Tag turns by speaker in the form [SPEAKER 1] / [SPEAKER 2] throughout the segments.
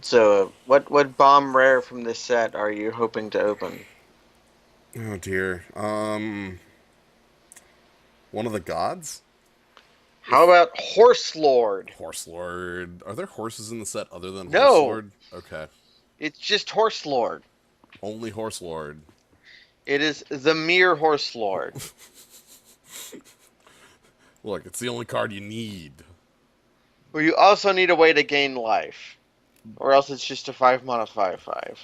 [SPEAKER 1] So, what bomb rare from this set are you hoping to open?
[SPEAKER 2] Oh dear. One of the gods?
[SPEAKER 1] How
[SPEAKER 2] If
[SPEAKER 1] about Horse Lord?
[SPEAKER 2] Horse Lord. Are there horses in the set other than Horse
[SPEAKER 1] No,
[SPEAKER 2] Lord? Okay.
[SPEAKER 1] it's just Horse Lord.
[SPEAKER 2] Only Horse Lord.
[SPEAKER 1] It is the mere Horse Lord.
[SPEAKER 2] Look, it's the only card you need.
[SPEAKER 1] Where you also need a way to gain life, or else it's just a 5 mana 5/5.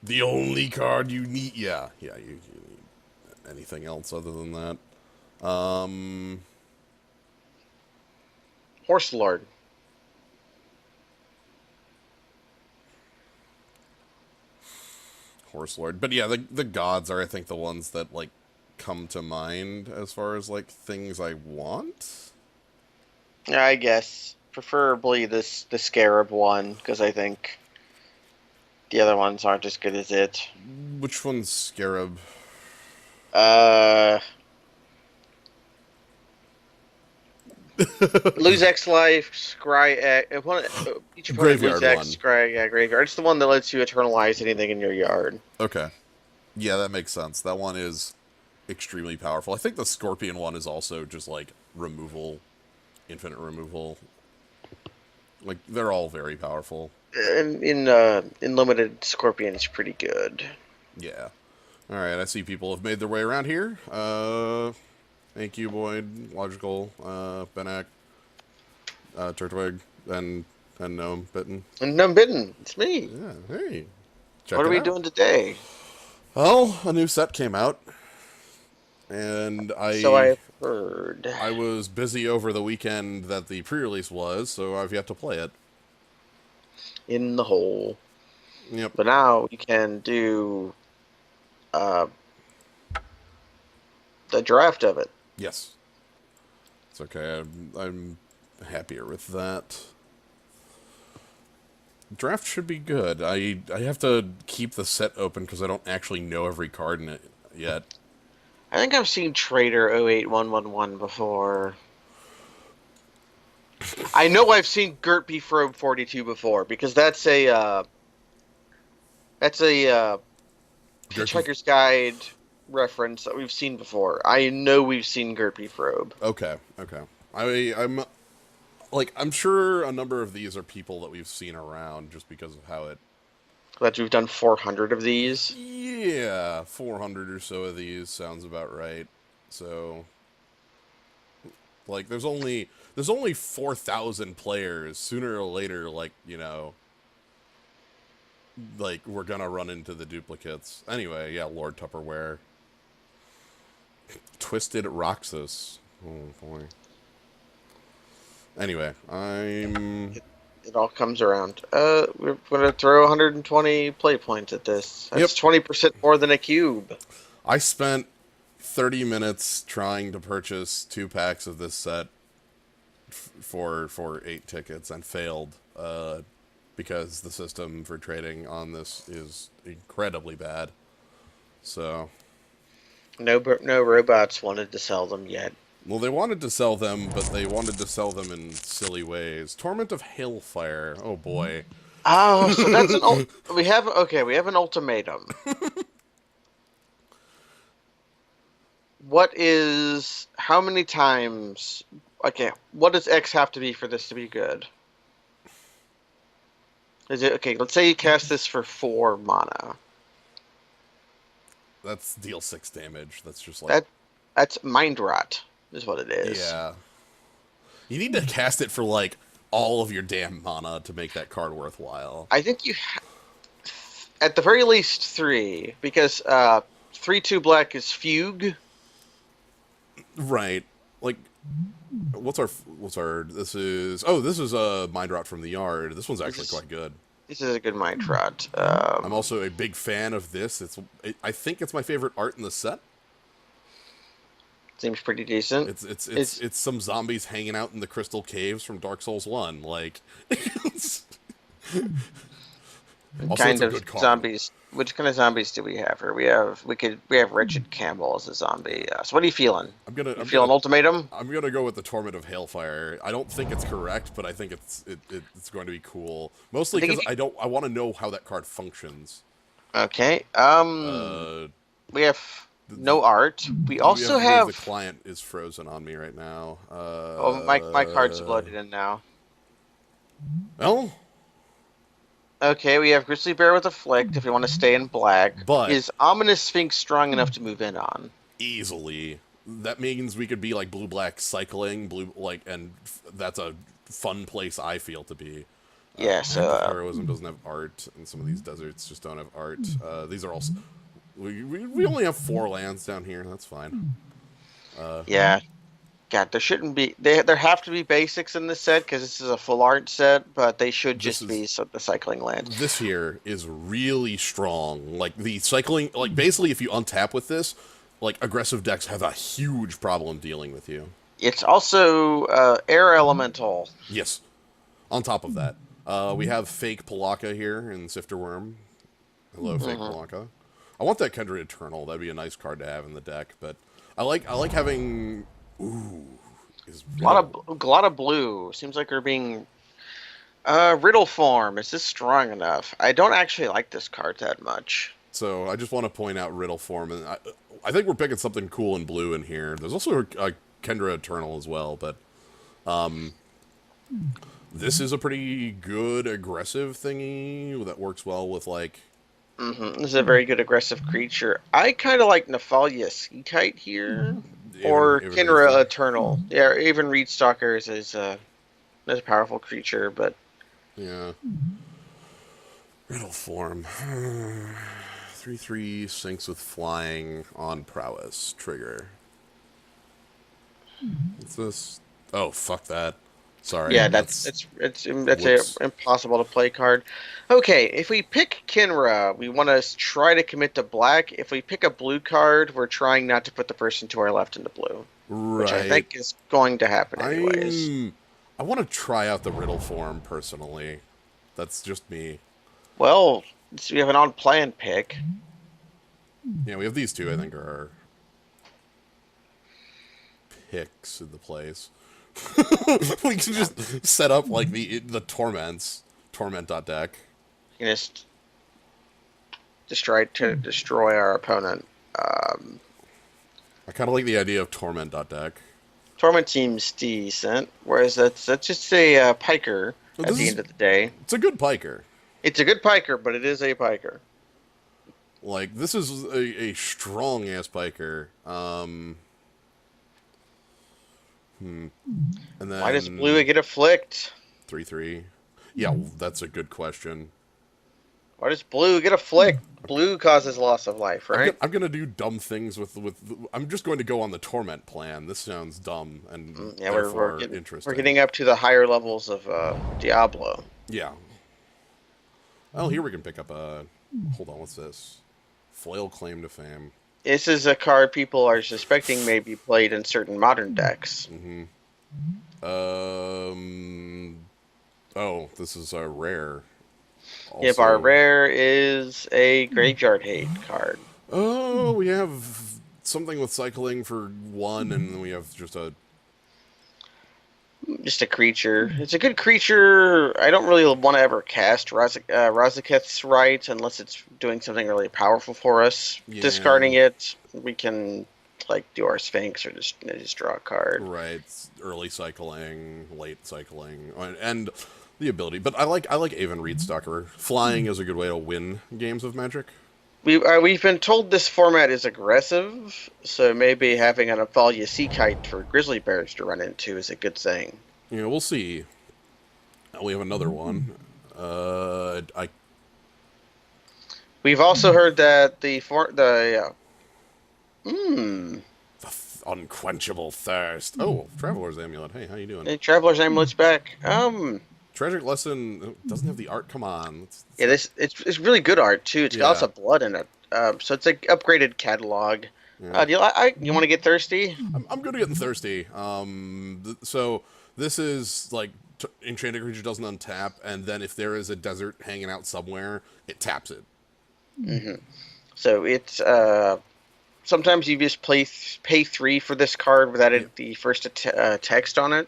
[SPEAKER 2] The only card you need. Yeah, yeah. You need anything else other than that?
[SPEAKER 1] Horse Lord.
[SPEAKER 2] Horse Lord. But yeah, the gods are I think the ones that like come to mind as far as like things I want.
[SPEAKER 1] Yeah, I guess preferably the Scarab one because I think the other ones aren't as good as it.
[SPEAKER 2] Which one's Scarab?
[SPEAKER 1] Uh, lose X life, scry X. Each opponent lose
[SPEAKER 2] Graveyard
[SPEAKER 1] X,
[SPEAKER 2] one.
[SPEAKER 1] scry graveyard. It's the one that lets you eternalize anything in your yard.
[SPEAKER 2] Okay. Yeah, that makes sense. That one is extremely powerful. I think the Scorpion one is also just like removal, infinite removal. Like they're all very powerful.
[SPEAKER 1] In limited, Scorpion is pretty good.
[SPEAKER 2] Yeah. All right, I see people have made their way around here. Thank you, Boyd, Logical, Benak, Turtwig, and Gnomebitten.
[SPEAKER 1] And Gnomebitten, it's me.
[SPEAKER 2] Yeah, hey,
[SPEAKER 1] What
[SPEAKER 2] check
[SPEAKER 1] are
[SPEAKER 2] it
[SPEAKER 1] we
[SPEAKER 2] out.
[SPEAKER 1] doing today?
[SPEAKER 2] Well, a new set came out, and
[SPEAKER 1] So
[SPEAKER 2] I
[SPEAKER 1] I've heard.
[SPEAKER 2] I was busy over the weekend that the pre-release was, so I've yet to play it.
[SPEAKER 1] In the hole.
[SPEAKER 2] Yep.
[SPEAKER 1] But now you can do uh, the draft of it.
[SPEAKER 2] Yes. It's okay. I'm happier with that. Draft should be good. I have to keep the set open because I don't actually know every card in it yet.
[SPEAKER 1] I think I've seen Trader 08111 before. I know I've seen Gert B. Frobe 42 before because that's a
[SPEAKER 2] Gertie.
[SPEAKER 1] Hitchhiker's Guide reference that we've seen before. I know we've seen Gert B. Frobe.
[SPEAKER 2] Okay. Okay. I'm like I'm sure a number of these are people that we've seen around just because of how it.
[SPEAKER 1] That we've done 400 of these.
[SPEAKER 2] Yeah, 400 or so of these sounds about right. So like there's only 4,000 players. Sooner or later, like like we're gonna run into the duplicates. Anyway, yeah, Lord Tupperware, Twisted Roxas. Oh boy. Anyway, I'm.
[SPEAKER 1] It all comes around. We're gonna throw 120 play points at this.
[SPEAKER 2] Yep.
[SPEAKER 1] That's 20% more than a cube.
[SPEAKER 2] I spent 30 minutes trying to purchase 2 packs of this set for 8 tickets and failed because the system for trading on this is incredibly bad. So,
[SPEAKER 1] No robots wanted to sell them yet.
[SPEAKER 2] well, they wanted to sell them, but they wanted to sell them in silly ways. Torment of Hailfire. Oh boy.
[SPEAKER 1] Oh, so that's we have okay. We have an ultimatum. What is how many times? Okay, what does X have to be for this to be good? Is it okay? Let's say you cast this for 4 mana.
[SPEAKER 2] That's deal 6 damage. That's just like,
[SPEAKER 1] That that's mind rot, is what it is.
[SPEAKER 2] yeah. You need to cast it for like all of your damn mana to make that card worthwhile.
[SPEAKER 1] I think at the very least three, because 3/2 black is fugue.
[SPEAKER 2] Right. Like, what's our this is a mind rot from the yard. This one's
[SPEAKER 1] This
[SPEAKER 2] actually
[SPEAKER 1] is
[SPEAKER 2] quite good.
[SPEAKER 1] this is a good mind rot.
[SPEAKER 2] I'm also a big fan of this. I think it's my favorite art in the set.
[SPEAKER 1] Seems pretty decent.
[SPEAKER 2] It's
[SPEAKER 1] It's
[SPEAKER 2] it's some zombies hanging out in the crystal caves from Dark Souls 1. Like
[SPEAKER 1] What
[SPEAKER 2] Also, it's
[SPEAKER 1] kind
[SPEAKER 2] a
[SPEAKER 1] of
[SPEAKER 2] good card.
[SPEAKER 1] zombies? Which kind of zombies do we have here? We have Wretched Campbell as a zombie. So what are you feeling?
[SPEAKER 2] I'm gonna
[SPEAKER 1] You
[SPEAKER 2] I'm
[SPEAKER 1] feeling
[SPEAKER 2] gonna
[SPEAKER 1] ultimatum?
[SPEAKER 2] I'm gonna go with the Torment of Hailfire. I don't think it's correct, but I think it's going to be cool.
[SPEAKER 1] I
[SPEAKER 2] Mostly
[SPEAKER 1] think
[SPEAKER 2] because
[SPEAKER 1] if you
[SPEAKER 2] I want to know how that card functions.
[SPEAKER 1] okay.
[SPEAKER 2] Uh,
[SPEAKER 1] We have
[SPEAKER 2] the,
[SPEAKER 1] no art. We also
[SPEAKER 2] we have the
[SPEAKER 1] have.
[SPEAKER 2] client is frozen on me right now.
[SPEAKER 1] Oh, my card's loaded in now.
[SPEAKER 2] Well,
[SPEAKER 1] Okay, we have Grizzly Bear with Afflict if you want to stay in black.
[SPEAKER 2] but
[SPEAKER 1] Is Ominous Sphinx strong enough to move in on?
[SPEAKER 2] easily that means we could be like blue black cycling blue like, and that's a fun place I feel to be.
[SPEAKER 1] Yeah,
[SPEAKER 2] Act of
[SPEAKER 1] so
[SPEAKER 2] Heroism doesn't have art, and some of these deserts just don't have art. These are all. We only have 4 lands down here. That's fine.
[SPEAKER 1] yeah. God, there shouldn't be there have to be basics in this set because this is a full art set, but they should
[SPEAKER 2] This
[SPEAKER 1] just
[SPEAKER 2] is
[SPEAKER 1] be the cycling land.
[SPEAKER 2] this here is really strong. Like the cycling, like basically, if you untap with this, like aggressive decks have a huge problem dealing with you.
[SPEAKER 1] It's also air elemental.
[SPEAKER 2] Yes. On top of that, we have fake Palaka here in Sifter Worm. Hello, fake
[SPEAKER 1] Hmm.
[SPEAKER 2] Palaka. I want that Kindred Eternal. That'd be a nice card to have in the deck. But I like having. Ooh, is Riddle.
[SPEAKER 1] A lot of blue. Seems like we're being riddle form. Is this strong enough? I don't actually like this card that much.
[SPEAKER 2] So I just want to point out Riddle form, and I think we're picking something cool in blue in here. There's also a Kendra Eternal as well, but this is a pretty good aggressive thingy that works well with like
[SPEAKER 1] This is a very good aggressive creature. I kind of like Nephalia Sea Kite here, or
[SPEAKER 2] Even
[SPEAKER 1] Kinra
[SPEAKER 2] Readstar.
[SPEAKER 1] Eternal. Yeah, even Reed Stalkers is a powerful creature, but
[SPEAKER 2] Yeah, Riddle form. 3/3 syncs with flying on prowess trigger. What's this? Oh, fuck that. Sorry,
[SPEAKER 1] yeah,
[SPEAKER 2] that's
[SPEAKER 1] that's a
[SPEAKER 2] whoops.
[SPEAKER 1] impossible to play card. Okay, if we pick Kinra, we want to try to commit to black. If we pick a blue card, we're trying not to put the person to our left into blue, which I
[SPEAKER 2] Right.
[SPEAKER 1] think is going to happen anyways.
[SPEAKER 2] I'm. I want to try out the riddle form personally. That's just me.
[SPEAKER 1] Well, so we have an on-plan pick.
[SPEAKER 2] Yeah, we have these two. I think are our picks in the place. We can just set up like the torment deck.
[SPEAKER 1] You can just destroy our opponent. Um,
[SPEAKER 2] I kind of like the idea of torment deck.
[SPEAKER 1] Torment seems decent, whereas that's just a piker at
[SPEAKER 2] This
[SPEAKER 1] the
[SPEAKER 2] is
[SPEAKER 1] end of the day.
[SPEAKER 2] it's a good piker.
[SPEAKER 1] It's a good piker, but it is a piker.
[SPEAKER 2] Like this is a strong ass piker. And
[SPEAKER 1] Why does blue
[SPEAKER 2] then
[SPEAKER 1] get afflict?
[SPEAKER 2] 3/3. Yeah, that's a good question.
[SPEAKER 1] Why does blue get afflict? Blue causes loss of life, right?
[SPEAKER 2] I'm gonna do dumb things with. I'm just going to go on the torment plan. This sounds dumb and
[SPEAKER 1] Yeah,
[SPEAKER 2] therefore
[SPEAKER 1] we're
[SPEAKER 2] interesting.
[SPEAKER 1] getting up to the higher levels of Diablo.
[SPEAKER 2] Yeah. Well, here we can pick up a. Hold on, what's this? Flail Claim to Fame.
[SPEAKER 1] This is a card people are suspecting may be played in certain modern decks.
[SPEAKER 2] Um. Oh, this is a rare.
[SPEAKER 1] If our
[SPEAKER 2] Also,
[SPEAKER 1] rare is a graveyard hate card.
[SPEAKER 2] oh, we have something with cycling for 1, and then we have just a.
[SPEAKER 1] Just a creature. It's a good creature. I don't really want to ever cast Razaketh's Right unless it's doing something really powerful for us.
[SPEAKER 2] Yeah.
[SPEAKER 1] Discarding it, we can like do our Sphinx or just draw a card.
[SPEAKER 2] Right, early cycling, late cycling, and the ability. But I like Avon Reedstalker. Flying is a good way to win games of Magic.
[SPEAKER 1] We've been told this format is aggressive, so maybe having an Athalia Sea Kite for Grizzly Bears to run into is a good thing.
[SPEAKER 2] You know, we'll see. We have another one. I
[SPEAKER 1] We've also heard that the hmm
[SPEAKER 2] unquenchable thirst. Oh, Traveler's Amulet. Hey, how you doing?
[SPEAKER 1] the Traveler's Amulet's back.
[SPEAKER 2] Tragic Lesson doesn't have the art. Come on.
[SPEAKER 1] Yeah, it's really good art too. It's got lots
[SPEAKER 2] Yeah.
[SPEAKER 1] of blood in it. So it's an upgraded catalog.
[SPEAKER 2] Yeah.
[SPEAKER 1] You want to get thirsty?
[SPEAKER 2] I'm good at getting thirsty. So this is like enchanted creature doesn't untap, and then if there is a desert hanging out somewhere, it taps it.
[SPEAKER 1] Hmm. So it's sometimes you just pay 3 for this card without
[SPEAKER 2] Yeah.
[SPEAKER 1] the first text on it.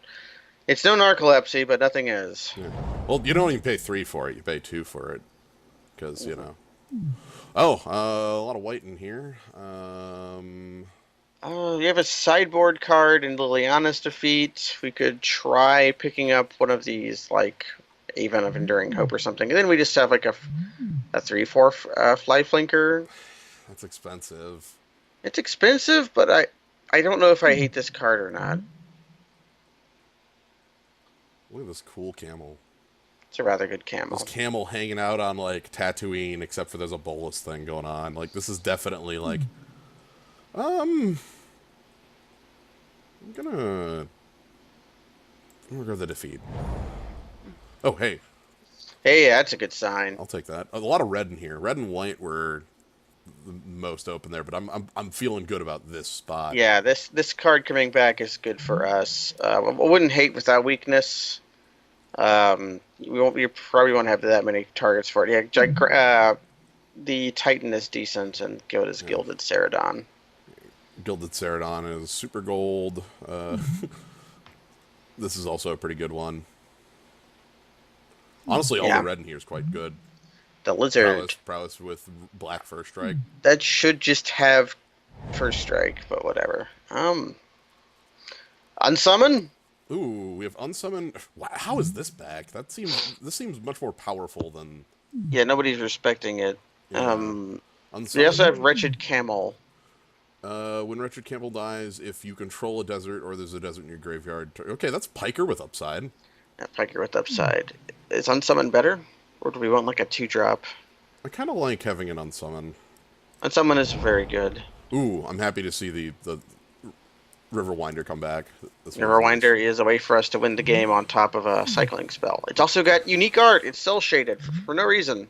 [SPEAKER 1] It's no narcolepsy, but nothing is.
[SPEAKER 2] Yeah. Well, you don't even pay 3 for it. You pay 2 for it. Because, you know. Oh, a lot of white in here.
[SPEAKER 1] You have a sideboard card in Liliana's defeat. We could try picking up one of these, like Avon of Enduring Hope or something, and then we just have like a 3/4 fly flinker.
[SPEAKER 2] That's expensive.
[SPEAKER 1] It's expensive, but I don't know if I hate this card or not.
[SPEAKER 2] Look at this cool camel.
[SPEAKER 1] It's a rather good
[SPEAKER 2] This
[SPEAKER 1] camel.
[SPEAKER 2] camel hanging out on, like, Tatooine, except for there's a bolus thing going on. Like, this is definitely, like... Um... I'm gonna go the defeat. Oh, hey.
[SPEAKER 1] Hey, that's a good sign.
[SPEAKER 2] I'll take that. A lot of red in here. Red and white were the most open there, but I'm feeling good about this spot.
[SPEAKER 1] Yeah, this card coming back is good for us. I wouldn't hate without weakness. We probably won't have that many targets for it. Yeah, the Titan is decent, and go as
[SPEAKER 2] Yeah.
[SPEAKER 1] Gilded Ceradon.
[SPEAKER 2] Gilded Ceradon is super gold. This is also a pretty good one. Honestly, all the
[SPEAKER 1] Yeah,
[SPEAKER 2] red in here is quite good.
[SPEAKER 1] the Lizard.
[SPEAKER 2] Prowess with black first strike.
[SPEAKER 1] That should just have first strike, but whatever. Unsummon?
[SPEAKER 2] Ooh, we have unsummon. Wow, how is this back? This seems much more powerful than
[SPEAKER 1] Yeah, nobody's respecting it.
[SPEAKER 2] yeah.
[SPEAKER 1] We also have
[SPEAKER 2] Unsummon.
[SPEAKER 1] Wretched Camel.
[SPEAKER 2] When Wretched Campbell dies, if you control a desert or there's a desert in your graveyard. Okay, that's Piker with upside.
[SPEAKER 1] Piker with upside. Is Unsummon better? Or do we want like a 2-drop?
[SPEAKER 2] I kind of like having an unsummon.
[SPEAKER 1] Unsummon is very good.
[SPEAKER 2] Ooh, I'm happy to see the Riverwinder come back. This one's
[SPEAKER 1] Neverwinder
[SPEAKER 2] nice.
[SPEAKER 1] is a way for us to win the game on top of a cycling spell. It's also got unique art. It's cell shaded for no reason.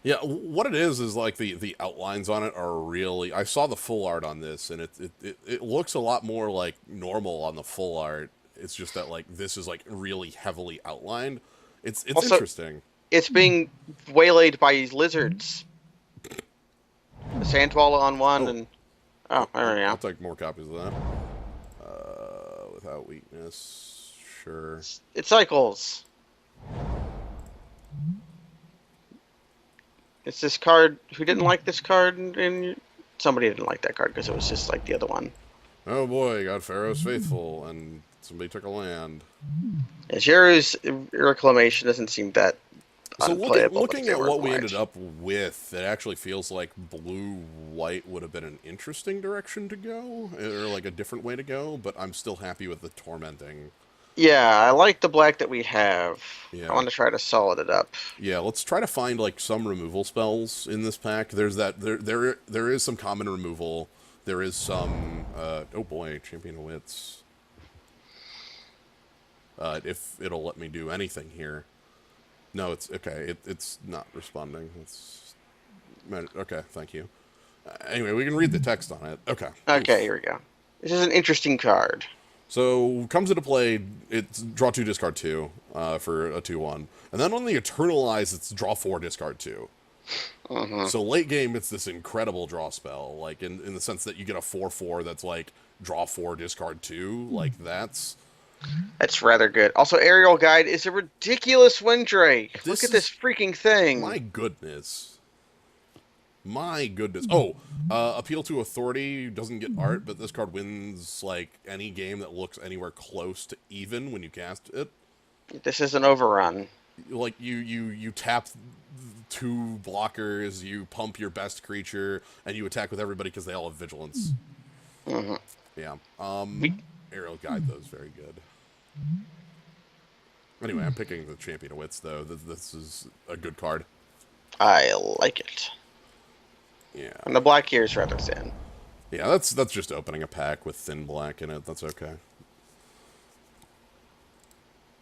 [SPEAKER 2] Yeah, what it is like the outlines on it are really. I saw the full art on this, and it looks a lot more like normal on the full art. It's just that like this is like really heavily outlined. It's
[SPEAKER 1] Also,
[SPEAKER 2] interesting.
[SPEAKER 1] it's being waylaid by lizards. The Sandwalla on one,
[SPEAKER 2] Oh,
[SPEAKER 1] and oh, there we
[SPEAKER 2] I'll
[SPEAKER 1] go.
[SPEAKER 2] take more copies of that. Without weakness, sure.
[SPEAKER 1] It cycles. It's this card. Who didn't like this card? And somebody didn't like that card because it was just like the other one.
[SPEAKER 2] Oh boy, got Pharaoh's faithful, and somebody took a land.
[SPEAKER 1] Zero's Reclamation doesn't seem that
[SPEAKER 2] So
[SPEAKER 1] unplayable. But
[SPEAKER 2] looking
[SPEAKER 1] they
[SPEAKER 2] at
[SPEAKER 1] were
[SPEAKER 2] what we
[SPEAKER 1] blind.
[SPEAKER 2] ended up with, it actually feels like blue-white would have been an interesting direction to go, or like a different way to go, but I'm still happy with the tormenting.
[SPEAKER 1] Yeah, I like the black that we have. I
[SPEAKER 2] Yeah.
[SPEAKER 1] want to try to solid it up.
[SPEAKER 2] Yeah, let's try to find like some removal spells in this pack. There's that there is some common removal. There is some oh boy, Champion of Wits. If it'll let me do anything here. No, it's okay. It's not responding. It's okay. Thank you. Anyway, we can read the text on it. Okay.
[SPEAKER 1] Okay,
[SPEAKER 2] Oof.
[SPEAKER 1] here we go. This is an interesting card.
[SPEAKER 2] So comes into play. It's draw 2, discard 2 for a 2/1, and then on the Eternalize, it's draw 4, discard 2.
[SPEAKER 1] Hmm.
[SPEAKER 2] So late game, it's this incredible draw spell, like in the sense that you get a 4/4 that's like draw 4, discard 2. Like that's
[SPEAKER 1] That's rather good. Also, Aerial Guide is a ridiculous Windrake. Look
[SPEAKER 2] this
[SPEAKER 1] at this
[SPEAKER 2] is
[SPEAKER 1] freaking thing.
[SPEAKER 2] my goodness. My goodness. Oh, appeal to authority doesn't get art, but this card wins like any game that looks anywhere close to even when you cast it.
[SPEAKER 1] This is an overrun.
[SPEAKER 2] Like you tap 2 blockers, you pump your best creature, and you attack with everybody because they all have vigilance.
[SPEAKER 1] Hmm.
[SPEAKER 2] Yeah.
[SPEAKER 1] We,
[SPEAKER 2] Aerial Guide though is very good. Anyway, I'm picking the Champion of Wits though. This is a good card.
[SPEAKER 1] I like it.
[SPEAKER 2] Yeah.
[SPEAKER 1] And the black here is rather thin.
[SPEAKER 2] Yeah, that's just opening a pack with thin black in it. That's okay.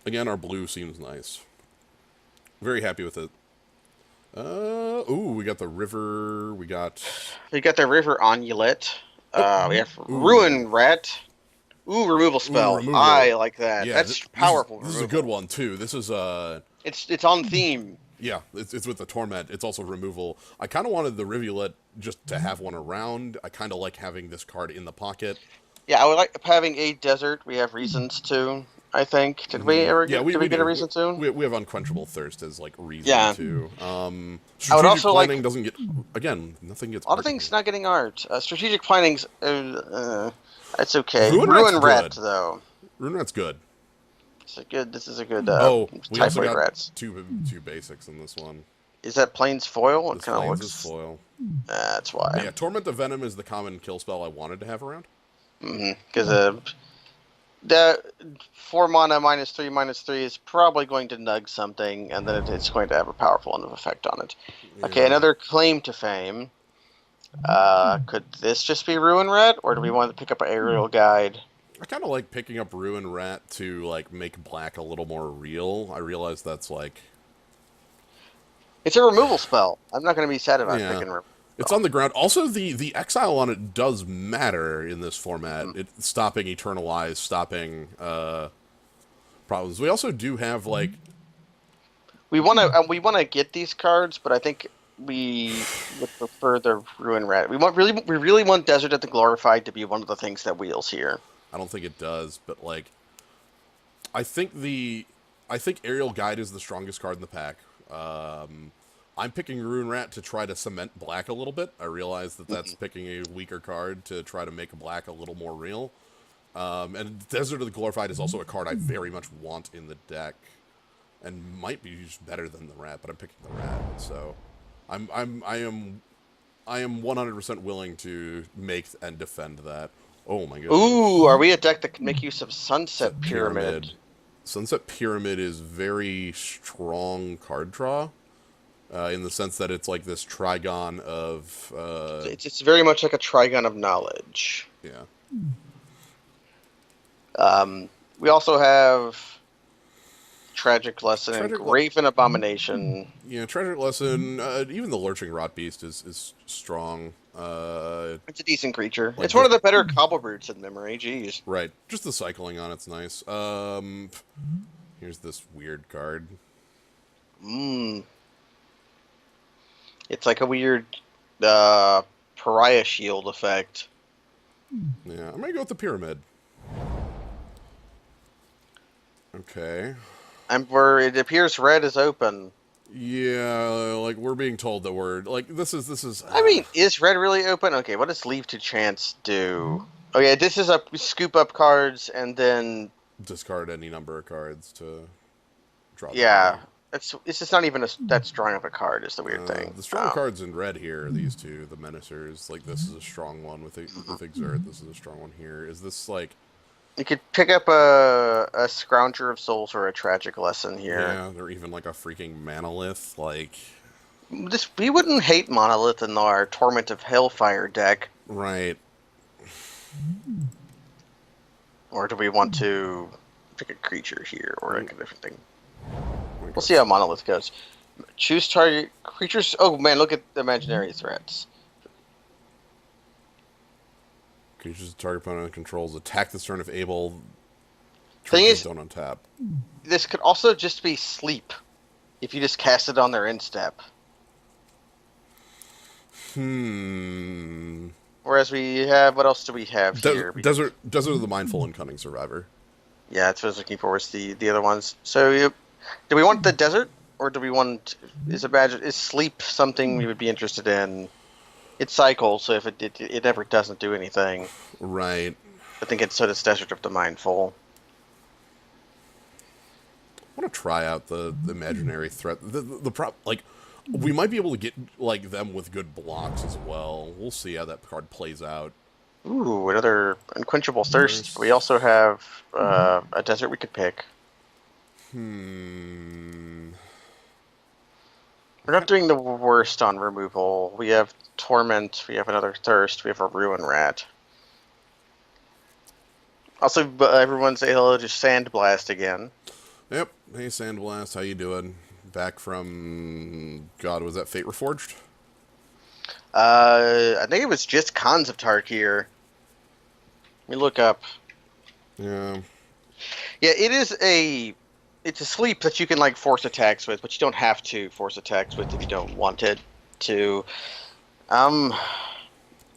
[SPEAKER 2] Again, our blue seems nice. Very happy with it. Ooh, we got the river.
[SPEAKER 1] We got the River Onulet.
[SPEAKER 2] Oh,
[SPEAKER 1] We have
[SPEAKER 2] ooh,
[SPEAKER 1] Ruin Rat. Ooh, removal
[SPEAKER 2] Ooh,
[SPEAKER 1] spell.
[SPEAKER 2] removal.
[SPEAKER 1] I like that.
[SPEAKER 2] Yeah,
[SPEAKER 1] That's
[SPEAKER 2] this is
[SPEAKER 1] powerful
[SPEAKER 2] this is a good
[SPEAKER 1] removal.
[SPEAKER 2] one too. This is
[SPEAKER 1] It's on theme.
[SPEAKER 2] yeah, it's with the torment. It's also removal. I kind of wanted the rivulet just to have one around. I kind of like having this card in the pocket.
[SPEAKER 1] Yeah, I would like having a desert. We have reasons to. I think. Did we ever
[SPEAKER 2] Yeah,
[SPEAKER 1] get? Did we
[SPEAKER 2] we
[SPEAKER 1] get a
[SPEAKER 2] do.
[SPEAKER 1] reason to?
[SPEAKER 2] We have unquenchable thirst as like reason
[SPEAKER 1] Yeah.
[SPEAKER 2] to.
[SPEAKER 1] I would
[SPEAKER 2] Strategic
[SPEAKER 1] also like
[SPEAKER 2] planning doesn't get again. Nothing gets
[SPEAKER 1] a lot of
[SPEAKER 2] art
[SPEAKER 1] things
[SPEAKER 2] here.
[SPEAKER 1] not getting art. Strategic planning's. It's okay.
[SPEAKER 2] Ruin Rat's
[SPEAKER 1] Ruin rat
[SPEAKER 2] good.
[SPEAKER 1] though.
[SPEAKER 2] Ruin Rat's good.
[SPEAKER 1] It's a good. This is a good
[SPEAKER 2] Oh, we also
[SPEAKER 1] typhoid
[SPEAKER 2] got
[SPEAKER 1] rats.
[SPEAKER 2] two basics in this one.
[SPEAKER 1] Is that plains foil? It
[SPEAKER 2] This
[SPEAKER 1] kind of
[SPEAKER 2] Plains is
[SPEAKER 1] looks.
[SPEAKER 2] foil.
[SPEAKER 1] That's why.
[SPEAKER 2] Yeah, Torment of Venom is the common kill spell I wanted to have around.
[SPEAKER 1] Because the 4 mana -3/-3 is probably going to nug something, and then it's going to have a powerful enough effect on it. Okay,
[SPEAKER 2] Yeah.
[SPEAKER 1] another claim to fame. Could this just be Ruin Rat, or do we want to pick up an aerial guide?
[SPEAKER 2] I kind of like picking up Ruin Rat to like make black a little more real. I realize that's like
[SPEAKER 1] It's a removal spell. I'm not going to be sad about
[SPEAKER 2] yeah,
[SPEAKER 1] picking removal
[SPEAKER 2] it's
[SPEAKER 1] spell.
[SPEAKER 2] on the ground. Also, the exile on it does matter in this format.
[SPEAKER 1] Mm.
[SPEAKER 2] It's stopping Eternalize, stopping problems. We also do have like
[SPEAKER 1] We want to get these cards, but I think we would prefer the Ruin Rat. We really want Desert at the Glorified to be one of the things that wheels here.
[SPEAKER 2] I don't think it does, but like I think I think Aerial Guide is the strongest card in the pack. I'm picking Ruin Rat to try to cement black a little bit. I realize that that's picking a weaker card to try to make black a little more real. And Desert of the Glorified is also a card I very much want in the deck, and might be just better than the Rat. But I'm picking the Rat, so I am 100% willing to make and defend that. Oh my goodness!
[SPEAKER 1] Ooh, are we a deck that can make use of Sunset
[SPEAKER 2] Sunset
[SPEAKER 1] Pyramid?
[SPEAKER 2] Sunset Pyramid is very strong card draw. In the sense that it's like this trigon of
[SPEAKER 1] It's very much like a Trigon of Knowledge.
[SPEAKER 2] yeah.
[SPEAKER 1] We also have Tragic Lesson and
[SPEAKER 2] Tragic
[SPEAKER 1] Graven Abomination.
[SPEAKER 2] Yeah, Tragic Lesson. Even the Lurching Rot Beast is strong.
[SPEAKER 1] It's a decent creature.
[SPEAKER 2] Like
[SPEAKER 1] It's one of the better Cobble Brutes in memory. Jeez.
[SPEAKER 2] right. Just the cycling on it's nice. Here's this weird card.
[SPEAKER 1] Mmm. It's like a weird Pariah Shield effect.
[SPEAKER 2] Yeah, I'm gonna go with the Pyramid. Okay.
[SPEAKER 1] And where it appears red is open.
[SPEAKER 2] Yeah, like we're being told that we're like this is.
[SPEAKER 1] I mean, is red really open? Okay, what does Leave to Chance do? Oh yeah, this is a scoop up cards and then
[SPEAKER 2] discard any number of cards to draw.
[SPEAKER 1] yeah, it's just not even that strong of a card. Is the weird thing.
[SPEAKER 2] The strong cards in red here are these two, the Menacers. Like this is a strong one with Exert. This is a strong one here. Is this like?
[SPEAKER 1] You could pick up a Scrounger of Souls or a Tragic Lesson here.
[SPEAKER 2] Yeah, or even like a freaking Manolith. Like
[SPEAKER 1] We wouldn't hate Monolith in our Torment of Hellfire deck.
[SPEAKER 2] right.
[SPEAKER 1] Or do we want to pick a creature here or a different thing? We'll see how Monolith goes. Choose target creatures. Oh man, look at the imaginary threats.
[SPEAKER 2] Creatures target opponent controls attack this turn if able.
[SPEAKER 1] Thing is,
[SPEAKER 2] don't untap.
[SPEAKER 1] this could also just be sleep if you just cast it on their end step. Whereas we have, what else do we have here?
[SPEAKER 2] Desert of the Mindful and Cunning Survivor.
[SPEAKER 1] Yeah, that's what I was looking for. Was the other ones? So, do we want the desert, or do we want is sleep something we would be interested in? It cycles, so if it never doesn't do anything.
[SPEAKER 2] Right.
[SPEAKER 1] I think it's so does Desert of the Mindful.
[SPEAKER 2] I want to try out the imaginary threat. Like we might be able to get like them with good blocks as well. We'll see how that card plays out.
[SPEAKER 1] Ooh, another Unquenchable Thirst. We also have a desert we could pick. We're not doing the worst on removal. We have Torment, we have another Thirst, we have a Ruin Rat. Also, everyone say hello to Sandblast again.
[SPEAKER 2] Yep. Hey, Sandblast, how you doing? Back from God, was that Fate Reforged?
[SPEAKER 1] I think it was just Cons of Tarkir. Let me look up.
[SPEAKER 2] Yeah.
[SPEAKER 1] Yeah, it's a sleep that you can like force attacks with, but you don't have to force attacks with if you don't want it to. Um,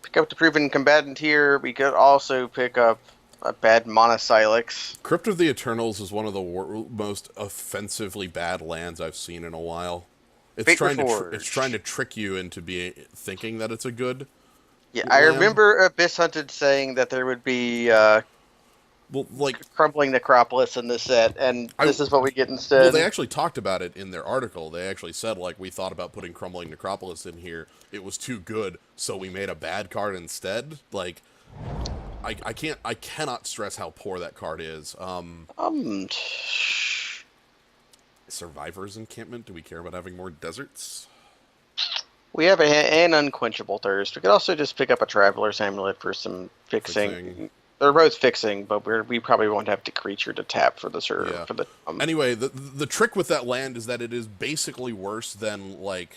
[SPEAKER 1] Pick up the proven combatant here. We could also pick up a bad monosilix.
[SPEAKER 2] Crypt of the Eternals is one of the most offensively bad lands I've seen in a while. It's
[SPEAKER 1] Fate
[SPEAKER 2] trying to it's trying to
[SPEAKER 1] Reforged.
[SPEAKER 2] trick you into being thinking that it's a good
[SPEAKER 1] Yeah, I
[SPEAKER 2] land.
[SPEAKER 1] remember Abyss Hunted saying that there would be
[SPEAKER 2] Well, like
[SPEAKER 1] crumbling necropolis in this set, and
[SPEAKER 2] I
[SPEAKER 1] this is what we get
[SPEAKER 2] well, they
[SPEAKER 1] instead.
[SPEAKER 2] actually talked about it in their article. They actually said like we thought about putting Crumbling Necropolis in here. It was too good, so we made a bad card instead. Like I cannot stress how poor that card is.
[SPEAKER 1] Um,
[SPEAKER 2] Survivor's Encampment. Do we care about having more deserts?
[SPEAKER 1] we have an unquenchable thirst. We could also just pick up a traveler's amulet for some
[SPEAKER 2] Fixing.
[SPEAKER 1] fixing. They're both fixing, but we probably won't have the creature to tap for the
[SPEAKER 2] Yeah.
[SPEAKER 1] for the.
[SPEAKER 2] Anyway, the trick with that land is that it is basically worse than like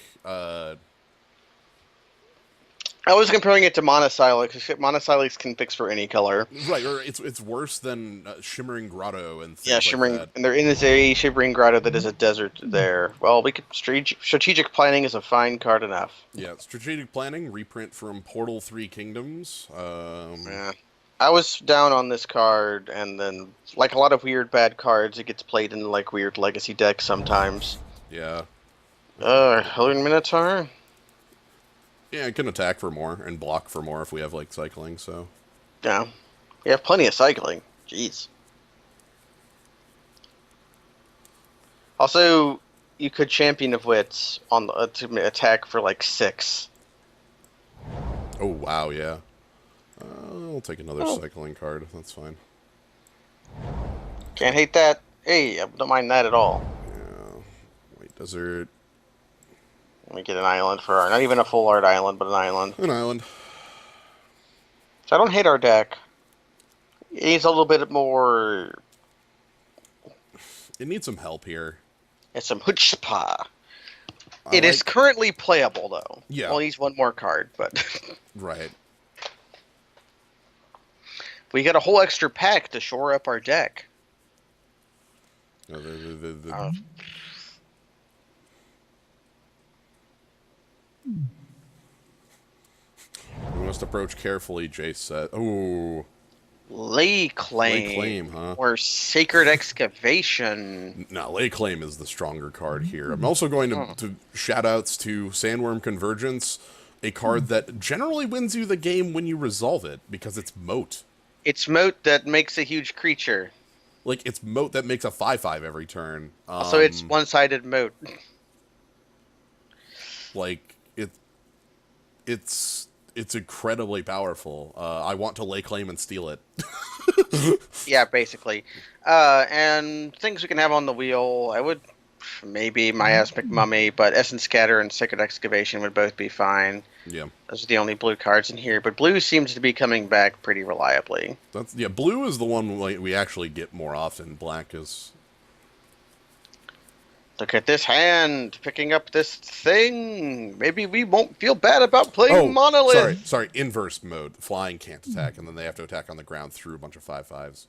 [SPEAKER 1] I was comparing it to monosilix. Monosilix can fix for any color.
[SPEAKER 2] right, or it's worse than Shimmering Grotto and
[SPEAKER 1] Yeah,
[SPEAKER 2] things like
[SPEAKER 1] shimmering,
[SPEAKER 2] that.
[SPEAKER 1] and there is a shivering grotto that is a desert there. Well, we could strategic planning is a fine card enough.
[SPEAKER 2] Yeah, strategic planning, reprint from Portal 3 Kingdoms.
[SPEAKER 1] Yeah. I was down on this card, and then, like a lot of weird bad cards, it gets played in like weird legacy decks sometimes.
[SPEAKER 2] Yeah.
[SPEAKER 1] Helion Minotaur?
[SPEAKER 2] Yeah, it can attack for more and block for more if we have like cycling, so.
[SPEAKER 1] Yeah. We have plenty of cycling. Jeez. Also, you could Champion of Wits on the to attack for like 6.
[SPEAKER 2] Oh, wow, yeah. I'll take another
[SPEAKER 1] Oh,
[SPEAKER 2] cycling card. That's fine.
[SPEAKER 1] can't hate that. Hey, I don't mind that at all.
[SPEAKER 2] Yeah. White Desert.
[SPEAKER 1] Let me get an island for our, not even a full art island, but an island.
[SPEAKER 2] An island.
[SPEAKER 1] So I don't hate our deck. It needs a little bit more.
[SPEAKER 2] It needs some help here.
[SPEAKER 1] It's some chutzpah.
[SPEAKER 2] I
[SPEAKER 1] It is
[SPEAKER 2] like.
[SPEAKER 1] currently playable though.
[SPEAKER 2] Yeah,
[SPEAKER 1] Well, it needs one more card, but
[SPEAKER 2] right.
[SPEAKER 1] we got a whole extra pack to shore up our deck. Uh,
[SPEAKER 2] We must approach carefully, Jace said. Oh,
[SPEAKER 1] Lay
[SPEAKER 2] lay
[SPEAKER 1] claim
[SPEAKER 2] claim, huh?
[SPEAKER 1] or sacred excavation.
[SPEAKER 2] No, lay claim is the stronger card here. I'm also going
[SPEAKER 1] Hmm.
[SPEAKER 2] to shout outs to Sandworm Convergence, a card that generally wins you the game when you resolve it because it's moat.
[SPEAKER 1] It's moat that makes a huge creature.
[SPEAKER 2] Like it's moat that makes a 5/5 every turn.
[SPEAKER 1] Also, it's one-sided moat.
[SPEAKER 2] Like it's incredibly powerful. I want to lay claim and steal it.
[SPEAKER 1] Yeah, basically. And things we can have on the wheel. I would maybe Miasmic Mummy, but Essence Scatter and Sacred Excavation would both be fine.
[SPEAKER 2] Yeah,
[SPEAKER 1] Those are the only blue cards in here, but blue seems to be coming back pretty reliably.
[SPEAKER 2] that's yeah. Blue is the one like, we actually get more often. Black is
[SPEAKER 1] Look at this hand, picking up this thing. Maybe we won't feel bad about playing
[SPEAKER 2] oh
[SPEAKER 1] Monolith.
[SPEAKER 2] sorry inverse mode. Flying can't attack, and then they have to attack on the ground through a bunch of 5/5s.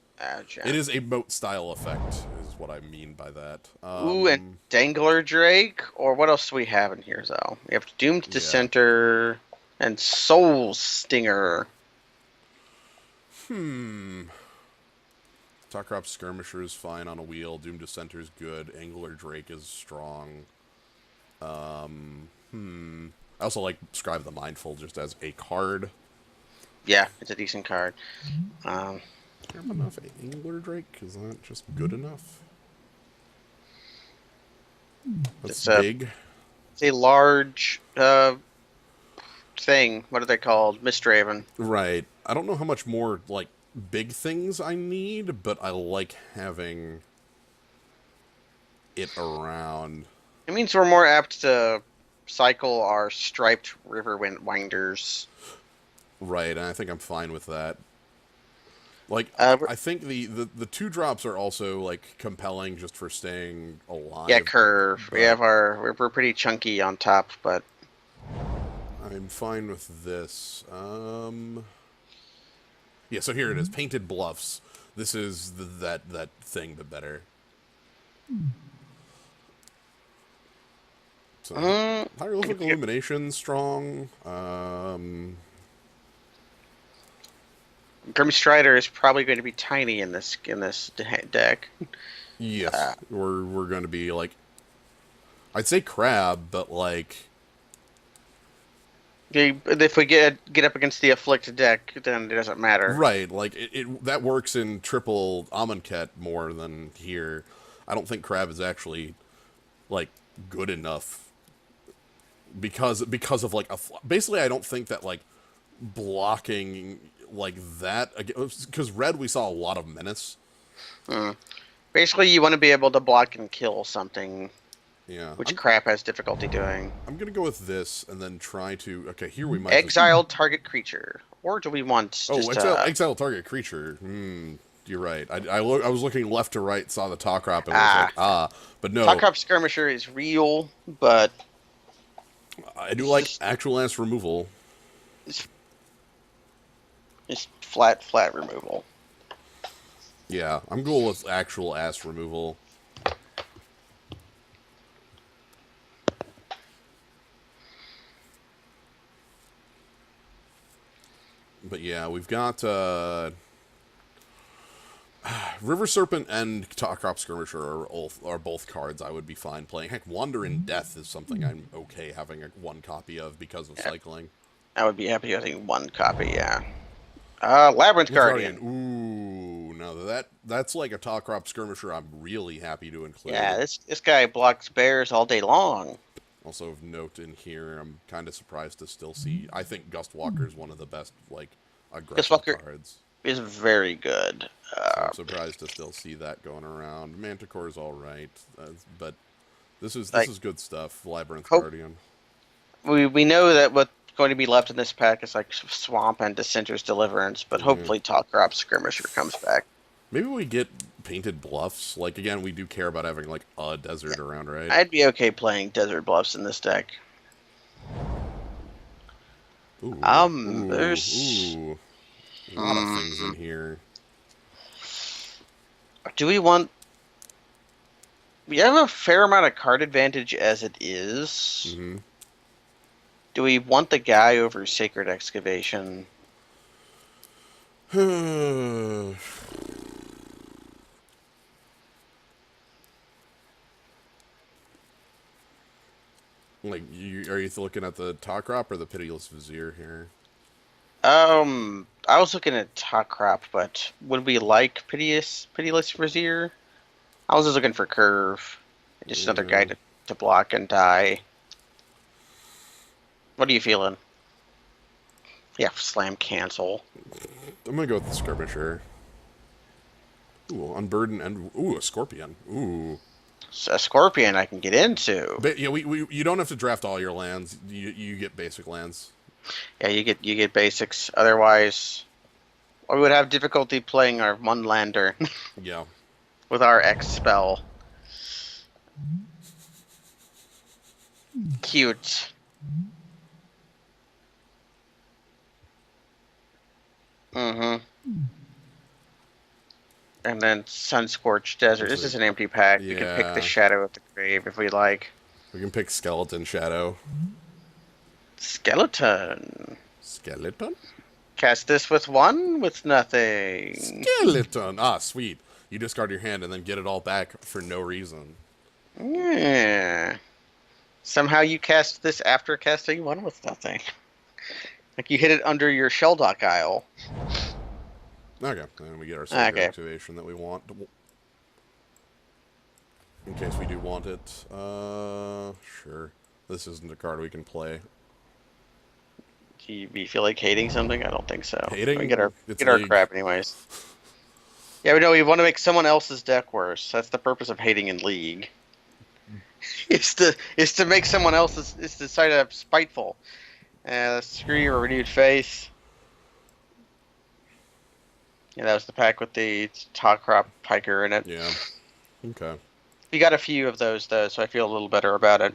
[SPEAKER 2] It is a moat style effect, is what I mean by that.
[SPEAKER 1] Ooh, and Dangler Drake. Or what else do we have in here, though? We have Doomed
[SPEAKER 2] Yeah.
[SPEAKER 1] Dissenter and Soul Stinger.
[SPEAKER 2] Talkrop Skirmisher is fine on a wheel. Doom Dissenter is good. Angler Drake is strong. I also like Scribe the Mindful just as a card.
[SPEAKER 1] Yeah, it's a decent card. Um,
[SPEAKER 2] Care enough Angler Drake? Is that just good enough? That's
[SPEAKER 1] It's
[SPEAKER 2] big.
[SPEAKER 1] it's a large thing. What are they called? Mistraven.
[SPEAKER 2] Right. I don't know how much more, like, big things I need, but I like having it around.
[SPEAKER 1] It means we're more apt to cycle our striped river winders.
[SPEAKER 2] Right, and I think I'm fine with that. Like,
[SPEAKER 1] Uh,
[SPEAKER 2] I think the two drops are also, like, compelling just for staying alive.
[SPEAKER 1] yeah, curve. We
[SPEAKER 2] but
[SPEAKER 1] have we're pretty chunky on top, but
[SPEAKER 2] I'm fine with this. Yeah, so here it is. Painted Bluffs. This is that thing, but better. So
[SPEAKER 1] Mm,
[SPEAKER 2] hieroglyphic
[SPEAKER 1] if you-
[SPEAKER 2] illumination strong.
[SPEAKER 1] Grim Strider is probably going to be tiny in this deck.
[SPEAKER 2] Yes, we're going to be like, I'd say crab, but like,
[SPEAKER 1] If we get up against the afflict deck, then it doesn't matter.
[SPEAKER 2] right, like it that works in triple Amonkhet more than here. I don't think crab is actually like good enough because of like basically I don't think that like blocking like that because red we saw a lot of menace.
[SPEAKER 1] Mm. Basically, you want to be able to block and kill something,
[SPEAKER 2] Yeah,
[SPEAKER 1] which crap has difficulty doing.
[SPEAKER 2] I'm gonna go with this and then try to. Okay, here we might just.
[SPEAKER 1] Exile target creature, or do we want
[SPEAKER 2] Oh,
[SPEAKER 1] just
[SPEAKER 2] exile target creature. You're right. I was looking left to right, saw the talk crop, and was
[SPEAKER 1] ah?
[SPEAKER 2] like, but no,
[SPEAKER 1] Talkrop Skirmisher is real, but
[SPEAKER 2] I do
[SPEAKER 1] it's
[SPEAKER 2] like
[SPEAKER 1] just
[SPEAKER 2] actual ass removal.
[SPEAKER 1] it's, it's flat removal.
[SPEAKER 2] Yeah, I'm going with actual ass removal. But yeah, we've got River Serpent and Talkrop Skirmisher are both cards I would be fine playing. Heck, Wander in Death is something I'm okay having one copy of because of
[SPEAKER 1] Yeah,
[SPEAKER 2] cycling.
[SPEAKER 1] I would be happy getting one copy. Yeah. Labyrinth
[SPEAKER 2] With Guardian,
[SPEAKER 1] Guardian.
[SPEAKER 2] ooh, now that's like a Talkrop Skirmisher I'm really happy to
[SPEAKER 1] Yeah,
[SPEAKER 2] include.
[SPEAKER 1] this guy blocks bears all day long.
[SPEAKER 2] Also of note in here, I'm kind of surprised to still see. I think Gust Walker is one of the best like aggressive
[SPEAKER 1] Ghostwalker
[SPEAKER 2] cards.
[SPEAKER 1] is very good.
[SPEAKER 2] So I'm surprised to still see that going around. Manticore is all right, but this
[SPEAKER 1] Like
[SPEAKER 2] is good stuff. Labyrinth
[SPEAKER 1] hope
[SPEAKER 2] Guardian.
[SPEAKER 1] we know that what's going to be left in this pack is like Swamp and Dissenter's Deliverance, but
[SPEAKER 2] Yeah.
[SPEAKER 1] hopefully Talkrop Skirmisher comes back.
[SPEAKER 2] Maybe we get Painted Bluffs. Like again, we do care about having like a desert around, right?
[SPEAKER 1] I'd be okay playing Desert Bluffs in this deck.
[SPEAKER 2] Ooh,
[SPEAKER 1] There's
[SPEAKER 2] ooh. A lot of things in here.
[SPEAKER 1] do we want we have a fair amount of card advantage as it is.
[SPEAKER 2] Mm-hmm.
[SPEAKER 1] Do we want the guy over Sacred Excavation?
[SPEAKER 2] Like, are you looking at the Talkrop or the Pitiless Vizier here?
[SPEAKER 1] I was looking at Talkrop, but would we like Pitiless Brazier? I was just looking for Curve. Just another guy
[SPEAKER 2] Yeah.
[SPEAKER 1] to block and die. What are you feeling? Yeah, slam cancel.
[SPEAKER 2] I'm gonna go with the Skirmisher. Ooh, Unburden and ooh, a Scorpion. Ooh.
[SPEAKER 1] A Scorpion I can get into.
[SPEAKER 2] But yeah, we you don't have to draft all your lands. You get basic lands.
[SPEAKER 1] Yeah, you get basics. Otherwise, we would have difficulty playing our one lander
[SPEAKER 2] Yeah.
[SPEAKER 1] with our X spell. Cute. Mm-hmm. And then Sunscorched Desert. This is an empty pack. We can pick the
[SPEAKER 2] Yeah.
[SPEAKER 1] Shadow of the Grave if we like.
[SPEAKER 2] We can pick Skeleton Shadow.
[SPEAKER 1] Skeleton.
[SPEAKER 2] Skeleton?
[SPEAKER 1] Cast this with one, with nothing.
[SPEAKER 2] Skeleton! Ah, sweet. You discard your hand and then get it all back for no reason.
[SPEAKER 1] Yeah. Somehow you cast this after casting one with nothing. Like you hit it under your Shelldock Isle.
[SPEAKER 2] Okay, and we get our sacred
[SPEAKER 1] Okay.
[SPEAKER 2] activation that we want. In case we do want it. Sure. This isn't a card we can play.
[SPEAKER 1] Do you feel like hating something? I don't think so.
[SPEAKER 2] Hating?
[SPEAKER 1] We get
[SPEAKER 2] It's
[SPEAKER 1] our
[SPEAKER 2] League.
[SPEAKER 1] crap anyways. Yeah, we know we want to make someone else's deck worse. That's the purpose of hating in League. Is to make someone else's is to try to spiteful. Screw your renewed faith. Yeah, that was the pack with the Talkrop Piker in it.
[SPEAKER 2] Yeah. Okay.
[SPEAKER 1] We got a few of those though, so I feel a little better about it.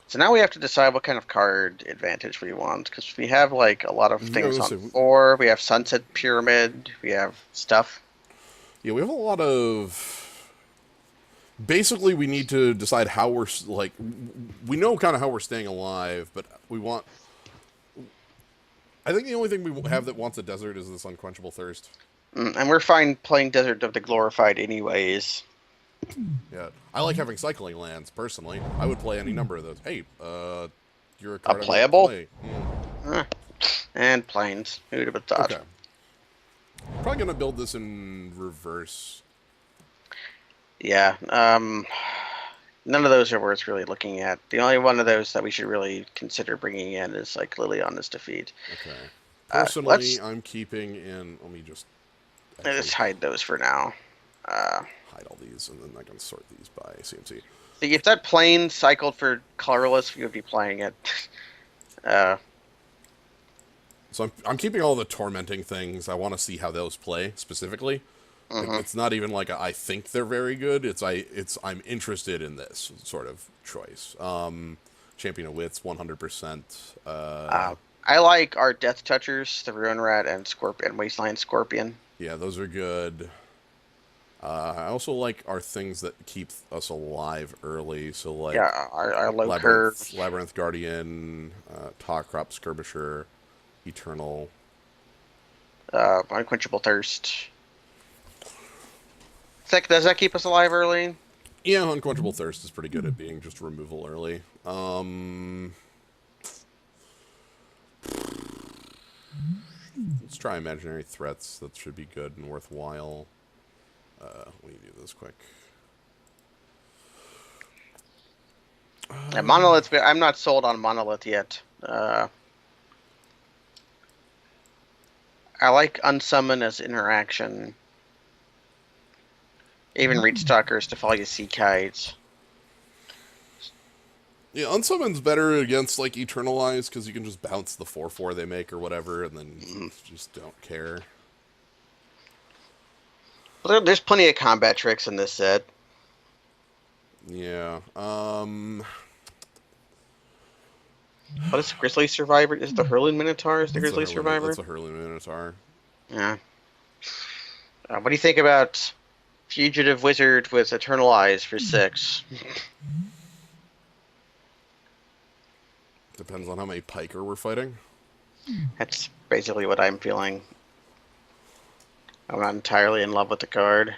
[SPEAKER 1] So now we have to decide what kind of card advantage we want, because we have like a lot of
[SPEAKER 2] Yeah,
[SPEAKER 1] things
[SPEAKER 2] let's
[SPEAKER 1] on
[SPEAKER 2] see.
[SPEAKER 1] 4. We have Sunset Pyramid. We have stuff.
[SPEAKER 2] Yeah, we have a lot of. Basically, we need to decide how we're like. We know kind of how we're staying alive, but we want. I think the only thing we have that wants a desert is this unquenchable thirst.
[SPEAKER 1] And we're fine playing Desert of the Glorified anyways.
[SPEAKER 2] Yeah, I like having cycling lands personally. I would play any number of those. Hey, you're a
[SPEAKER 1] A
[SPEAKER 2] card I might
[SPEAKER 1] playable?
[SPEAKER 2] play.
[SPEAKER 1] Huh. And planes. Who would have thought?
[SPEAKER 2] Okay, probably gonna build this in reverse.
[SPEAKER 1] Yeah. None of those are worth really looking at. The only one of those that we should really consider bringing in is like Liliana's Defeat.
[SPEAKER 2] Okay.
[SPEAKER 1] Uh,
[SPEAKER 2] Personally,
[SPEAKER 1] let's
[SPEAKER 2] I'm keeping in. Let me just
[SPEAKER 1] let's
[SPEAKER 2] actually
[SPEAKER 1] hide those for now. Uh,
[SPEAKER 2] hide all these, and then I can sort these by CMC.
[SPEAKER 1] See, if that plane cycled for colorless, we would be playing it. Uh,
[SPEAKER 2] So I'm keeping all the tormenting things. I want to see how those play specifically.
[SPEAKER 1] mhm.
[SPEAKER 2] It's not even like I think they're very good. I'm interested in this sort of choice. Champion of Wits, 100%.
[SPEAKER 1] I like our Death Touchers, the Ruin Rat and Scorpion, Wasteland Scorpion.
[SPEAKER 2] Yeah, those are good. I also like our things that keep us alive early. So like
[SPEAKER 1] Yeah, our low curve,
[SPEAKER 2] Labyrinth Guardian, Crop Skirmisher, Eternal.
[SPEAKER 1] Unquenchable Thirst. Does that keep us alive early?
[SPEAKER 2] Yeah, Unquenchable Thirst is pretty good at being just removal early. Let's try Imaginary Threats. That should be good and worthwhile. We do this quick.
[SPEAKER 1] Yeah, Monolith. I'm not sold on Monolith yet. I like Unsummon as interaction. Even Reach Stalkers to follow you Sea Kites.
[SPEAKER 2] Yeah, Unsummon's better against like Eternalize because you can just bounce the 4/4 they make or whatever, and then you just don't care.
[SPEAKER 1] Well, there's plenty of combat tricks in this set.
[SPEAKER 2] Yeah.
[SPEAKER 1] What is Grizzly Survivor? Is the Hurling Minotaur? Is the Grizzly Survivor?
[SPEAKER 2] That's a Hurling Minotaur.
[SPEAKER 1] Yeah. What do you think about Fugitive Wizard with Eternal Eyes for 6?
[SPEAKER 2] Depends on how many Piker we're fighting.
[SPEAKER 1] That's basically what I'm feeling. I'm not entirely in love with the card.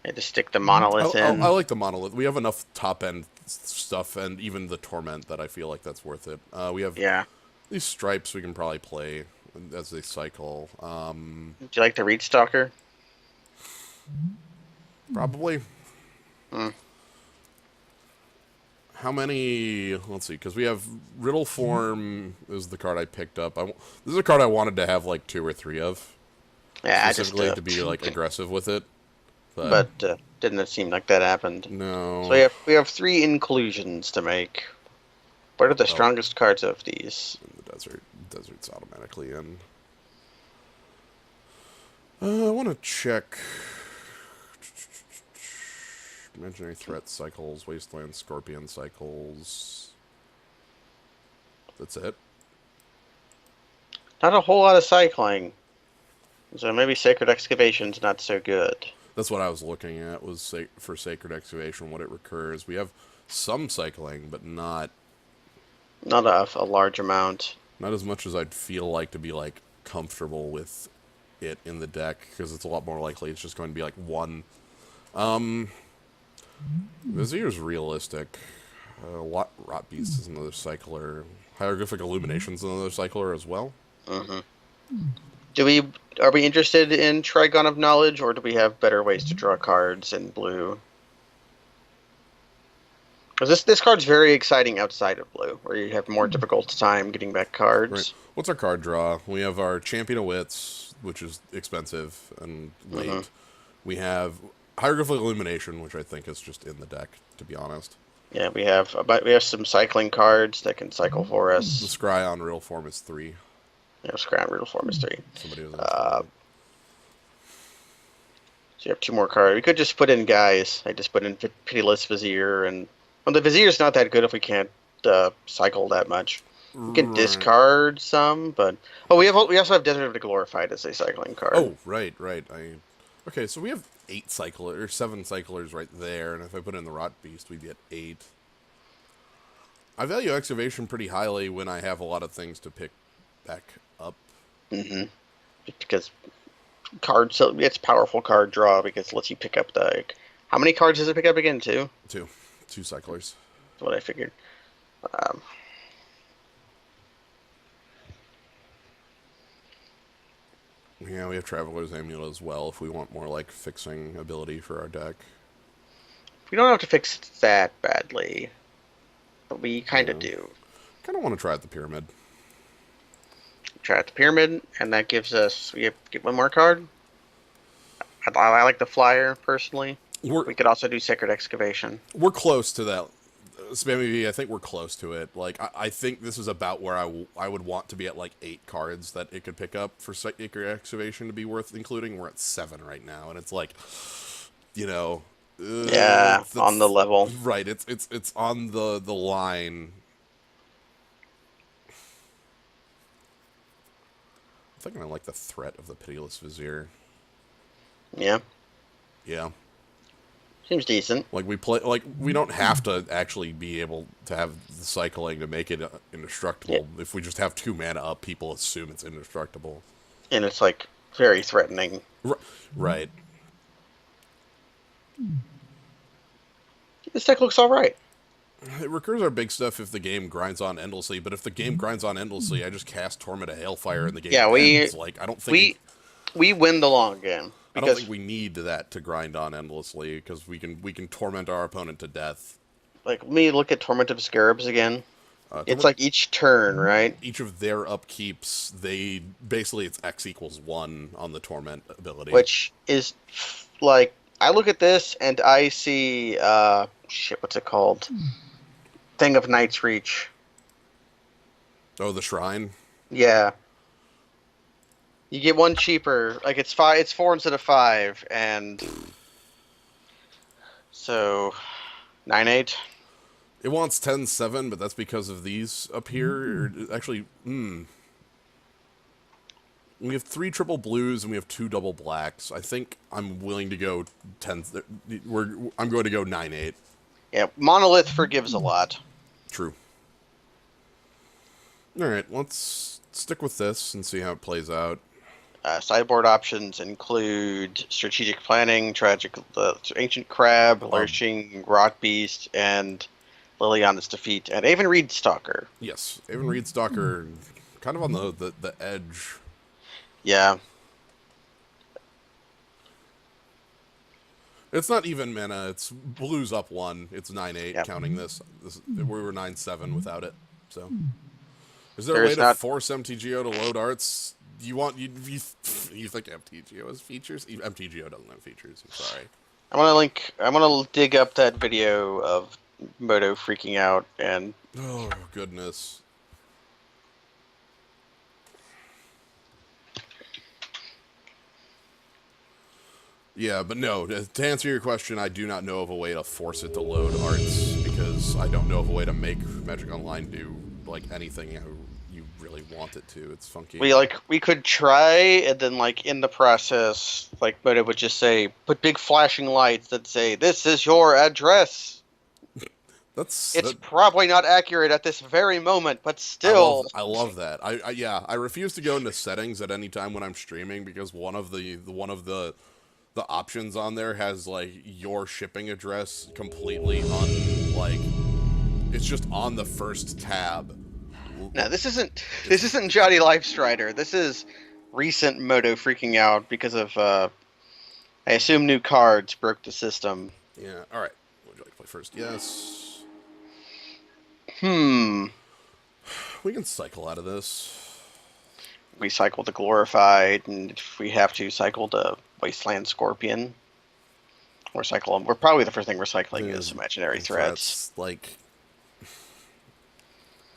[SPEAKER 1] I had to stick the Monolith in.
[SPEAKER 2] I like the Monolith. We have enough top-end stuff and even the Torment that I feel like that's worth it. We have these Stripes we can probably play as they cycle.
[SPEAKER 1] Do you like the Reach Stalker?
[SPEAKER 2] Probably. How many? Let's see, because we have Riddle Form is the card I picked up. This is a card I wanted to have like 2 or 3 of.
[SPEAKER 1] Yeah,
[SPEAKER 2] specifically
[SPEAKER 1] I just
[SPEAKER 2] to be like aggressive with it.
[SPEAKER 1] But didn't seem like that happened.
[SPEAKER 2] No.
[SPEAKER 1] So we have 3 inclusions to make. What are the strongest cards of these?
[SPEAKER 2] In the desert. Desert's automatically in. I want to check. Imaginary Threat cycles, Wasteland Scorpion cycles. That's it.
[SPEAKER 1] Not a whole lot of cycling. So maybe Sacred Excavation's not so good.
[SPEAKER 2] That's what I was looking at, was for Sacred Excavation, what it recurs. We have some cycling, but not
[SPEAKER 1] a large amount.
[SPEAKER 2] Not as much as I'd feel like to be like comfortable with it in the deck, because it's a lot more likely it's just going to be like 1. Vizier's realistic. Rot Beast is another cycler. Hieroglyphic Illumination's another cycler as well.
[SPEAKER 1] Are we interested in Trigon of Knowledge, or do we have better ways to draw cards in blue? Because this card's very exciting outside of blue, where you have more difficult time getting back cards.
[SPEAKER 2] Right. What's our card draw? We have our Champion of Wits, which is expensive and late. We have Hieroglyphic Illumination, which I think is just in the deck, to be honest.
[SPEAKER 1] Yeah, we have some cycling cards that can cycle for us.
[SPEAKER 2] The Scry on Riddle Form is 3.
[SPEAKER 1] Yeah, Scry on Riddle Form is 3.
[SPEAKER 2] Somebody was
[SPEAKER 1] so you have 2 more cards. We could just put in guys. I just put in Pitiless Vizier and Well, the Vizier's not that good if we can't cycle that much. We can
[SPEAKER 2] Right.
[SPEAKER 1] discard some, but we also have Desert of the Glorified as a cycling card.
[SPEAKER 2] Oh, right, right. Okay, so we have 8 cyclers or 7 cyclers right there, and if I put in the Rot Beast, we'd be at 8. I value excavation pretty highly when I have a lot of things to pick back up.
[SPEAKER 1] Mm-hmm. Because so it's powerful card draw because it lets you pick up the like, how many cards does it pick up again? Two.
[SPEAKER 2] 2 cyclers.
[SPEAKER 1] That's what I figured. Um,
[SPEAKER 2] Yeah, we have Traveler's Amulet as well if we want more like fixing ability for our deck.
[SPEAKER 1] we don't have to fix it that badly, but we kind of
[SPEAKER 2] Yeah,
[SPEAKER 1] do.
[SPEAKER 2] kind of want to try out the pyramid.
[SPEAKER 1] Try out the pyramid, and that gives us get one more card. I like the flyer personally.
[SPEAKER 2] We're
[SPEAKER 1] We could also do Sacred Excavation.
[SPEAKER 2] we're close to that. Spammy V, I think we're close to it. Like, I think this is about where I would want to be at, like, 8 cards that it could pick up for Sacred Excavation to be worth including. We're at 7 right now, and it's like, you know,
[SPEAKER 1] Yeah, on the
[SPEAKER 2] that's
[SPEAKER 1] level.
[SPEAKER 2] right. It's on the line. I'm thinking I like the threat of the Pitiless Vizier.
[SPEAKER 1] Yeah,
[SPEAKER 2] Yeah.
[SPEAKER 1] seems decent.
[SPEAKER 2] Like we don't have to actually be able to have the cycling to make it
[SPEAKER 1] Yeah,
[SPEAKER 2] indestructible. If we just have 2 mana up, people assume it's indestructible.
[SPEAKER 1] and it's like very threatening.
[SPEAKER 2] R- right.
[SPEAKER 1] This deck looks all right.
[SPEAKER 2] Recurs are big stuff if the game grinds on endlessly, but if the game grinds on endlessly, I just cast Torment of Hailfire and the game
[SPEAKER 1] Yeah,
[SPEAKER 2] ends. Like
[SPEAKER 1] we we win the long game
[SPEAKER 2] I don't
[SPEAKER 1] because
[SPEAKER 2] think we need that to grind on endlessly because we can torment our opponent to death.
[SPEAKER 1] like let me look at Torment of Scarabs again. It's
[SPEAKER 2] Torment
[SPEAKER 1] like each turn, right?
[SPEAKER 2] each of their upkeeps, they basically it's X equals 1 on the torment ability.
[SPEAKER 1] Which is like I look at this and I see shit, what's it called? Thing of Night's Reach.
[SPEAKER 2] Oh, the shrine.
[SPEAKER 1] Yeah. You get one cheaper. Like it's 4 instead of 5, and so 9/8.
[SPEAKER 2] It wants 10-7, but that's because of these up here. Actually, we have 3 triple blues and we have 2 double blacks. I think I'm willing to go 10. I'm going to go 9/8.
[SPEAKER 1] Yeah, Monolith forgives a lot.
[SPEAKER 2] True. All right, let's stick with this and see how it plays out.
[SPEAKER 1] Sideboard options include Strategic Planning, Ancient Crab, Lurching Rot Beast, and Liliana's Defeat, and Aven Reed Stalker.
[SPEAKER 2] Yes, Aven Reed Stalker, kind of on the edge.
[SPEAKER 1] Yeah.
[SPEAKER 2] It's not even mana. It's blues up 1. It's 9/8
[SPEAKER 1] Yep.
[SPEAKER 2] counting this. We were 9/7 without it. So, is there a
[SPEAKER 1] There
[SPEAKER 2] way
[SPEAKER 1] is
[SPEAKER 2] to
[SPEAKER 1] not.
[SPEAKER 2] force MTGO to load arts? You think MTGO has features? MTGO doesn't have features. I'm sorry.
[SPEAKER 1] I'm gonna dig up that video of Moto freaking out and
[SPEAKER 2] Oh goodness. Yeah, but no. To answer your question, I do not know of a way to force it to load arts because I don't know of a way to make Magic Online do like anything you really want it to. It's funky.
[SPEAKER 1] we could try, and then like in the process, like Moto would just say put big flashing lights that say this is your address. It's
[SPEAKER 2] That,
[SPEAKER 1] probably not accurate at this very moment, but still.
[SPEAKER 2] I love that. I refuse to go into settings at any time when I'm streaming because one of the options on there has like your shipping address completely like it's just on the first tab.
[SPEAKER 1] No, this isn't Johnny Lifestrider. This is recent Moto freaking out because of I assume new cards broke the system.
[SPEAKER 2] Yeah. All right. Would you like to play first? Yes.
[SPEAKER 1] Hmm.
[SPEAKER 2] We can cycle out of this.
[SPEAKER 1] We cycle the Glorified, and if we have to, cycle the Wasteland Scorpion. We're probably the first thing we're cycling is Imaginary Threats.
[SPEAKER 2] Like,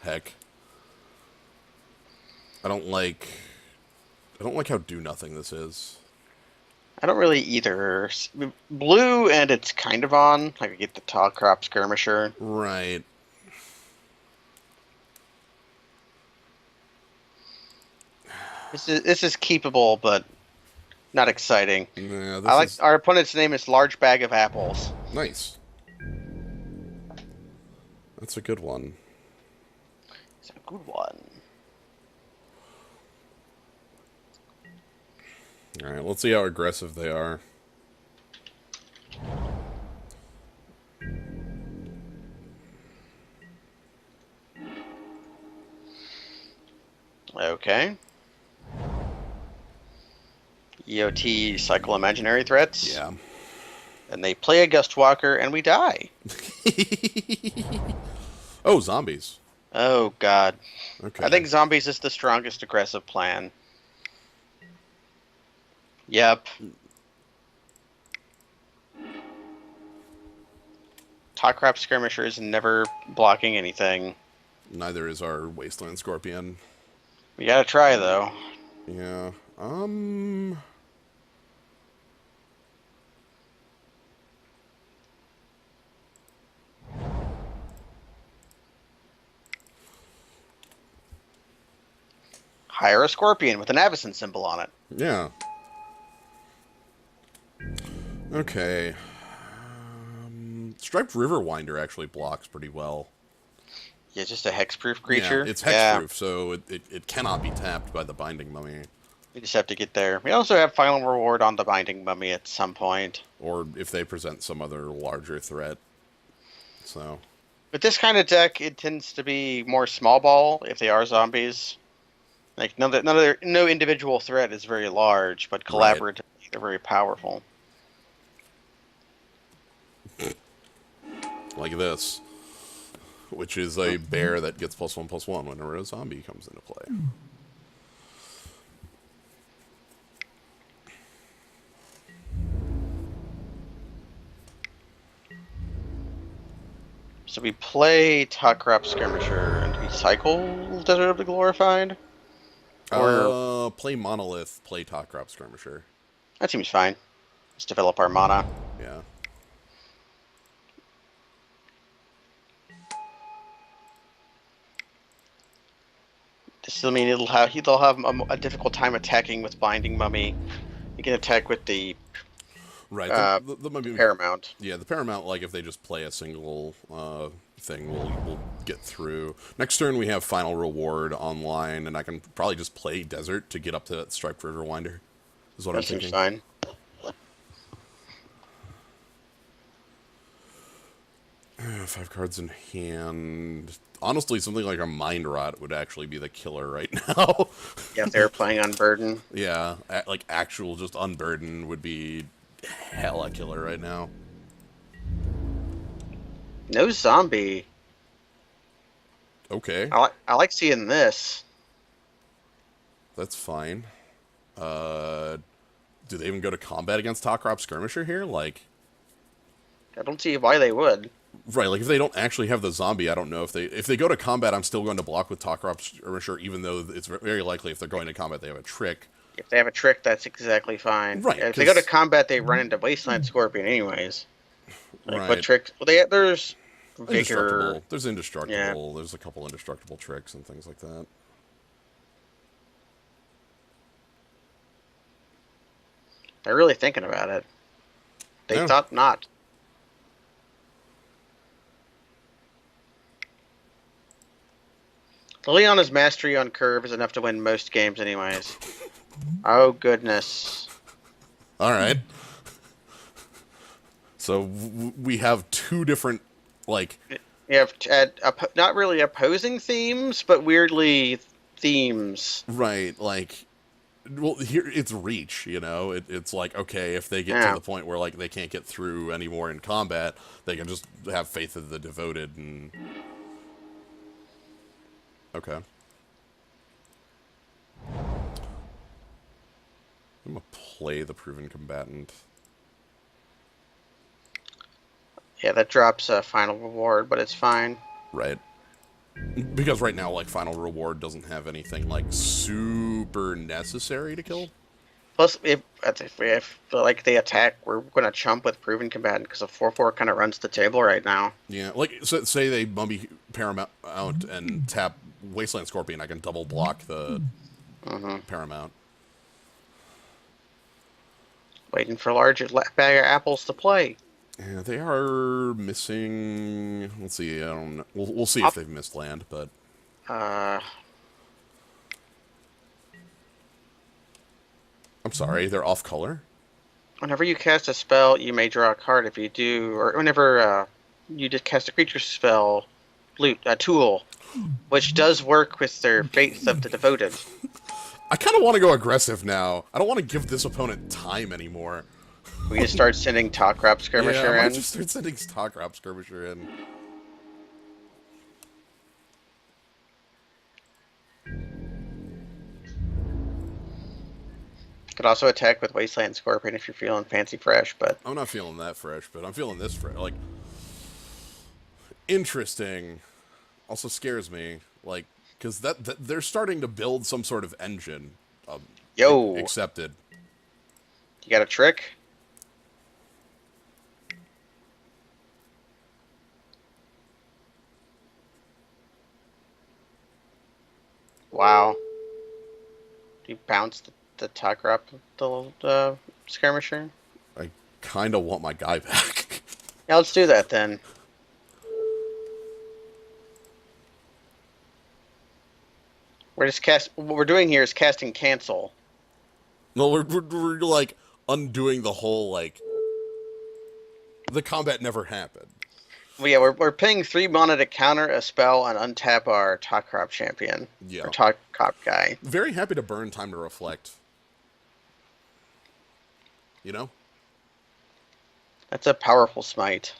[SPEAKER 2] heck. I don't like how do nothing this is.
[SPEAKER 1] I don't really either. Blue and it's kind of on. Like I get the tall crop skirmisher.
[SPEAKER 2] Right.
[SPEAKER 1] This is keepable, but not exciting.
[SPEAKER 2] Yeah,
[SPEAKER 1] I
[SPEAKER 2] this
[SPEAKER 1] like
[SPEAKER 2] is
[SPEAKER 1] our opponent's name is Large Bag of Apples.
[SPEAKER 2] nice. That's a good one.
[SPEAKER 1] It's a good one.
[SPEAKER 2] Alright, let's see how aggressive they are.
[SPEAKER 1] Okay. EOT cycle imaginary threats.
[SPEAKER 2] Yeah.
[SPEAKER 1] And they play a Gustwalker and we die.
[SPEAKER 2] Oh, zombies.
[SPEAKER 1] Oh god. I
[SPEAKER 2] Okay.
[SPEAKER 1] think zombies is the strongest aggressive plan. Yep. Talk crap skirmisher is never blocking anything.
[SPEAKER 2] Neither is our Wasteland Scorpion.
[SPEAKER 1] We gotta try though.
[SPEAKER 2] Yeah.
[SPEAKER 1] Hire a scorpion with an Avacyn symbol on it.
[SPEAKER 2] Yeah. Okay. Striped Riverwinder actually blocks pretty well.
[SPEAKER 1] Yeah, just a hexproof creature.
[SPEAKER 2] Yeah, it's hexproof, so it cannot be tapped by the Binding Mummy.
[SPEAKER 1] We just have to get there. We also have final reward on the Binding Mummy at some point.
[SPEAKER 2] Or if they present some other larger threat. So.
[SPEAKER 1] With this kind of deck, it tends to be more small ball if they are zombies. Like no individual threat is very large, but collaboratively they're very powerful.
[SPEAKER 2] Like this. Which is a bear that gets +1/+1 whenever a zombie comes into play.
[SPEAKER 1] So we play Takrap Skirmisher and we cycle Desert of the Glorified? Or
[SPEAKER 2] Play Monolith, play Talkrop Skirmisher.
[SPEAKER 1] that seems fine. Let's develop our mana.
[SPEAKER 2] Yeah.
[SPEAKER 1] This will mean they'll have a difficult time attacking with Binding Mummy. You can attack with the
[SPEAKER 2] Right.
[SPEAKER 1] Paramount.
[SPEAKER 2] Yeah, the Paramount, like, if they just play a single thing, we'll get through. Next turn, we have Final Reward online, and I can probably just play Desert to get up to that Striped Riverwinder, is what
[SPEAKER 1] That
[SPEAKER 2] I'm
[SPEAKER 1] seems
[SPEAKER 2] thinking.
[SPEAKER 1] fine.
[SPEAKER 2] 5 cards in hand. Honestly, something like a Mind Rot would actually be the killer right now.
[SPEAKER 1] Yeah, if they're playing Unburden.
[SPEAKER 2] Yeah, like, actual just Unburden would be hella killer right now.
[SPEAKER 1] No zombie.
[SPEAKER 2] Okay,
[SPEAKER 1] I like seeing this.
[SPEAKER 2] that's fine. Do they even go to combat against Talkrop Skirmisher here? Like,
[SPEAKER 1] I don't see why they would.
[SPEAKER 2] right, like if they don't actually have the zombie, I don't know if they go to combat, I'm still going to block with Talkrop Skirmisher, even though it's very likely if they're going to combat, they have a trick.
[SPEAKER 1] If they have a trick, that's exactly fine.
[SPEAKER 2] Right,
[SPEAKER 1] If they go to
[SPEAKER 2] 'cause-
[SPEAKER 1] combat, they run into Wasteland Scorpion anyways. Like,
[SPEAKER 2] Right.
[SPEAKER 1] what tricks? Well, there's Vigor.
[SPEAKER 2] Indestructible. There's indestructible.
[SPEAKER 1] Yeah.
[SPEAKER 2] There's a couple indestructible tricks and things like that.
[SPEAKER 1] They're really thinking about it. They
[SPEAKER 2] Yeah.
[SPEAKER 1] thought not. Liliana's mastery on curve is enough to win most games anyways. Oh, goodness.
[SPEAKER 2] All right. So we have two different, like,
[SPEAKER 1] You have not really opposing themes, but weirdly themes.
[SPEAKER 2] right, like, well, here it's reach, you know? It's like, okay, if they get
[SPEAKER 1] Yeah.
[SPEAKER 2] to the point where, like, they can't get through anymore in combat, they can just have faith of the devoted and... Okay. I'm gonna play the Proven Combatant.
[SPEAKER 1] Yeah, that drops a final reward, but it's fine.
[SPEAKER 2] Right. Because right now, like, Final Reward doesn't have anything, like, super necessary to kill.
[SPEAKER 1] Plus, if like they attack, we're gonna chump with proven combatant because a 4/4 kind of runs the table right now.
[SPEAKER 2] Yeah, like so, say they mummy Paramount out and tap Wasteland Scorpion, I can double block the
[SPEAKER 1] Hmm.
[SPEAKER 2] Paramount.
[SPEAKER 1] Waiting for large bag of apples to play.
[SPEAKER 2] Yeah, they are missing. Let's see. I don't know. We'll see if
[SPEAKER 1] Up.
[SPEAKER 2] they've missed land, but
[SPEAKER 1] Uh,
[SPEAKER 2] I'm sorry, they're off color.
[SPEAKER 1] Whenever you cast a spell, you may draw a card. If you do, or whenever you just cast a creature spell, loot a tool, which does work with their Faith of the Devoted.
[SPEAKER 2] I kind of want to go aggressive now. I don't want to give this opponent time anymore.
[SPEAKER 1] We just start sending Talk Crop
[SPEAKER 2] Yeah, I
[SPEAKER 1] Skirmisher
[SPEAKER 2] might
[SPEAKER 1] in.
[SPEAKER 2] just start sending Stock Rap Skirmisher in.
[SPEAKER 1] Could also attack with Wasteland Scorpion if you're feeling fancy fresh, but
[SPEAKER 2] I'm not feeling that fresh, but I'm feeling this fresh. Like, interesting. Also scares me. Like, because that they're starting to build some sort of engine.
[SPEAKER 1] yo,
[SPEAKER 2] Accepted.
[SPEAKER 1] you got a trick? Wow. You bounced the Talk Crop the Skirmisher?
[SPEAKER 2] I kind of want my guy back.
[SPEAKER 1] Yeah, let's do that then. What we're doing here is casting cancel.
[SPEAKER 2] No, we're like undoing the whole like the combat never happened.
[SPEAKER 1] Well, yeah, we're paying 3 mana to counter a spell and untap our Talk Crop champion. Or
[SPEAKER 2] Yeah.
[SPEAKER 1] Talk Crop guy.
[SPEAKER 2] Very happy to burn time to reflect. You know?
[SPEAKER 1] That's a powerful smite.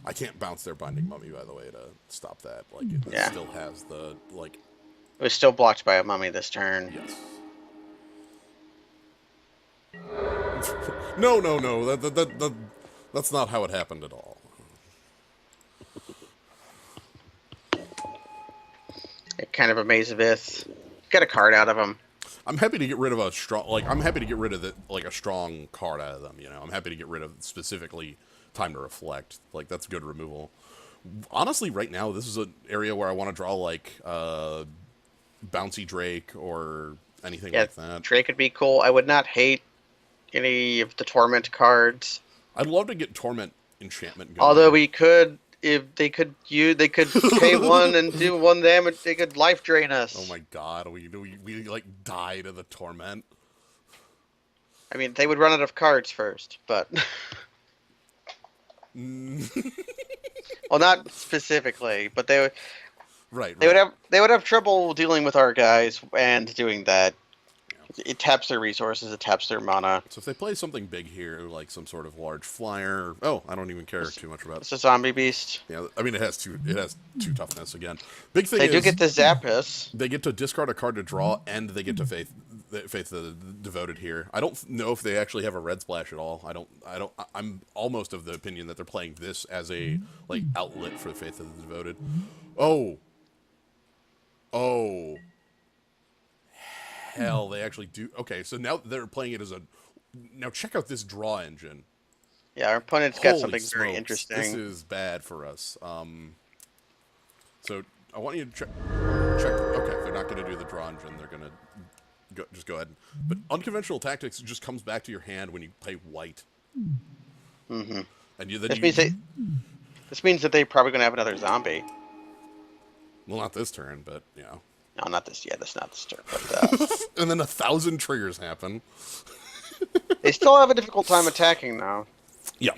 [SPEAKER 2] I can't bounce their binding mummy, by the way, to stop that. Like it
[SPEAKER 1] Yeah.
[SPEAKER 2] still has the like
[SPEAKER 1] It was still blocked by a mummy this turn.
[SPEAKER 2] yes. No, no, no. That's not how it happened at all.
[SPEAKER 1] Kind of a Maze of Ith. Get a card out of him.
[SPEAKER 2] I'm happy to get rid of a strong like I'm happy to get rid of a strong card out of them, you know. I'm happy to get rid of specifically time to reflect. Like that's good removal. Honestly, right now this is an area where I want to draw like bouncy Drake or anything
[SPEAKER 1] Yeah,
[SPEAKER 2] like that.
[SPEAKER 1] Drake would be cool. I would not hate any of the Torment cards.
[SPEAKER 2] I'd love to get Torment enchantment going.
[SPEAKER 1] Although we could, if they could pay one and do 1 damage. They could life drain us.
[SPEAKER 2] Oh my god, we like die to the Torment.
[SPEAKER 1] I mean, they would run out of cards first, but well, not specifically, but
[SPEAKER 2] Right,
[SPEAKER 1] they
[SPEAKER 2] right.
[SPEAKER 1] would have trouble dealing with our guys and doing that. It taps their resources. It taps their mana.
[SPEAKER 2] So if they play something big here, like some sort of large flyer, oh, I don't even care too much about.
[SPEAKER 1] It's a zombie beast.
[SPEAKER 2] Yeah, I mean it has two toughness again. Big thing
[SPEAKER 1] They
[SPEAKER 2] is
[SPEAKER 1] do get the Zappus.
[SPEAKER 2] they get to discard a card to draw, and they get to faith the devoted here. I don't know if they actually have a red splash at all. I'm almost of the opinion that they're playing this as a like outlet for the faith of the devoted. Oh, oh. Hell, they actually do. Okay, so now they're playing it as a. Now check out this draw engine.
[SPEAKER 1] Yeah, our opponent's got
[SPEAKER 2] Holy
[SPEAKER 1] something very
[SPEAKER 2] smokes,
[SPEAKER 1] interesting.
[SPEAKER 2] This is bad for us. So I want you to check. Okay, they're not going to do the draw engine. They're going to just go ahead. But unconventional tactics just comes back to your hand when you play white.
[SPEAKER 1] Mm-hmm.
[SPEAKER 2] And you then
[SPEAKER 1] This means that they're probably going to have another zombie.
[SPEAKER 2] well, not this turn, but you know.
[SPEAKER 1] No, not this. Yeah, that's not this turn. But
[SPEAKER 2] And then 1,000 triggers happen.
[SPEAKER 1] they still have a difficult time attacking now.
[SPEAKER 2] Yeah.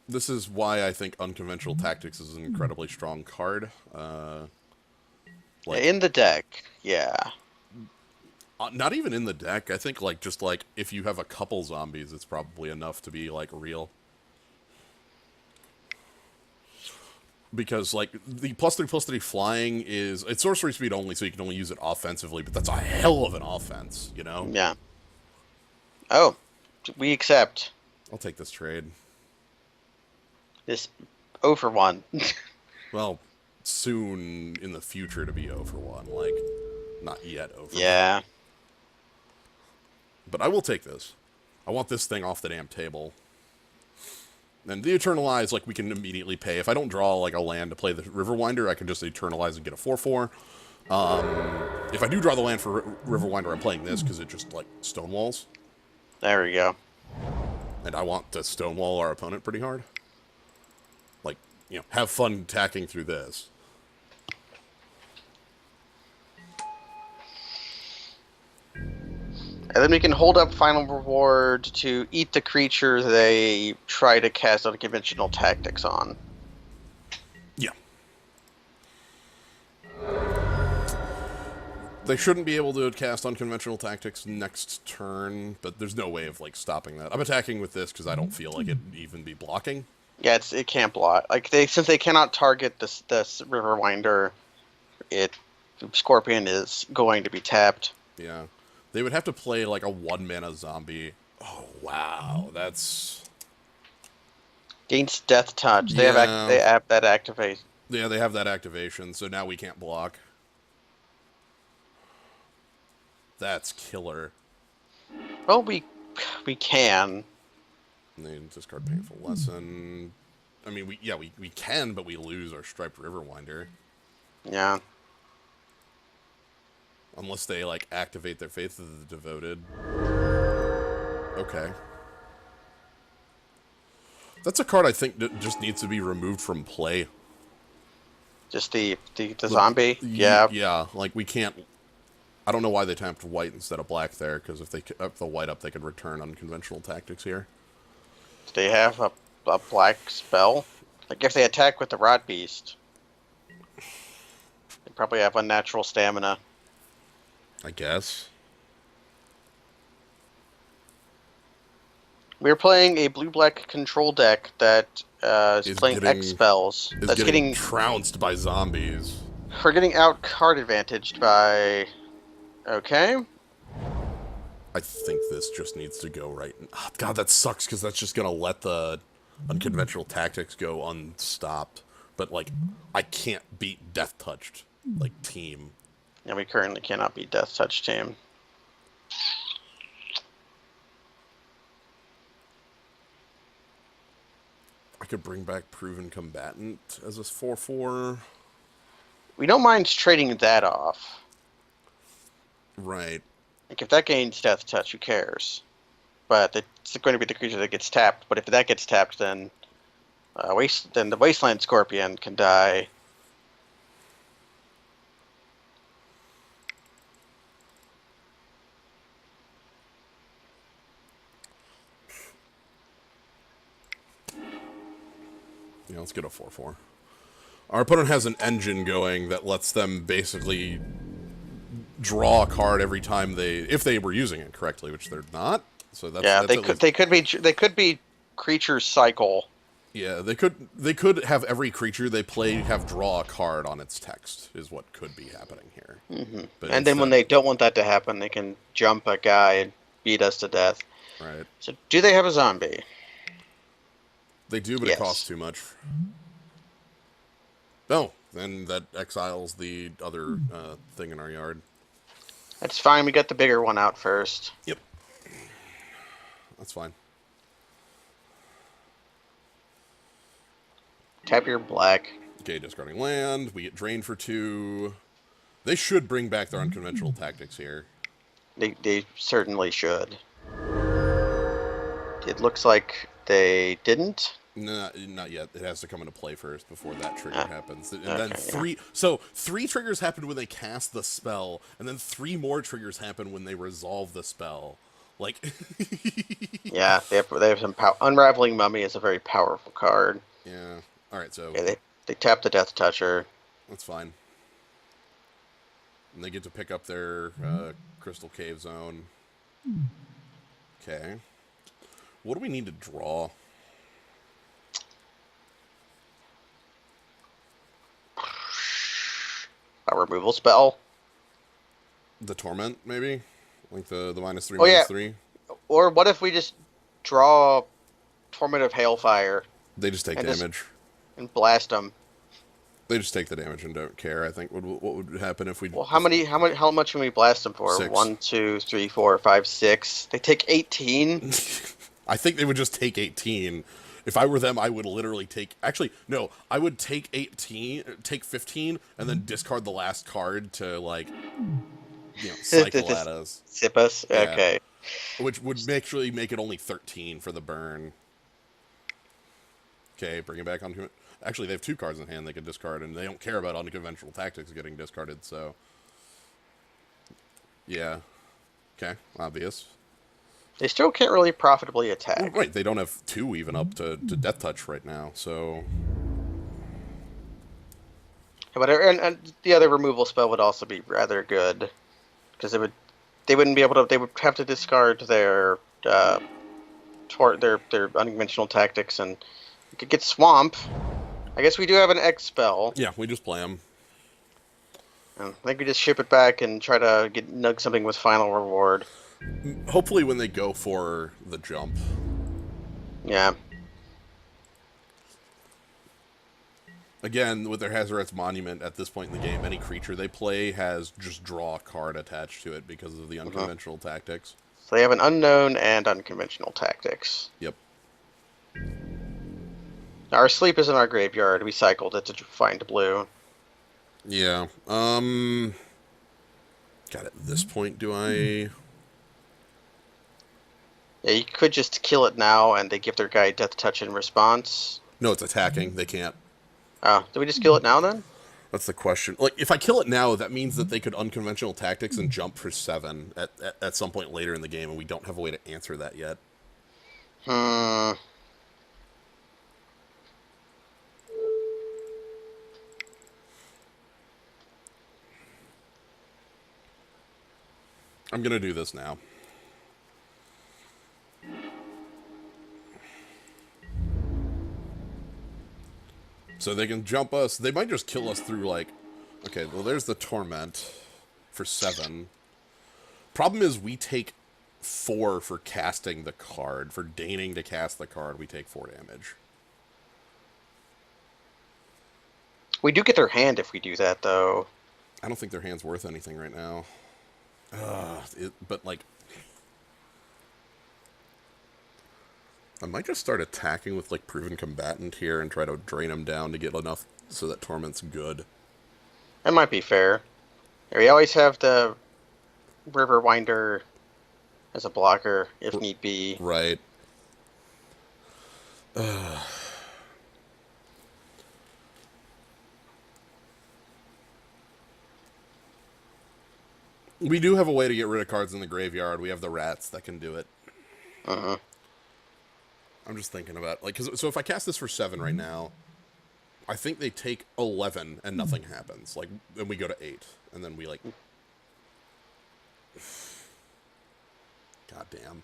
[SPEAKER 2] This is why I think unconventional tactics is an incredibly strong card. Like,
[SPEAKER 1] In the deck, yeah.
[SPEAKER 2] not even in the deck. I think like just like if you have a couple zombies, it's probably enough to be like real. Because like the +3/+3 flying it's sorcery speed only, so you can only use it offensively. But that's a hell of an offense, you know.
[SPEAKER 1] Yeah. Oh, we accept
[SPEAKER 2] I'll take this trade.
[SPEAKER 1] this 0 for 1.
[SPEAKER 2] Well, soon in the future to be 0 for 1. Like, not yet 0 for 1.
[SPEAKER 1] Yeah.
[SPEAKER 2] But I will take this. I want this thing off the damn table. And the Eternalize, like, we can immediately pay. If I don't draw, like, a land to play the Riverwinder, I can just Eternalize and get a 4/4. If I do draw the land for Riverwinder, I'm playing this because it just, like, stonewalls.
[SPEAKER 1] There we go.
[SPEAKER 2] And I want to stonewall our opponent pretty hard. Like, have fun attacking through this.
[SPEAKER 1] And then we can hold up final reward to eat the creature they try to cast unconventional tactics on.
[SPEAKER 2] Yeah. They shouldn't be able to cast unconventional tactics next turn, but there's no way of, like, stopping that. I'm attacking with this because I don't feel like it'd even be blocking.
[SPEAKER 1] Yeah, it can't block. Like since they cannot target this Riverwinder, Scorpion is going to be tapped.
[SPEAKER 2] Yeah. They would have to play, like, a 1-mana zombie. Oh, wow. That's...
[SPEAKER 1] Gains Death Touch. They
[SPEAKER 2] Yeah.
[SPEAKER 1] have that activate.
[SPEAKER 2] Yeah, they have that activation, so now we can't block. That's killer.
[SPEAKER 1] Well, we can.
[SPEAKER 2] And they discard Painful Lesson. I mean, we can, but we lose our Striped Riverwinder.
[SPEAKER 1] Yeah.
[SPEAKER 2] Unless they, like, activate their Faith of the Devoted. Okay. That's a card I think that just needs to be removed from play.
[SPEAKER 1] Just the zombie? Yeah.
[SPEAKER 2] Yeah, like, we can't... I don't know why they tapped white instead of black there, because if they up the white up, they could return unconventional tactics here.
[SPEAKER 1] Do they have a black spell? Like, if they attack with the Rot Beast, they probably have unnatural stamina.
[SPEAKER 2] I guess.
[SPEAKER 1] We're playing a blue-black control deck that is playing X spells.
[SPEAKER 2] That's getting trounced by zombies.
[SPEAKER 1] We're getting out card advantaged by... Okay.
[SPEAKER 2] I think this just needs to go right. Oh, God, that sucks, because that's just going to let the unconventional tactics go unstopped. But, like, I can't beat Death Touched, like, team.
[SPEAKER 1] Yeah, we currently cannot beat Death Touch team.
[SPEAKER 2] I could bring back Proven Combatant as a 4/4.
[SPEAKER 1] We don't mind trading that off.
[SPEAKER 2] Right.
[SPEAKER 1] Like, if that gains Death Touch, who cares? But it's going to be the creature that gets tapped. But if that gets tapped, then the Wasteland Scorpion can die.
[SPEAKER 2] Yeah, let's get a 4/4. Our opponent has an engine going that lets them basically draw a card every time if they were using it correctly, which they're not. So that's
[SPEAKER 1] they could be creatures cycle.
[SPEAKER 2] Yeah, they could have every creature they play have draw a card on its text is what could be happening here.
[SPEAKER 1] Mm-hmm. And then when they don't want that to happen, they can jump a guy and beat us to death.
[SPEAKER 2] Right.
[SPEAKER 1] So do they have a zombie?
[SPEAKER 2] They do, but yes. It costs too much. No, then that exiles the other thing in our yard.
[SPEAKER 1] That's fine. We got the bigger one out first.
[SPEAKER 2] Yep. That's fine.
[SPEAKER 1] Tap your black.
[SPEAKER 2] Okay, discarding land. We get drained for 2. They should bring back their unconventional tactics here.
[SPEAKER 1] They certainly should. It looks like they didn't.
[SPEAKER 2] No, not yet. It has to come into play first before that trigger happens. And then 3... Yeah. So, 3 triggers happen when they cast the spell, and then 3 more triggers happen when they resolve the spell. Like...
[SPEAKER 1] Yeah, they have some Unraveling Mummy is a very powerful card.
[SPEAKER 2] Yeah. Alright, so...
[SPEAKER 1] Okay, they tap the Death Toucher.
[SPEAKER 2] That's fine. And they get to pick up their Crystal Cave Zone. Okay. What do we need to draw?
[SPEAKER 1] A removal spell?
[SPEAKER 2] The Torment, maybe? Like the -3, -3?
[SPEAKER 1] Or what if we just draw Torment of Hailfire?
[SPEAKER 2] They just take damage.
[SPEAKER 1] and blast them.
[SPEAKER 2] They just take the damage and don't care. I think what would happen if we
[SPEAKER 1] Well, how
[SPEAKER 2] just
[SPEAKER 1] many? How much can we blast them for?
[SPEAKER 2] 6.
[SPEAKER 1] One, two, three, four, five, six. They take 18.
[SPEAKER 2] I think they would just take 18. If I were them, I would literally take. Actually, no, I would take 18, take 15, and then discard the last card to like, cycle at
[SPEAKER 1] Just
[SPEAKER 2] us.
[SPEAKER 1] zip us.
[SPEAKER 2] Yeah,
[SPEAKER 1] Okay.
[SPEAKER 2] which would actually make it only 13 for the burn. Okay, bring it back onto it. Actually, they have 2 cards in hand they could discard, and they don't care about unconventional tactics getting discarded. So, yeah, okay, obvious.
[SPEAKER 1] They still can't really profitably
[SPEAKER 2] Well,
[SPEAKER 1] attack.
[SPEAKER 2] right, they don't have 2 even up to Death Touch right now, so
[SPEAKER 1] But and the other removal spell would also be rather good because they wouldn't be able to. They would have to discard their their unconventional tactics, and you could get swamp. I guess we do have an X spell.
[SPEAKER 2] yeah, we just play them.
[SPEAKER 1] I think we just ship it back and try to nug something with final reward.
[SPEAKER 2] Hopefully when they go for the jump.
[SPEAKER 1] Yeah.
[SPEAKER 2] Again, with their Hazaret's Monument, at this point in the game, any creature they play has just draw a card attached to it because of the unconventional tactics.
[SPEAKER 1] So they have an unknown and unconventional tactics.
[SPEAKER 2] Yep.
[SPEAKER 1] Our sleep is in our graveyard. We cycled it to find blue.
[SPEAKER 2] Yeah. God, at this point, do I...
[SPEAKER 1] Yeah, you could just kill it now, and they give their guy Death Touch in response.
[SPEAKER 2] No, it's attacking. They can't.
[SPEAKER 1] Oh, do we just kill it now then?
[SPEAKER 2] That's the question. Like, if I kill it now, that means that they could unconventional tactics and jump for 7 at some point later in the game, and we don't have a way to answer that yet.
[SPEAKER 1] Hmm.
[SPEAKER 2] I'm gonna do this now. So they can jump us. They might just kill us through, like... Okay, well, there's the Torment for 7. Problem is, we take 4 for casting the card. For deigning to cast the card, we take 4 damage.
[SPEAKER 1] We do get their hand if we do that, though.
[SPEAKER 2] I don't think their hand's worth anything right now. But, like... I might just start attacking with, like, Proven Combatant here and try to drain them down to get enough so that Torment's good.
[SPEAKER 1] That might be fair. We always have the Riverwinder as a blocker, if need be.
[SPEAKER 2] Right. We do have a way to get rid of cards in the graveyard. We have the rats that can do it.
[SPEAKER 1] Uh-huh.
[SPEAKER 2] I'm just thinking about, like, so if I cast this for 7 right now, I think they take 11 and nothing happens. Like, then we go to 8, and then we, like... God damn.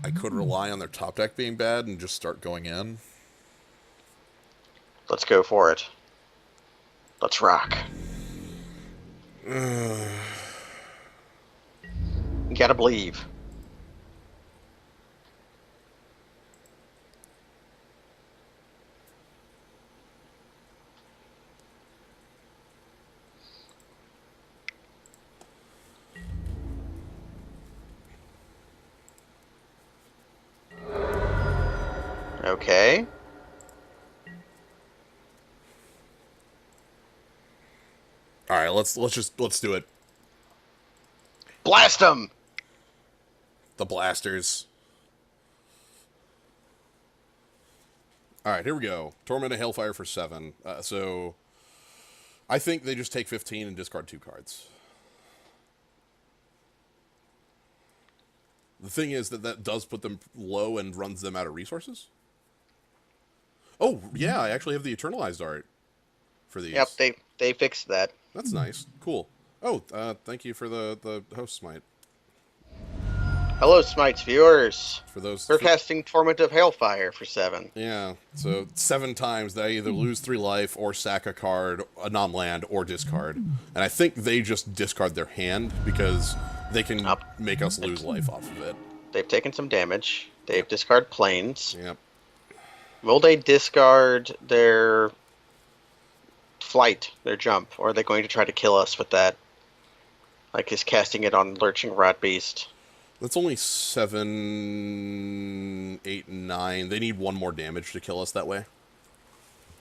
[SPEAKER 2] I could rely on their top deck being bad and just start going in.
[SPEAKER 1] Let's go for it. Let's rock. You gotta believe. Okay.
[SPEAKER 2] All right, let's do it.
[SPEAKER 1] Blast them!
[SPEAKER 2] The blasters. All right, here we go. Torment of Hailfire for 7. So I think they just take 15 and discard 2 cards. The thing is that does put them low and runs them out of resources. Oh, yeah, I actually have the Eternalized art for these.
[SPEAKER 1] Yep, they fixed that.
[SPEAKER 2] That's nice. Cool. Oh, thank you for the host smite.
[SPEAKER 1] Hello, Smites viewers.
[SPEAKER 2] For those...
[SPEAKER 1] We're casting Torment of Hailfire for 7.
[SPEAKER 2] Yeah, so 7 times they either lose 3 life or sack a card, a non-land, or discard. And I think they just discard their hand because they can make us lose life off of it.
[SPEAKER 1] They've taken some damage. They've discarded planes.
[SPEAKER 2] Yep.
[SPEAKER 1] Will they discard their flight, their jump, or are they going to try to kill us with that? Like he's casting it on Lurching Rat Beast.
[SPEAKER 2] That's only 7, 8, 9. They need one more damage to kill us that way.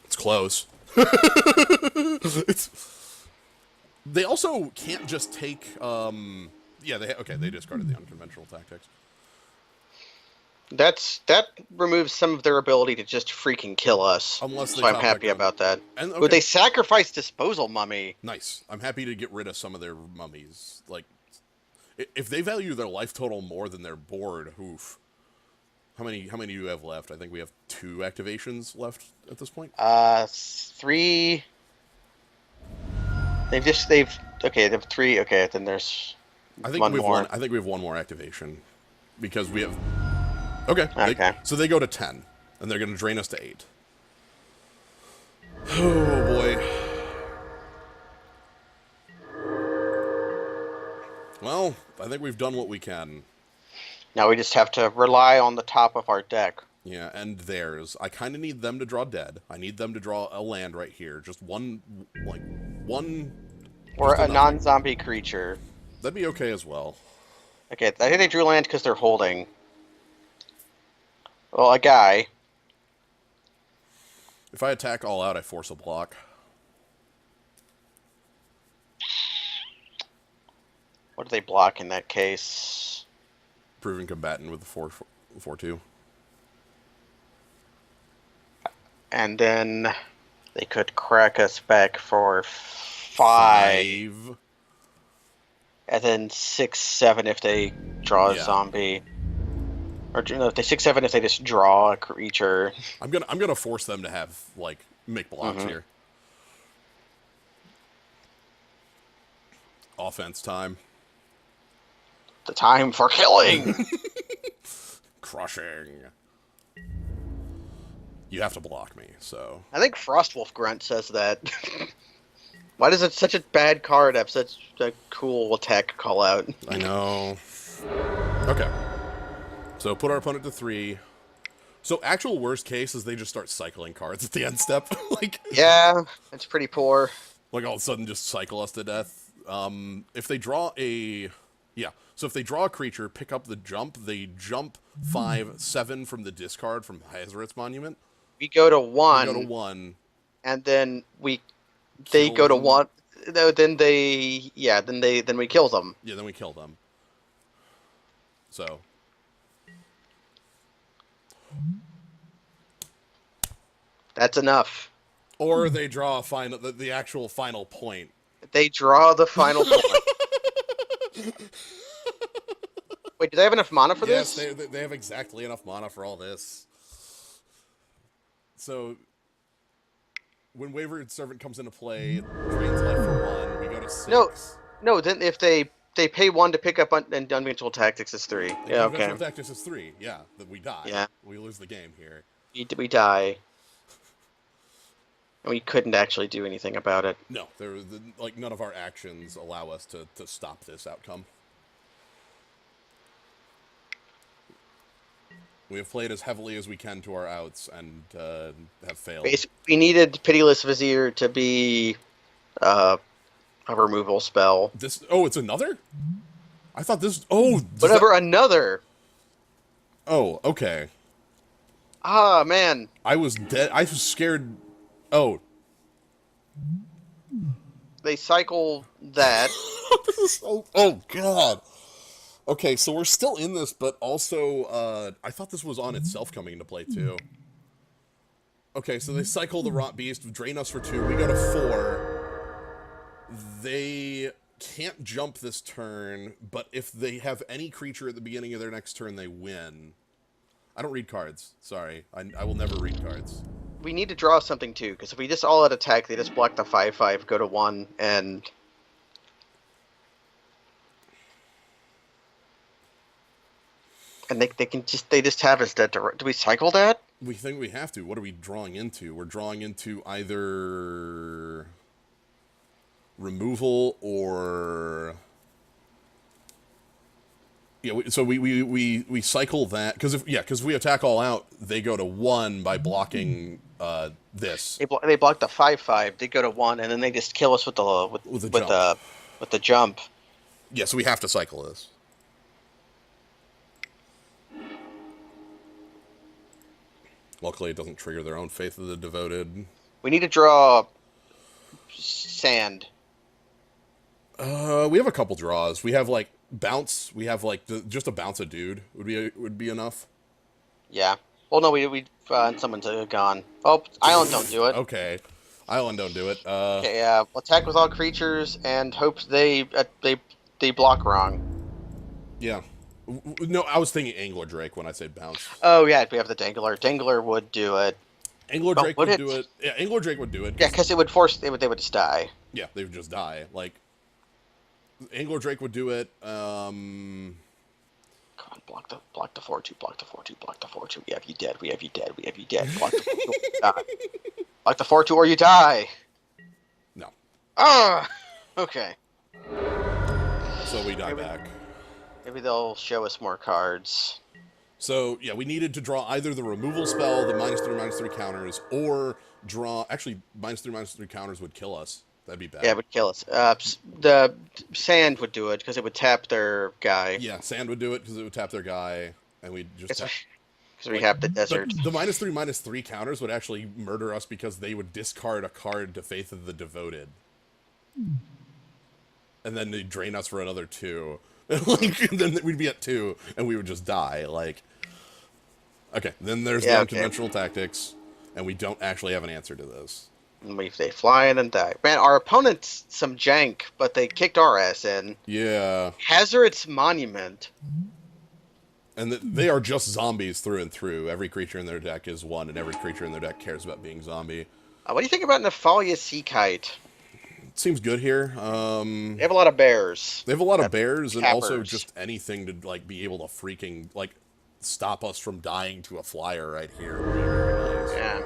[SPEAKER 2] It's close. it's. They also can't just take. Yeah. They discarded the unconventional tactics.
[SPEAKER 1] That removes some of their ability to just freaking kill us.
[SPEAKER 2] Unless they
[SPEAKER 1] So I'm
[SPEAKER 2] top
[SPEAKER 1] happy
[SPEAKER 2] deck
[SPEAKER 1] about that.
[SPEAKER 2] And okay.
[SPEAKER 1] Would they sacrifice Disposal Mummy?
[SPEAKER 2] Nice. I'm happy to get rid of some of their mummies. Like, if they value their life total more than their board, oof. How many do you have left? I think we have 2 activations left at this point.
[SPEAKER 1] 3. They've okay. They have 3. Okay, then there's
[SPEAKER 2] I think
[SPEAKER 1] one
[SPEAKER 2] we have
[SPEAKER 1] more.
[SPEAKER 2] I think we have one more activation because we have. Okay.
[SPEAKER 1] Okay.
[SPEAKER 2] So they go to 10, and they're going to drain us to 8. Oh boy. Well, I think we've done what we can.
[SPEAKER 1] Now we just have to rely on the top of our deck.
[SPEAKER 2] Yeah, and theirs. I kind of need them to draw dead. I need them to draw a land right here. Just one, like, one...
[SPEAKER 1] Or a non-zombie creature.
[SPEAKER 2] That'd be okay as well.
[SPEAKER 1] Okay, I think they drew land because they're holding. Well, a guy.
[SPEAKER 2] If I attack all out, I force a block.
[SPEAKER 1] What do they block in that case?
[SPEAKER 2] Proven combatant with the 4/2.
[SPEAKER 1] And then they could crack us back for 5. And then 6, 7 if they draw a zombie. Or no, if they 6, 7 if they just draw a creature.
[SPEAKER 2] I'm gonna force them to have make blocks here. Offense time.
[SPEAKER 1] The time for killing.
[SPEAKER 2] Crushing. You have to block me, so.
[SPEAKER 1] I think Frostwolf Grunt says that. Why does it such a bad card have such a cool attack call out?
[SPEAKER 2] I know. Okay. So put our opponent to 3. So actual worst case is they just start cycling cards at the end step.
[SPEAKER 1] Yeah, it's pretty poor.
[SPEAKER 2] Like all of a sudden just cycle us to death. If they draw a... Yeah. So if they draw a creature, pick up the jump, they jump 5, 7 from the discard from Hazoret's Monument.
[SPEAKER 1] We go to 1.
[SPEAKER 2] We go to 1.
[SPEAKER 1] And then they go to 1. No, then we kill them.
[SPEAKER 2] Yeah, then we kill them. So.
[SPEAKER 1] That's enough.
[SPEAKER 2] Or they draw the actual final point.
[SPEAKER 1] They draw the final point. Wait, do they have enough mana for this?
[SPEAKER 2] Yes, they have exactly enough mana for all this. So, when Wayward Servant comes into play, drains life for 1, we go to 6.
[SPEAKER 1] No. Then if they pay 1 to pick up and Unconventional Tactics is 3. Yeah, okay.
[SPEAKER 2] Unconventional Tactics is 3. Yeah, that we die.
[SPEAKER 1] Yeah,
[SPEAKER 2] we lose the game here.
[SPEAKER 1] We die. And we couldn't actually do anything about it.
[SPEAKER 2] No, none of our actions allow us to stop this outcome. We have played as heavily as we can to our outs and have failed.
[SPEAKER 1] Basically, we needed Pitiless Vizier to be a removal spell.
[SPEAKER 2] It's another? I thought this...
[SPEAKER 1] another.
[SPEAKER 2] Oh, okay.
[SPEAKER 1] Ah, man.
[SPEAKER 2] I was dead. I was scared... Oh.
[SPEAKER 1] They cycle that.
[SPEAKER 2] This is so... Oh, God. Okay, so we're still in this, but also, I thought this was on itself coming into play, too. Okay, so they cycle the Rot Beast, drain us for 2, we go to 4. They can't jump this turn, but if they have any creature at the beginning of their next turn, they win. I don't read cards. Sorry. I will never read cards.
[SPEAKER 1] We need to draw something, too, because if we just all out attack, they just block the 5/5, go to 1, and... And they just have us dead. Do we cycle that?
[SPEAKER 2] We think we have to. What are we drawing into? We're drawing into either removal or Yeah, we cycle that because if we attack all out, they go to 1 by blocking this
[SPEAKER 1] They block the 5/5. They go to 1, and then they just kill us with the
[SPEAKER 2] with a jump.
[SPEAKER 1] with the jump.
[SPEAKER 2] Yeah, so we have to cycle this. Luckily, it doesn't trigger their own Faith of the Devoted.
[SPEAKER 1] We need to draw sand.
[SPEAKER 2] We have a couple draws. We have like bounce. We have like just a bounce a dude would be enough.
[SPEAKER 1] Yeah. Well, no, we find someone's gone. Oh, island don't do it.
[SPEAKER 2] Okay, island don't do it.
[SPEAKER 1] Okay, yeah. Attack with all creatures and hope they block wrong.
[SPEAKER 2] Yeah. No, I was thinking Angler Drake when I said bounce.
[SPEAKER 1] Oh yeah, we have the Dangler. Dangler would do it.
[SPEAKER 2] Angler Drake would do it. Yeah, Angler Drake would do it.
[SPEAKER 1] Yeah, because it would force they would just die.
[SPEAKER 2] Yeah, they would just die. Like Angler Drake would do it.
[SPEAKER 1] Come on, block the 4/2, block the 4/2, block the 4/2. We have you dead. We have you dead. We have you dead. Block the 4/2 or you die. Block the 4/2 or you die.
[SPEAKER 2] No.
[SPEAKER 1] Ah, okay.
[SPEAKER 2] So we die back.
[SPEAKER 1] Maybe they'll show us more cards.
[SPEAKER 2] So yeah, we needed to draw either the removal spell, the -3/-3 counters, or draw. Actually, -3/-3 counters would kill us. That'd be bad.
[SPEAKER 1] Yeah, it would kill us. The sand would do it because it would tap their guy.
[SPEAKER 2] Yeah, sand would do it because it would tap their guy, and we'd just tap.
[SPEAKER 1] Because we have the desert.
[SPEAKER 2] The -3/-3 counters would actually murder us because they would discard a card to Faith of the Devoted, and then they'd drain us for another 2. Like, and then we'd be at 2, and we would just die. Like, okay, then there's the unconventional tactics, and we don't actually have an answer to this.
[SPEAKER 1] And they fly in and die. Man, our opponent's some jank, but they kicked our ass in.
[SPEAKER 2] Yeah.
[SPEAKER 1] Hazard's Monument.
[SPEAKER 2] And they are just zombies through and through. Every creature in their deck is 1, and every creature in their deck cares about being zombie.
[SPEAKER 1] What do you think about Nephalia Sea Kite?
[SPEAKER 2] Seems good here.
[SPEAKER 1] They have a lot of bears.
[SPEAKER 2] They have a lot of bears, and
[SPEAKER 1] cappers.
[SPEAKER 2] also just anything to like be able to freaking like stop us from dying to a flyer right here. Nice.
[SPEAKER 1] Yeah.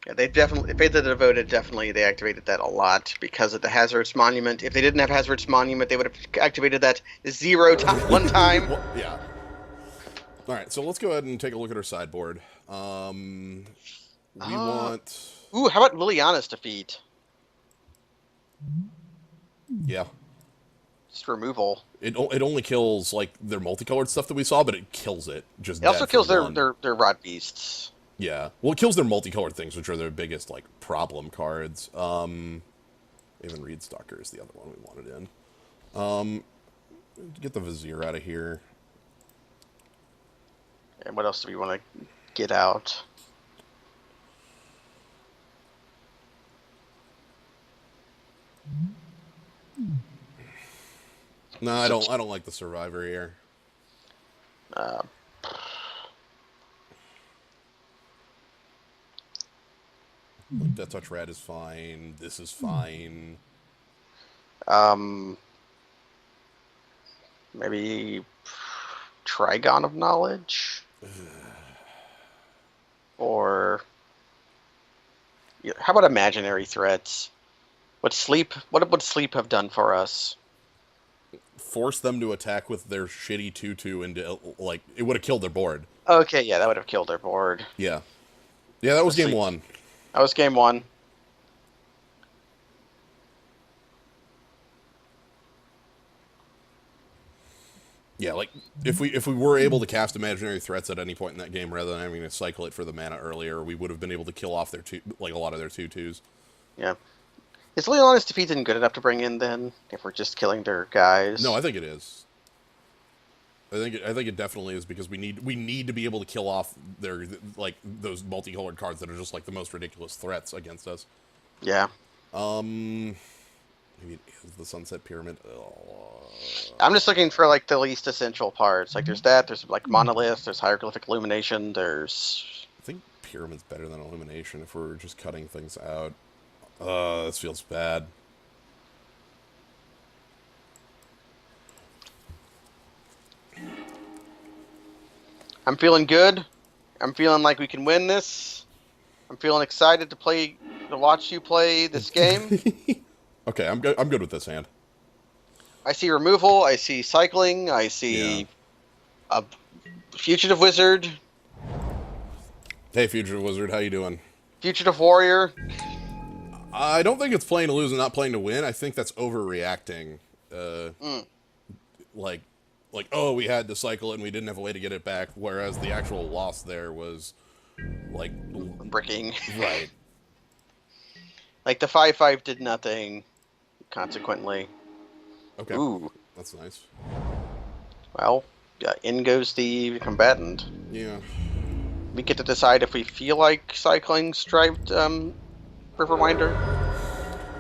[SPEAKER 1] Yeah, they definitely Faith of the Devoted. Definitely, they activated that a lot because of the Hazard's Monument. If they didn't have Hazard's Monument, they would have activated that 1 time.
[SPEAKER 2] Well, yeah. All right, so let's go ahead and take a look at our sideboard. We want.
[SPEAKER 1] Ooh, how about Liliana's Defeat?
[SPEAKER 2] Yeah.
[SPEAKER 1] Just removal.
[SPEAKER 2] It only kills like their multicolored stuff that we saw, but it kills it. Just
[SPEAKER 1] it also kills their rot beasts.
[SPEAKER 2] Yeah. Well, it kills their multicolored things, which are their biggest like problem cards. Even Reed Stalker is the other one we wanted in. Get the Vizier out of here.
[SPEAKER 1] And what else do we want to get out?
[SPEAKER 2] No, I don't like the Survivor here. Death Touch Rat is fine. This is fine.
[SPEAKER 1] Maybe Trigon of Knowledge? Or how about Imaginary Threats? What would sleep have done for us?
[SPEAKER 2] Force them to attack with their shitty 2/2 into like it would have killed their board.
[SPEAKER 1] Okay, yeah, that would have killed their board.
[SPEAKER 2] Yeah. Yeah, that was game 1.
[SPEAKER 1] That was game 1.
[SPEAKER 2] Yeah, like if we were able to cast Imaginary Threats at any point in that game rather than having to cycle it for the mana earlier, we would have been able to kill off their a lot of their 2/2s.
[SPEAKER 1] Yeah. Is Leona's Defeat good enough to bring in then? If we're just killing their guys?
[SPEAKER 2] No, I think it is. I think it definitely is because we need to be able to kill off their like those multicolored cards that are just like the most ridiculous threats against us.
[SPEAKER 1] Yeah.
[SPEAKER 2] Maybe the Sunset Pyramid.
[SPEAKER 1] I'm just looking for like the least essential parts. Like there's like Monolith, there's Hieroglyphic Illumination, there's.
[SPEAKER 2] I think Pyramid's better than Illumination if we're just cutting things out. This feels bad.
[SPEAKER 1] I'm feeling good. I'm feeling like we can win this. I'm feeling excited to watch you play this game.
[SPEAKER 2] Okay, I'm good with this hand.
[SPEAKER 1] I see removal. I see cycling. I
[SPEAKER 2] Yeah.
[SPEAKER 1] see a fugitive wizard,
[SPEAKER 2] Hey, Future Wizard, how you doing?
[SPEAKER 1] fugitive warrior.
[SPEAKER 2] I don't think it's playing to lose and not playing to win. I think that's overreacting. Uh,
[SPEAKER 1] Mm,
[SPEAKER 2] like, oh, we had to cycle it and we didn't have a way to get it back. Whereas the actual loss there was like,
[SPEAKER 1] bricking.
[SPEAKER 2] right.
[SPEAKER 1] Like the 5/5 did nothing. Consequently,
[SPEAKER 2] Okay,
[SPEAKER 1] ooh,
[SPEAKER 2] that's nice.
[SPEAKER 1] well, in goes the combatant.
[SPEAKER 2] Yeah.
[SPEAKER 1] We get to decide if we feel like cycling striped Riverwinder.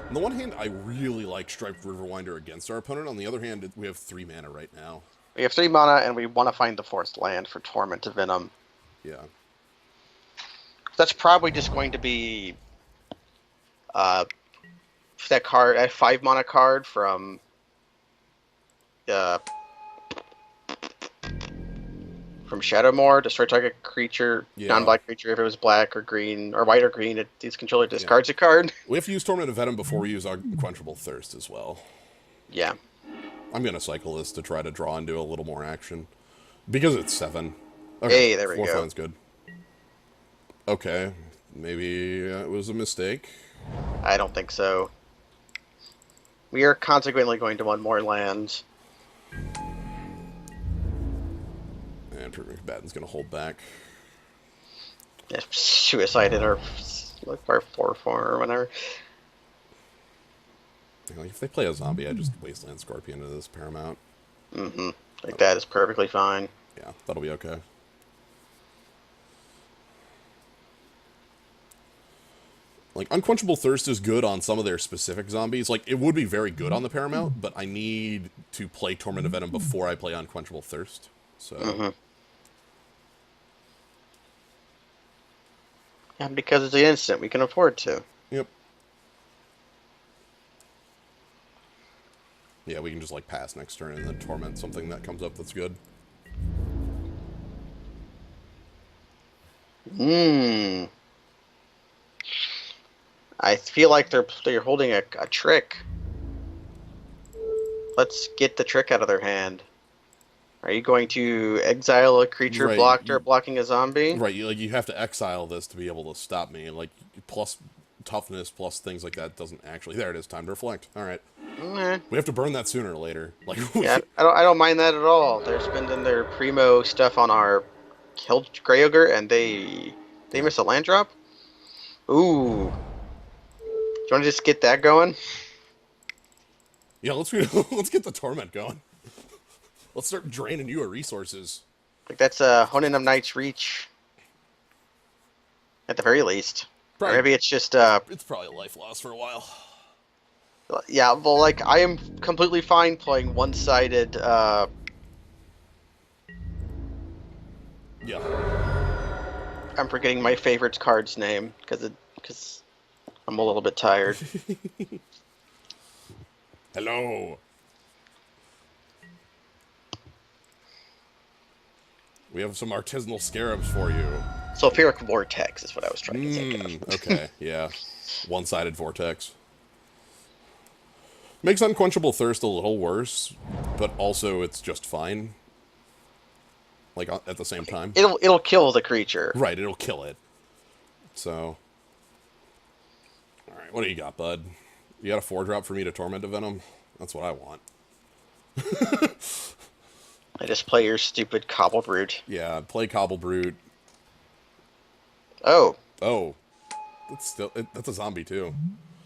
[SPEAKER 2] On the one hand, I really like Striped Riverwinder against our opponent. On the other hand, we have 3 mana right now.
[SPEAKER 1] We have 3 mana, and we want to find the fourth land for Torment of Venom.
[SPEAKER 2] Yeah.
[SPEAKER 1] That's probably just going to be uh, that card, a 5 mana card uh, from Shadowmoor. Destroy target creature,
[SPEAKER 2] Yeah.
[SPEAKER 1] non-black creature. If it was black or green or white or green, its controller
[SPEAKER 2] Yeah.
[SPEAKER 1] discards a card.
[SPEAKER 2] We have to use Torment of Venom before we use Unquenchable Thirst as well.
[SPEAKER 1] Yeah.
[SPEAKER 2] I'm going to cycle this to try to draw into a little more action. Because it's 7. Okay,
[SPEAKER 1] Hey, there we
[SPEAKER 2] 4th
[SPEAKER 1] go.
[SPEAKER 2] line's good. Okay, maybe it was a mistake.
[SPEAKER 1] I don't think so. We are consequently going to want more lands.
[SPEAKER 2] And Combatant's going to hold back.
[SPEAKER 1] Yeah, suicided our 4/4 or whatever.
[SPEAKER 2] Like, if they play a zombie, I just Wasteland Scorpion into this Paramount.
[SPEAKER 1] Mm-hmm. Like that is perfectly fine.
[SPEAKER 2] Yeah, that'll be okay. Like, Unquenchable Thirst is good on some of their specific zombies. Like, it would be very good on the Paramount, but I need to play Torment of Venom before I play Unquenchable Thirst. So,
[SPEAKER 1] Mm-hmm. Yeah, because it's an instant, we can afford to.
[SPEAKER 2] yep. Yeah, we can just, like, pass next turn and then Torment something that comes up that's good.
[SPEAKER 1] Hmm. I feel like they're holding a trick. Let's get the trick out of their hand. Are you going to exile a creature
[SPEAKER 2] Right,
[SPEAKER 1] blocked or blocking a zombie?
[SPEAKER 2] Right, you have to exile this to be able to stop me. Like, plus toughness, plus things like that doesn't actually... There it is, time to reflect. Alright.
[SPEAKER 1] Eh.
[SPEAKER 2] We have to burn that sooner or later. Like,
[SPEAKER 1] Yeah, I don't mind that at all. They're spending their primo stuff on our killed Grey Ogre, and they miss a land drop. Ooh. Do you want to just get that going?
[SPEAKER 2] yeah, let's get the Torment going. Let's start draining you of resources.
[SPEAKER 1] Like that's a Honen of Night's Reach, at the very least.
[SPEAKER 2] Probably,
[SPEAKER 1] Or maybe it's just
[SPEAKER 2] it's probably a life loss for a while.
[SPEAKER 1] yeah. Well, like I am completely fine playing one-sided.
[SPEAKER 2] Yeah.
[SPEAKER 1] I'm forgetting my favorite card's name because I'm a little bit tired.
[SPEAKER 2] Hello. We have some artisanal scarabs for you.
[SPEAKER 1] Sulfuric Vortex is what I was trying to think of.
[SPEAKER 2] Okay, yeah. One-sided vortex. Makes Unquenchable Thirst a little worse, but also it's just fine. Like, at the same time.
[SPEAKER 1] It'll kill the creature.
[SPEAKER 2] Right, it'll kill it. So. Alright, what do you got, bud? You got a 4-drop for me to Torment a Venom? That's what I want.
[SPEAKER 1] I just play your stupid Cobble Brute.
[SPEAKER 2] Yeah, play Cobble Brute.
[SPEAKER 1] Oh,
[SPEAKER 2] Oh. That's a zombie, too.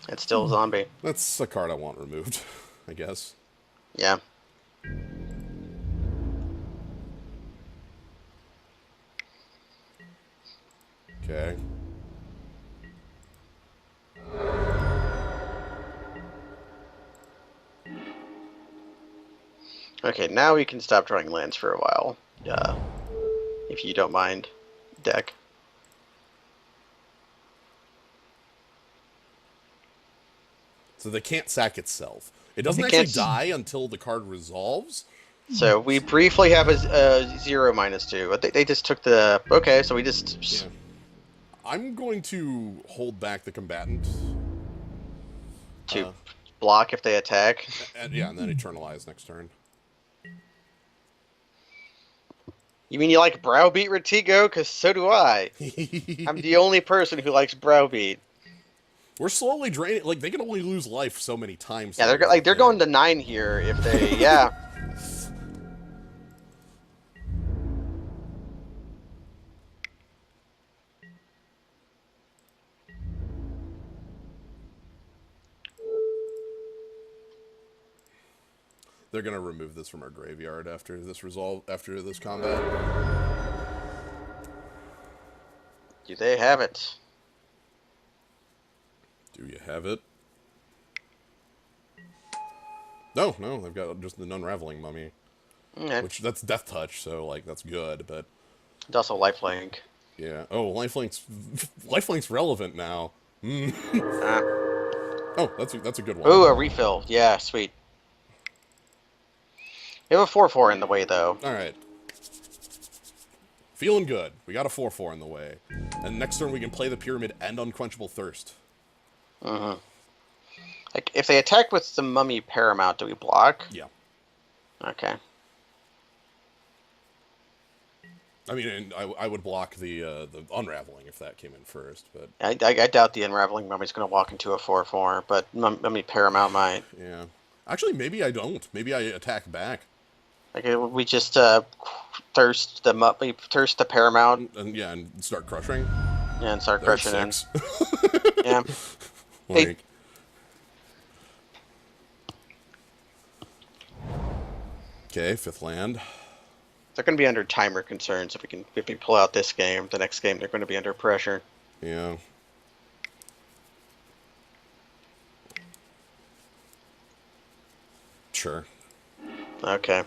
[SPEAKER 1] it's still a zombie.
[SPEAKER 2] That's a card I want removed, I guess.
[SPEAKER 1] Yeah.
[SPEAKER 2] Okay.
[SPEAKER 1] Okay, now we can stop drawing lands for a while. If you don't mind, deck.
[SPEAKER 2] So they can't sack itself. It doesn't
[SPEAKER 1] It
[SPEAKER 2] actually
[SPEAKER 1] can't
[SPEAKER 2] die until the card resolves.
[SPEAKER 1] So we briefly have a 0/2, but they just took the... Okay, so we just...
[SPEAKER 2] Yeah. I'm going to hold back the combatant.
[SPEAKER 1] To block if they attack.
[SPEAKER 2] And yeah, and then eternalize next turn.
[SPEAKER 1] You mean you like Browbeat, Ratigo? Because so do I. I'm the only person who likes Browbeat.
[SPEAKER 2] We're slowly draining. Like they can only lose life so many times.
[SPEAKER 1] Yeah,
[SPEAKER 2] Though,
[SPEAKER 1] they're
[SPEAKER 2] is the
[SPEAKER 1] they're going
[SPEAKER 2] thing.
[SPEAKER 1] to 9 here if they yeah.
[SPEAKER 2] They're gonna remove this from our graveyard after this combat.
[SPEAKER 1] Do they have it?
[SPEAKER 2] Do you have it? No, no, they've got just an unraveling mummy,
[SPEAKER 1] Okay.
[SPEAKER 2] which that's death touch, so like that's good. But
[SPEAKER 1] It's also lifelink.
[SPEAKER 2] yeah, oh, lifelink's relevant now.
[SPEAKER 1] Uh,
[SPEAKER 2] Oh, that's a good one.
[SPEAKER 1] ooh, a refill. Yeah, sweet. We have a 4/4 in the way though.
[SPEAKER 2] All right, feeling good. We got a 4/4 in the way, and next turn we can play the pyramid and unquenchable thirst.
[SPEAKER 1] Mm-hmm. Like if they attack with the mummy paramount, do we block?
[SPEAKER 2] Yeah.
[SPEAKER 1] Okay.
[SPEAKER 2] I mean, and I would block the unraveling if that came in first, but
[SPEAKER 1] I doubt the unraveling mummy's going to walk into a 4/4, but mummy paramount might.
[SPEAKER 2] yeah. Actually, maybe I don't. Maybe I attack back.
[SPEAKER 1] Like we just thirst the paramount
[SPEAKER 2] And yeah, and start crushing.
[SPEAKER 1] and start
[SPEAKER 2] There's
[SPEAKER 1] crushing in.
[SPEAKER 2] 6.
[SPEAKER 1] Yeah. Hey.
[SPEAKER 2] Like, okay, 5th land.
[SPEAKER 1] They're going to be under timer concerns if we pull out this game. The next game they're going to be under pressure.
[SPEAKER 2] Yeah. Sure.
[SPEAKER 1] Okay.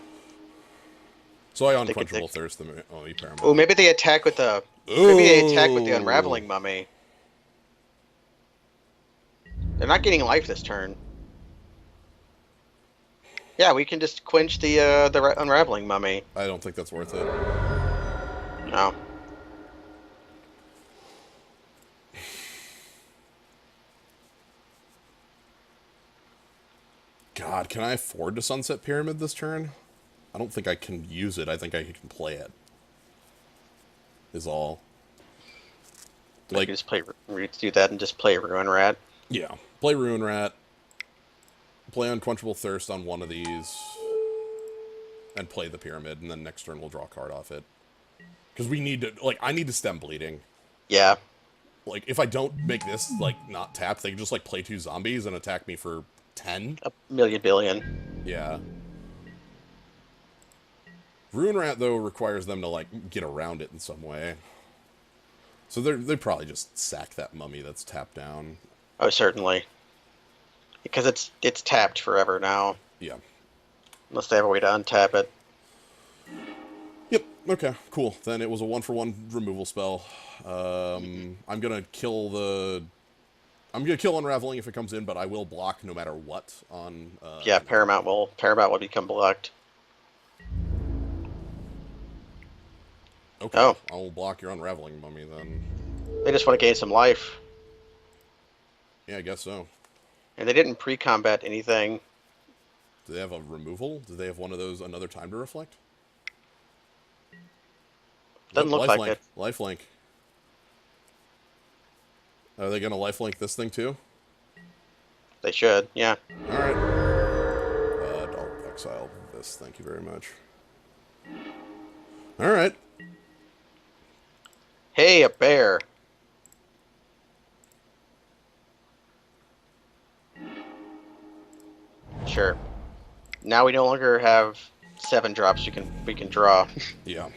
[SPEAKER 2] So I
[SPEAKER 1] They could-
[SPEAKER 2] unquenchable thirst the mummy paramount.
[SPEAKER 1] Oh, maybe they attack with the unraveling mummy. They're not getting life this turn. Yeah, we can just quench the unraveling mummy.
[SPEAKER 2] I don't think that's worth it.
[SPEAKER 1] No.
[SPEAKER 2] God, can I afford to Sunset Pyramid this turn? I don't think I can use it. I think I can play it. Is all.
[SPEAKER 1] Like just do that and just play Ruin Rat.
[SPEAKER 2] Yeah. Play Ruin Rat. Play Unquenchable Thirst on one of these. And play the Pyramid, and then next turn we'll draw a card off it. Because we need to, like, I need to stem bleeding.
[SPEAKER 1] Yeah.
[SPEAKER 2] Like, if I don't make this, like, not tap, they can just, like, play 2 zombies and attack me for 10.
[SPEAKER 1] A million billion.
[SPEAKER 2] Yeah. Ruin Rat, though, requires them to, like, get around it in some way. So they probably just sack that mummy that's tapped down.
[SPEAKER 1] Oh, certainly. Because it's tapped forever now.
[SPEAKER 2] Yeah.
[SPEAKER 1] Unless they have a way to untap it.
[SPEAKER 2] Yep. Okay. Cool. Then it was a 1-for-1 removal spell. I'm gonna kill Unraveling if it comes in, but I will block no matter what on.
[SPEAKER 1] Yeah, Paramount will become blocked.
[SPEAKER 2] Okay.
[SPEAKER 1] Oh.
[SPEAKER 2] I'll block your Unraveling mummy then.
[SPEAKER 1] They just want to gain some life.
[SPEAKER 2] Yeah, I guess so.
[SPEAKER 1] And they didn't pre-combat anything.
[SPEAKER 2] Do they have a removal? Do they have one of those, another time to reflect?
[SPEAKER 1] Doesn't look like it.
[SPEAKER 2] Lifelink. Are they going to lifelink this thing too?
[SPEAKER 1] They should, yeah.
[SPEAKER 2] Alright. I'll exile this, thank you very much. Alright.
[SPEAKER 1] Hey, a bear. Sure. Now we no longer have 7 drops we can draw.
[SPEAKER 2] Yeah.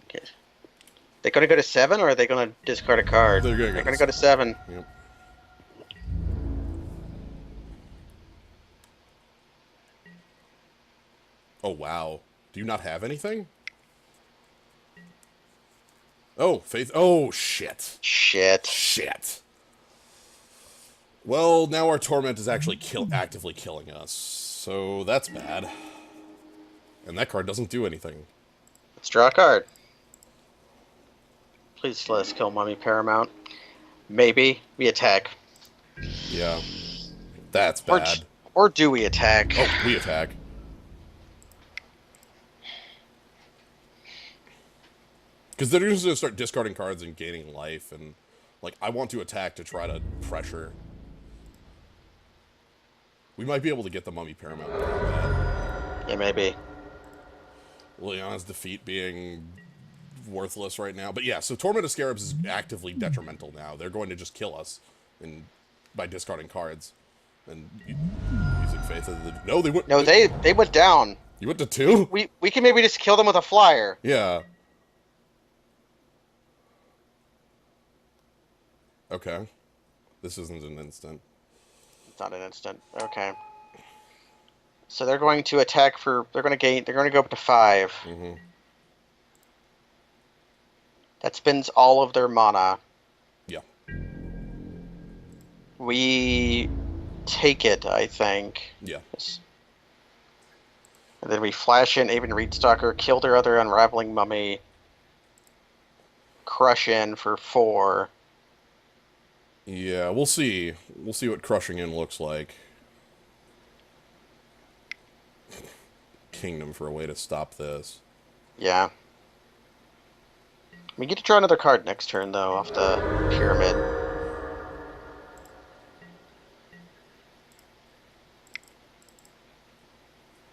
[SPEAKER 1] Okay. They're gonna go to 7 or are they gonna discard a card?
[SPEAKER 2] They're
[SPEAKER 1] gonna go to 7.
[SPEAKER 2] Yep. Oh wow. Do you not have anything? Oh, Faith. Oh, shit.
[SPEAKER 1] Shit.
[SPEAKER 2] Shit. Well, now our Torment is actually actively killing us. So that's bad. And that card doesn't do anything.
[SPEAKER 1] Let's draw a card. Please let us kill Mummy Paramount. Maybe. We attack.
[SPEAKER 2] Yeah, that's
[SPEAKER 1] Or
[SPEAKER 2] bad.
[SPEAKER 1] or do we attack?
[SPEAKER 2] Oh, we attack. Because they're just going to start discarding cards and gaining life, and like I want to attack to try to pressure. We might be able to get the Mummy Paramount in combat.
[SPEAKER 1] Yeah, maybe.
[SPEAKER 2] Liliana's defeat being worthless right now. But yeah, so Torment of Scarabs is actively detrimental now. They're going to just kill us and by discarding cards and using Faith of the... No, they went...
[SPEAKER 1] No, they went down.
[SPEAKER 2] You went to 2?
[SPEAKER 1] We can maybe just kill them with a flyer.
[SPEAKER 2] Yeah. Okay. This isn't an instant.
[SPEAKER 1] It's not an instant. Okay. So they're going to attack for. They're going to gain. They're going to go up to 5.
[SPEAKER 2] Mm-hmm.
[SPEAKER 1] That spends all of their mana.
[SPEAKER 2] Yeah.
[SPEAKER 1] We take it, I think.
[SPEAKER 2] Yeah.
[SPEAKER 1] And then we flash in Aven Reedstalker, kill their other Unraveling Mummy, crush in for 4.
[SPEAKER 2] Yeah, we'll see. We'll see what crushing in looks like. Kingdom for a way to stop this.
[SPEAKER 1] Yeah. We get to draw another card next turn, though, off the pyramid.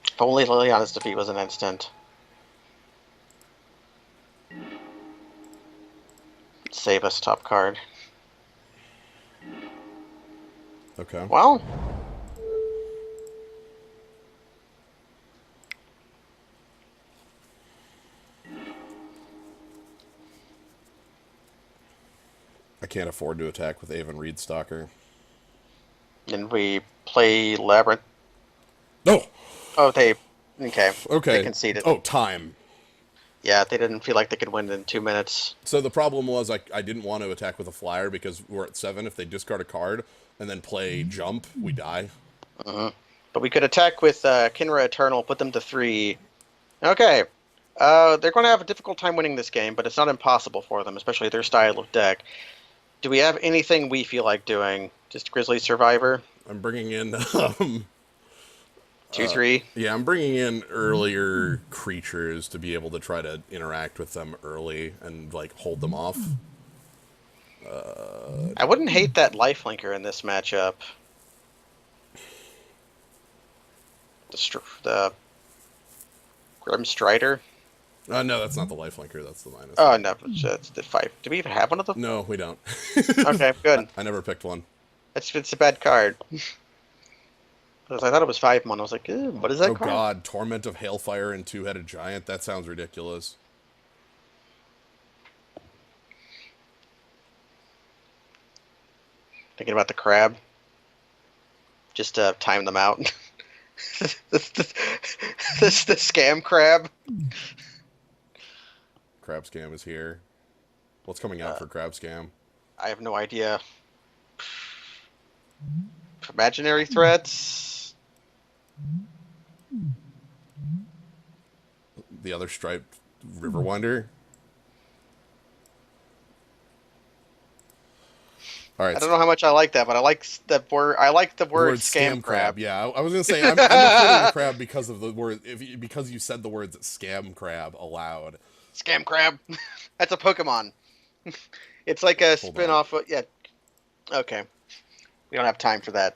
[SPEAKER 1] If only Liliana's defeat was an instant. Save us top card.
[SPEAKER 2] Okay.
[SPEAKER 1] Well.
[SPEAKER 2] I can't afford to attack with Aven Reedstalker.
[SPEAKER 1] And we play Labyrinth.
[SPEAKER 2] No!
[SPEAKER 1] Oh, they... Okay.
[SPEAKER 2] Okay.
[SPEAKER 1] They conceded.
[SPEAKER 2] Oh, time.
[SPEAKER 1] Yeah, they didn't feel like they could win in 2 minutes.
[SPEAKER 2] So the problem was I didn't want to attack with a flyer because we're at 7. If they discard a card and then play jump, we die.
[SPEAKER 1] Mm-hmm. But we could attack with Kinra Eternal, put them to 3. Okay. They're going to have a difficult time winning this game, but it's not impossible for them, especially their style of deck. Do we have anything we feel like doing? Just Grizzly Survivor?
[SPEAKER 2] I'm bringing in...
[SPEAKER 1] 2-3?
[SPEAKER 2] Yeah, I'm bringing in earlier creatures to be able to try to interact with them early and, like, hold them off.
[SPEAKER 1] I wouldn't hate that Lifelinker in this matchup. The Grim Strider?
[SPEAKER 2] No, that's not the lifelinker. That's the minus.
[SPEAKER 1] Oh, no. It's the 5. Do we even have one of them?
[SPEAKER 2] No, we don't.
[SPEAKER 1] Okay, good.
[SPEAKER 2] I never picked one.
[SPEAKER 1] It's a bad card. Because I thought it was 5 mana. I was like, what is that card?
[SPEAKER 2] Oh god, Torment of Hailfire and Two-Headed Giant? That sounds ridiculous.
[SPEAKER 1] Thinking about the crab. Just to time them out. the scam crab.
[SPEAKER 2] Crab Scam is here. What's coming out for Crab Scam?
[SPEAKER 1] I have no idea. Imaginary threats?
[SPEAKER 2] The other striped Riverwinder? All right.
[SPEAKER 1] I don't know how much I like that, but I like the word. I like the word scam crab.
[SPEAKER 2] Yeah, I was gonna say I'm including the crab because of the word. Because you said the words scam crab aloud.
[SPEAKER 1] Scam crab. That's a Pokemon. It's like a spin-off. Yeah. Okay. We don't have time for that.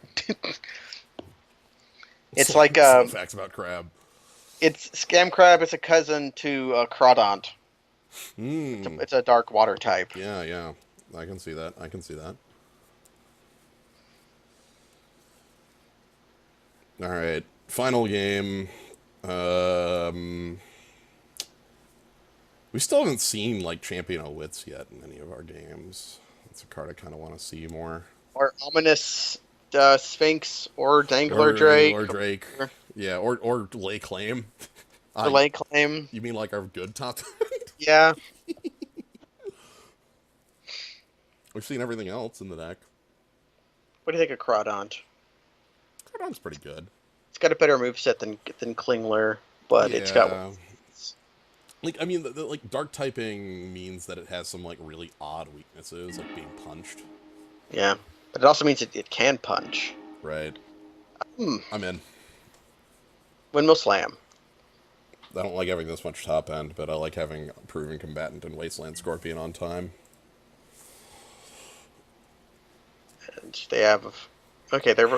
[SPEAKER 1] It's like
[SPEAKER 2] some facts about crab.
[SPEAKER 1] It's scam crab. It's a cousin to Crawdont. It's a dark water type.
[SPEAKER 2] Yeah, yeah. I can see that. I can see that. All right, final game. We still haven't seen like Champion of Wits yet in any of our games. That's a card I kind of want to see more.
[SPEAKER 1] Or ominous Sphinx or Dangler Drake.
[SPEAKER 2] Or Drake. Yeah, or Lay Claim.
[SPEAKER 1] Or Lay Claim.
[SPEAKER 2] You mean like our good top?
[SPEAKER 1] Yeah.
[SPEAKER 2] We've seen everything else in the deck.
[SPEAKER 1] What do you think of Crawdont?
[SPEAKER 2] Crawdont's pretty good.
[SPEAKER 1] It's got a better moveset than Klingler, but
[SPEAKER 2] yeah.
[SPEAKER 1] it's got...
[SPEAKER 2] Like, I mean, like, dark typing means that it has some, like, really odd weaknesses, like being punched.
[SPEAKER 1] Yeah. But it also means it can punch.
[SPEAKER 2] Right.
[SPEAKER 1] Hmm.
[SPEAKER 2] I'm in.
[SPEAKER 1] Windmill Slam.
[SPEAKER 2] I don't like having this much top end, but I like having Proven Combatant and Wasteland Scorpion on time.
[SPEAKER 1] And they have. Okay, they're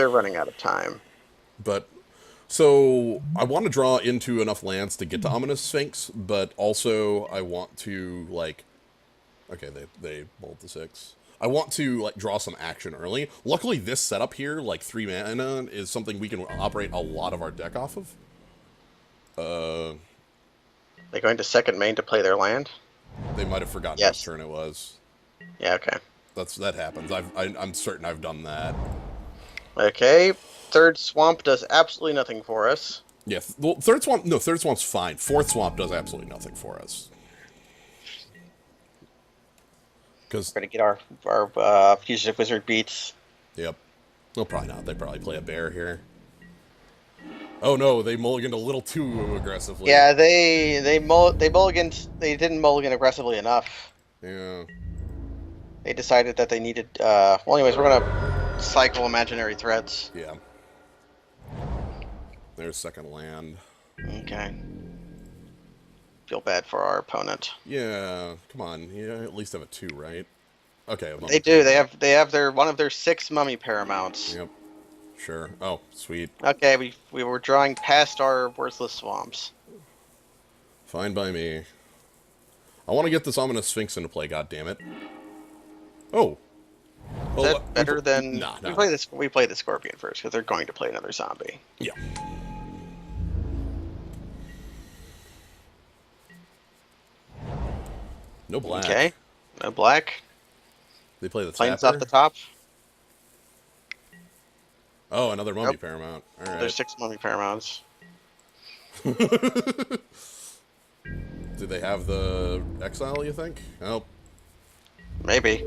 [SPEAKER 1] running out of time.
[SPEAKER 2] But so I want to draw into enough lands to get to Ominous Sphinx, but also I want to like okay, they bowled the 6. I want to like draw some action early. Luckily this setup here, like 3 mana, is something we can operate a lot of our deck off of.
[SPEAKER 1] They're going to second main to play their land?
[SPEAKER 2] They might have forgotten whose
[SPEAKER 1] Yes.
[SPEAKER 2] turn it was.
[SPEAKER 1] Yeah, okay.
[SPEAKER 2] That happens. I'm certain I've done that.
[SPEAKER 1] Okay. Third swamp does absolutely nothing for us.
[SPEAKER 2] Yeah, well, third swamp. No, third swamp's fine. Fourth swamp does absolutely nothing for us. Because
[SPEAKER 1] We're gonna get our fugitive wizard beats.
[SPEAKER 2] yep, well, probably not. They probably play a bear here. Oh no, they mulliganed a little too aggressively.
[SPEAKER 1] Yeah, they mulliganed. They didn't mulligan aggressively enough.
[SPEAKER 2] Yeah.
[SPEAKER 1] They decided that they needed. Well, anyways, we're gonna cycle imaginary threats.
[SPEAKER 2] Yeah. There's second land.
[SPEAKER 1] Okay. Feel bad for our opponent.
[SPEAKER 2] Yeah, come on. Yeah, at least have a 2, right? Okay.
[SPEAKER 1] They do. They have their one of their 6 mummy paramounts.
[SPEAKER 2] Yep. Sure. Oh, sweet.
[SPEAKER 1] Okay, we were drawing past our worthless swamps.
[SPEAKER 2] Fine by me. I want to get this Ominous Sphinx into play, goddammit. Oh.
[SPEAKER 1] Is that better than
[SPEAKER 2] Nah.
[SPEAKER 1] We play the scorpion first because they're going to play another zombie.
[SPEAKER 2] Yeah. No black.
[SPEAKER 1] Okay. No black.
[SPEAKER 2] They play the
[SPEAKER 1] Planes
[SPEAKER 2] tapper.
[SPEAKER 1] off the top.
[SPEAKER 2] Oh, another mummy
[SPEAKER 1] Nope.
[SPEAKER 2] paramount. All right.
[SPEAKER 1] There's 6 mummy paramounts.
[SPEAKER 2] Do they have the exile, you think? Oh.
[SPEAKER 1] Maybe.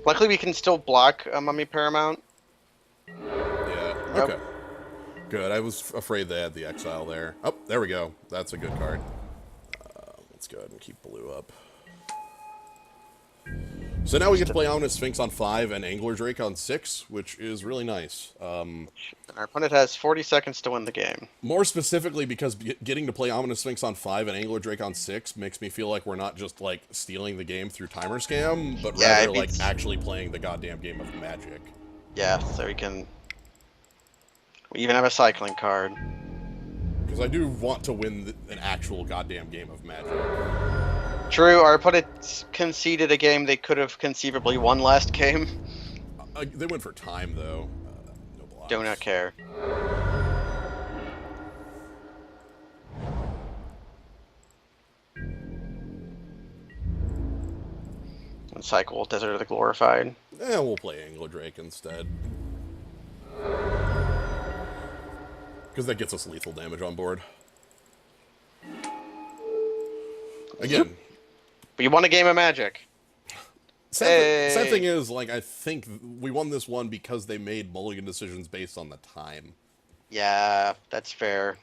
[SPEAKER 1] Luckily, we can still block a mummy paramount.
[SPEAKER 2] Yeah.
[SPEAKER 1] Nope.
[SPEAKER 2] Okay. Good. I was afraid they had the exile there. Oh, there we go. That's a good card. Let's go ahead and keep blue up. So now we get to play Ominous Sphinx on 5 and Angler Drake on 6, which is really nice.
[SPEAKER 1] And our opponent has 40 seconds to win the game.
[SPEAKER 2] More specifically because getting to play Ominous Sphinx on 5 and Angler Drake on 6 makes me feel like we're not just, like, stealing the game through timer scam, but
[SPEAKER 1] Yeah,
[SPEAKER 2] rather, like, actually playing the goddamn game of Magic.
[SPEAKER 1] Yeah, so we even have a cycling card.
[SPEAKER 2] Because I do want to win an actual goddamn game of Magic.
[SPEAKER 1] True, our opponent conceded a game they could have conceivably won last game.
[SPEAKER 2] They went for time, though. No blocks.
[SPEAKER 1] Do not care. And cycle Desert of the Glorified.
[SPEAKER 2] We'll play Angler Drake instead. Because that gets us lethal damage on board. Again.
[SPEAKER 1] But you won a game of Magic.
[SPEAKER 2] Sad thing is, like, I think we won this one because they made mulligan decisions based on the time.
[SPEAKER 1] Yeah, that's fair.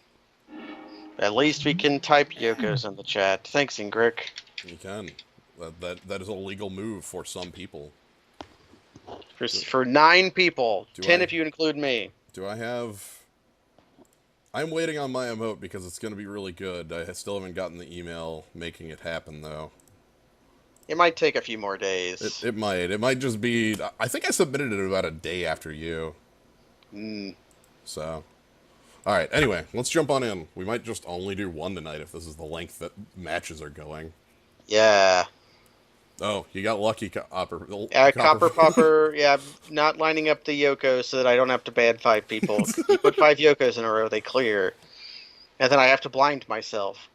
[SPEAKER 1] At least we can type Yoko's in the chat. Thanks, Ingrid.
[SPEAKER 2] You can. That is a legal move for some people.
[SPEAKER 1] For 9 people. 10 if you include me.
[SPEAKER 2] Do I have... I'm waiting on my emote because it's going to be really good. I still haven't gotten the email making it happen, though.
[SPEAKER 1] It might take a few more days.
[SPEAKER 2] It might. It might just be... I think I submitted it about a day after you. So... Alright, anyway, let's jump on in. We might just only do one tonight if this is the length that matches are going.
[SPEAKER 1] Yeah.
[SPEAKER 2] Oh, you got lucky, Copper.
[SPEAKER 1] Copper Popper, yeah, not lining up the Yokos so that I don't have to ban 5 people. You put 5 Yokos in a row, they clear. And then I have to blind myself.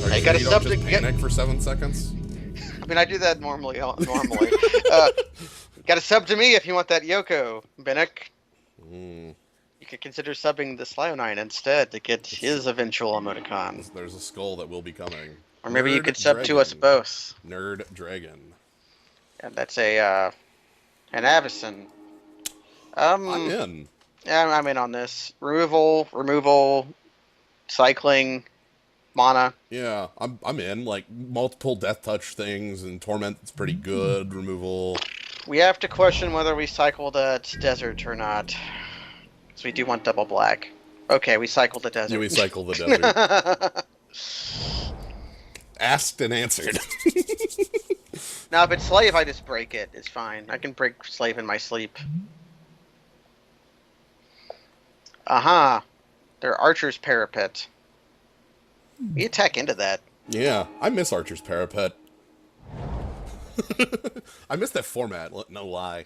[SPEAKER 2] I
[SPEAKER 1] gotta
[SPEAKER 2] you don't
[SPEAKER 1] sub
[SPEAKER 2] just
[SPEAKER 1] to
[SPEAKER 2] panic for 7 seconds?
[SPEAKER 1] I mean, I do that normally. Got to sub to me if you want that Yoko, Bennick. You could consider subbing the Slionine instead to get his eventual emoticon.
[SPEAKER 2] There's a skull that will be coming.
[SPEAKER 1] Or maybe you
[SPEAKER 2] Nerd
[SPEAKER 1] could sub to
[SPEAKER 2] Dragon.
[SPEAKER 1] us both.
[SPEAKER 2] Nerd Dragon.
[SPEAKER 1] And that's an Avison.
[SPEAKER 2] I'm in.
[SPEAKER 1] Yeah, I'm in on this. Removal, cycling. Mana.
[SPEAKER 2] Yeah, I'm in. Like, multiple death touch things, and Torment's pretty good removal.
[SPEAKER 1] We have to question whether we cycle that desert or not. Because we do want double black. Okay, we cycled the
[SPEAKER 2] You
[SPEAKER 1] desert.
[SPEAKER 2] recycle the desert. Asked and answered.
[SPEAKER 1] Now, if it's slave, I just break it. It's fine. I can break slave in my sleep. Aha! They're Archer's Parapet. We attack into that.
[SPEAKER 2] Yeah, I miss Archer's Parapet. I miss that format, no lie.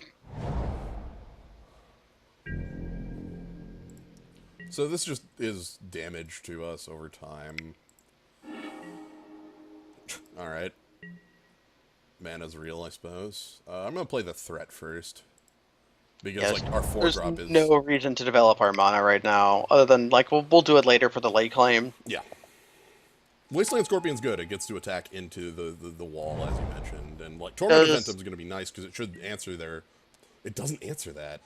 [SPEAKER 2] So this just is damage to us over time. Alright. Mana's real, I suppose. I'm gonna play the threat first. Because,
[SPEAKER 1] Yes,
[SPEAKER 2] like, our
[SPEAKER 1] there's
[SPEAKER 2] 4-drop is...
[SPEAKER 1] no reason to develop our mana right now, other than, like, we'll do it later for the late claim.
[SPEAKER 2] Yeah. Wasteland Scorpion's good. It gets to attack into the wall, as you mentioned. And, like, Torment of
[SPEAKER 1] Does
[SPEAKER 2] Ventum's gonna be nice, because it should answer their... It doesn't answer that.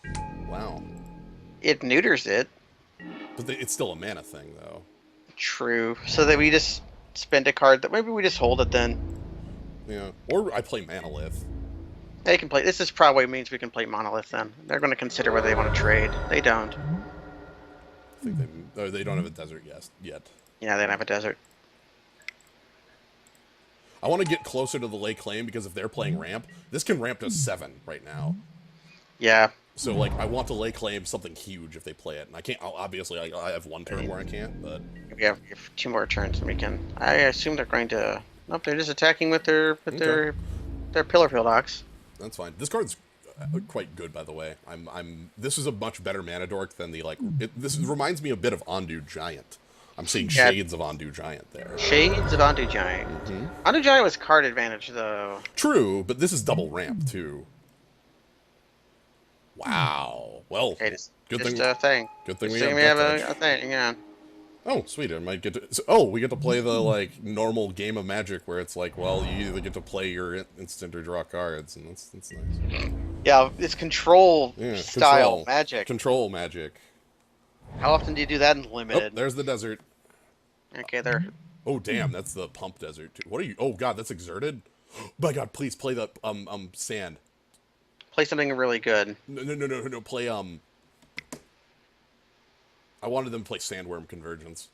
[SPEAKER 2] Wow.
[SPEAKER 1] it neuters it?
[SPEAKER 2] But it's still a mana thing, though.
[SPEAKER 1] True. So that we just spend a card that maybe we just hold it then.
[SPEAKER 2] Yeah. Or I play Manalith.
[SPEAKER 1] They can play. This is probably means we can play Monolith then. They're going to consider whether they want to trade. They don't.
[SPEAKER 2] I think they don't have a desert yet.
[SPEAKER 1] Yeah, they don't have a desert.
[SPEAKER 2] I want to get closer to the late claim because if they're playing ramp, this can ramp to 7 right now.
[SPEAKER 1] Yeah.
[SPEAKER 2] So, like, I want to lay claim something huge if they play it. And I can't, obviously, I have one turn where I can't, but...
[SPEAKER 1] We have 2 more turns and we can... I assume they're going to... Nope, they're just attacking with their Pillar Pillbox.
[SPEAKER 2] That's fine. This card's quite good, by the way. This is a much better mana dork than the, like... This reminds me a bit of Ondu Giant. I'm seeing shades of Ondu Giant there.
[SPEAKER 1] Shades of Ondu Giant. Ondu Giant was card advantage, though.
[SPEAKER 2] True, but this is double ramp, too. Wow. Well,
[SPEAKER 1] Okay,
[SPEAKER 2] good
[SPEAKER 1] just
[SPEAKER 2] thing.
[SPEAKER 1] a thing.
[SPEAKER 2] Good thing
[SPEAKER 1] Just
[SPEAKER 2] we
[SPEAKER 1] have
[SPEAKER 2] have
[SPEAKER 1] a thing, yeah.
[SPEAKER 2] Oh, sweet. I might get to... Oh, we get to play the, like, normal game of Magic where it's like, well, you either get to play your instant or draw cards, and that's nice.
[SPEAKER 1] Yeah, it's control style
[SPEAKER 2] control.
[SPEAKER 1] Magic.
[SPEAKER 2] Control Magic.
[SPEAKER 1] How often do you do that in
[SPEAKER 2] Oh,
[SPEAKER 1] Limited?
[SPEAKER 2] there's the desert.
[SPEAKER 1] Okay, there.
[SPEAKER 2] Oh, damn, that's the Pump Desert, too. What are you... Oh, God, that's Exerted? My God, please play the, Sand.
[SPEAKER 1] Play something really good.
[SPEAKER 2] No, play, I wanted them to play Sandworm Convergence.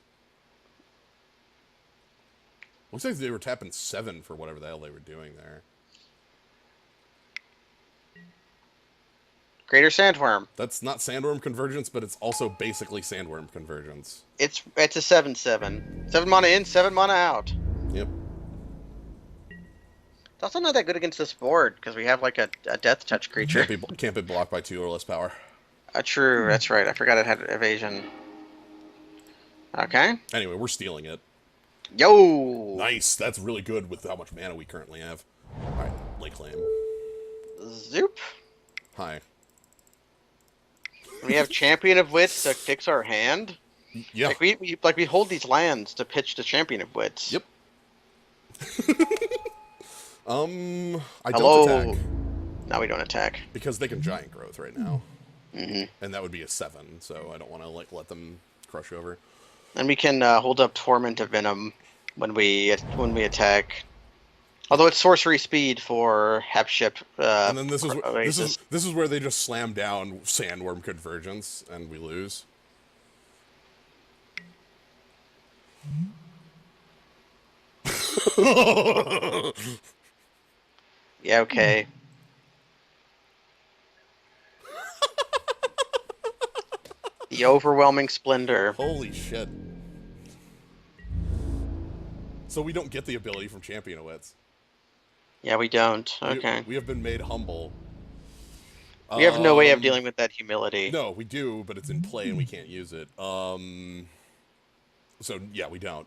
[SPEAKER 2] Looks like they were tapping 7 for whatever the hell they were doing there.
[SPEAKER 1] Greater Sandworm.
[SPEAKER 2] That's not Sandworm Convergence, but it's also basically Sandworm Convergence.
[SPEAKER 1] It's a 7/7. 7 mana in, 7 mana out.
[SPEAKER 2] Yep.
[SPEAKER 1] It's also not that good against this board, because we have, like, a Death Touch creature.
[SPEAKER 2] Can't be blocked by 2 or less power.
[SPEAKER 1] True, that's right. I forgot it had evasion. Okay.
[SPEAKER 2] Anyway, we're stealing it.
[SPEAKER 1] Yo!
[SPEAKER 2] Nice. That's really good with how much mana we currently have. Alright, lay claim.
[SPEAKER 1] Zoop.
[SPEAKER 2] Hi.
[SPEAKER 1] We have Champion of Wits to fix our hand.
[SPEAKER 2] Yeah.
[SPEAKER 1] Like we hold these lands to pitch to Champion of Wits.
[SPEAKER 2] Yep. I
[SPEAKER 1] Hello.
[SPEAKER 2] don't attack.
[SPEAKER 1] No, we don't attack.
[SPEAKER 2] Because they can Giant Growth right now.
[SPEAKER 1] Mm-hmm.
[SPEAKER 2] And that would be a 7, so I don't want to, like, let them crush over.
[SPEAKER 1] And we can hold up Torment of Venom when we attack. Although it's sorcery speed for Hepship.
[SPEAKER 2] And then this is where they just slam down Sandworm Convergence and we lose.
[SPEAKER 1] Yeah, okay. The overwhelming splendor.
[SPEAKER 2] Holy shit. So we don't get the ability from Champion of Wits.
[SPEAKER 1] Yeah, we don't. Okay.
[SPEAKER 2] We have been made humble.
[SPEAKER 1] We have no way of dealing with that humility.
[SPEAKER 2] No, we do, but it's in play and we can't use it. So yeah, we don't.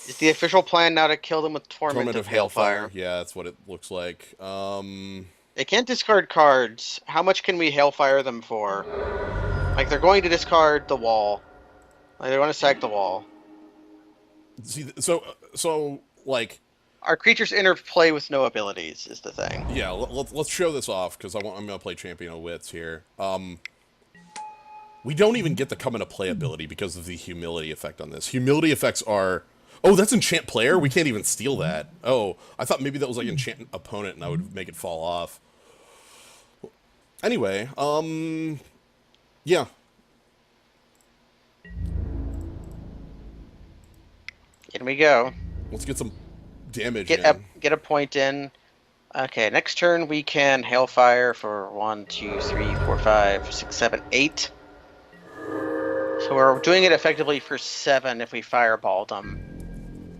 [SPEAKER 1] Is the official plan now to kill them with Torment of Hailfire?
[SPEAKER 2] Yeah, that's what it looks like.
[SPEAKER 1] They can't discard cards. How much can we Hailfire them for? Like, they're going to discard the wall. Like, they want to sack the wall.
[SPEAKER 2] See, so like...
[SPEAKER 1] Our creatures interplay with no abilities, is the thing.
[SPEAKER 2] Yeah, let's show this off, because I'm going to play Champion of Wits here. We don't even get the come into play ability because of the humility effect on this. Humility effects are... Oh, that's enchant player? We can't even steal that. Oh, I thought maybe that was like enchant opponent and I would make it fall off. Anyway, yeah.
[SPEAKER 1] In we go.
[SPEAKER 2] Let's get some damage in.
[SPEAKER 1] Get a point in. Okay, next turn we can Hailfire for 1, 2, 3, 4, 5, 6, 7, 8. So we're doing it effectively for 7 if we Fireballed them.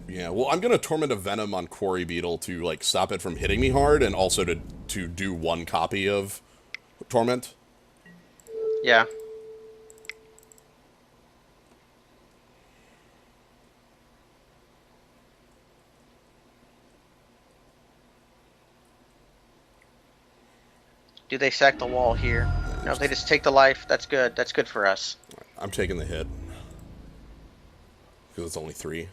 [SPEAKER 2] Yeah, well, I'm gonna Torment of Venom on Quarry Beetle to, like, stop it from hitting me hard, and also to do 1 copy of Torment.
[SPEAKER 1] Yeah. Do they sack the wall here? No, if they just take the life, that's good. That's good for us.
[SPEAKER 2] I'm taking the hit. Because it's only 3.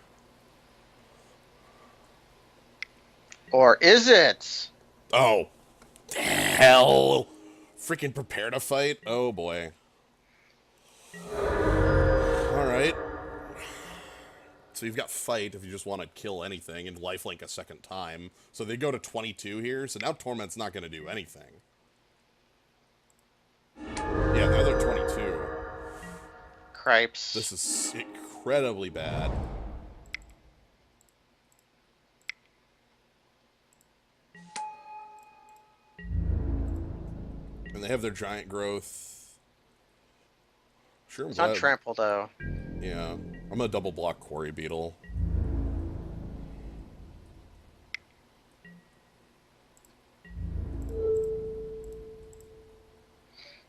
[SPEAKER 1] Or is it?
[SPEAKER 2] Oh. Hell. Freaking prepare to fight? Oh, boy. Alright. So you've got fight if you just want to kill anything, and lifelink a second time. So they go to 22 here, so now Torment's not going to do anything. Yeah, now they're 22.
[SPEAKER 1] Cripes.
[SPEAKER 2] This is incredibly bad. And they have their giant growth. Sure,
[SPEAKER 1] It's not trample, though.
[SPEAKER 2] Yeah. I'm gonna double block Quarry Beetle.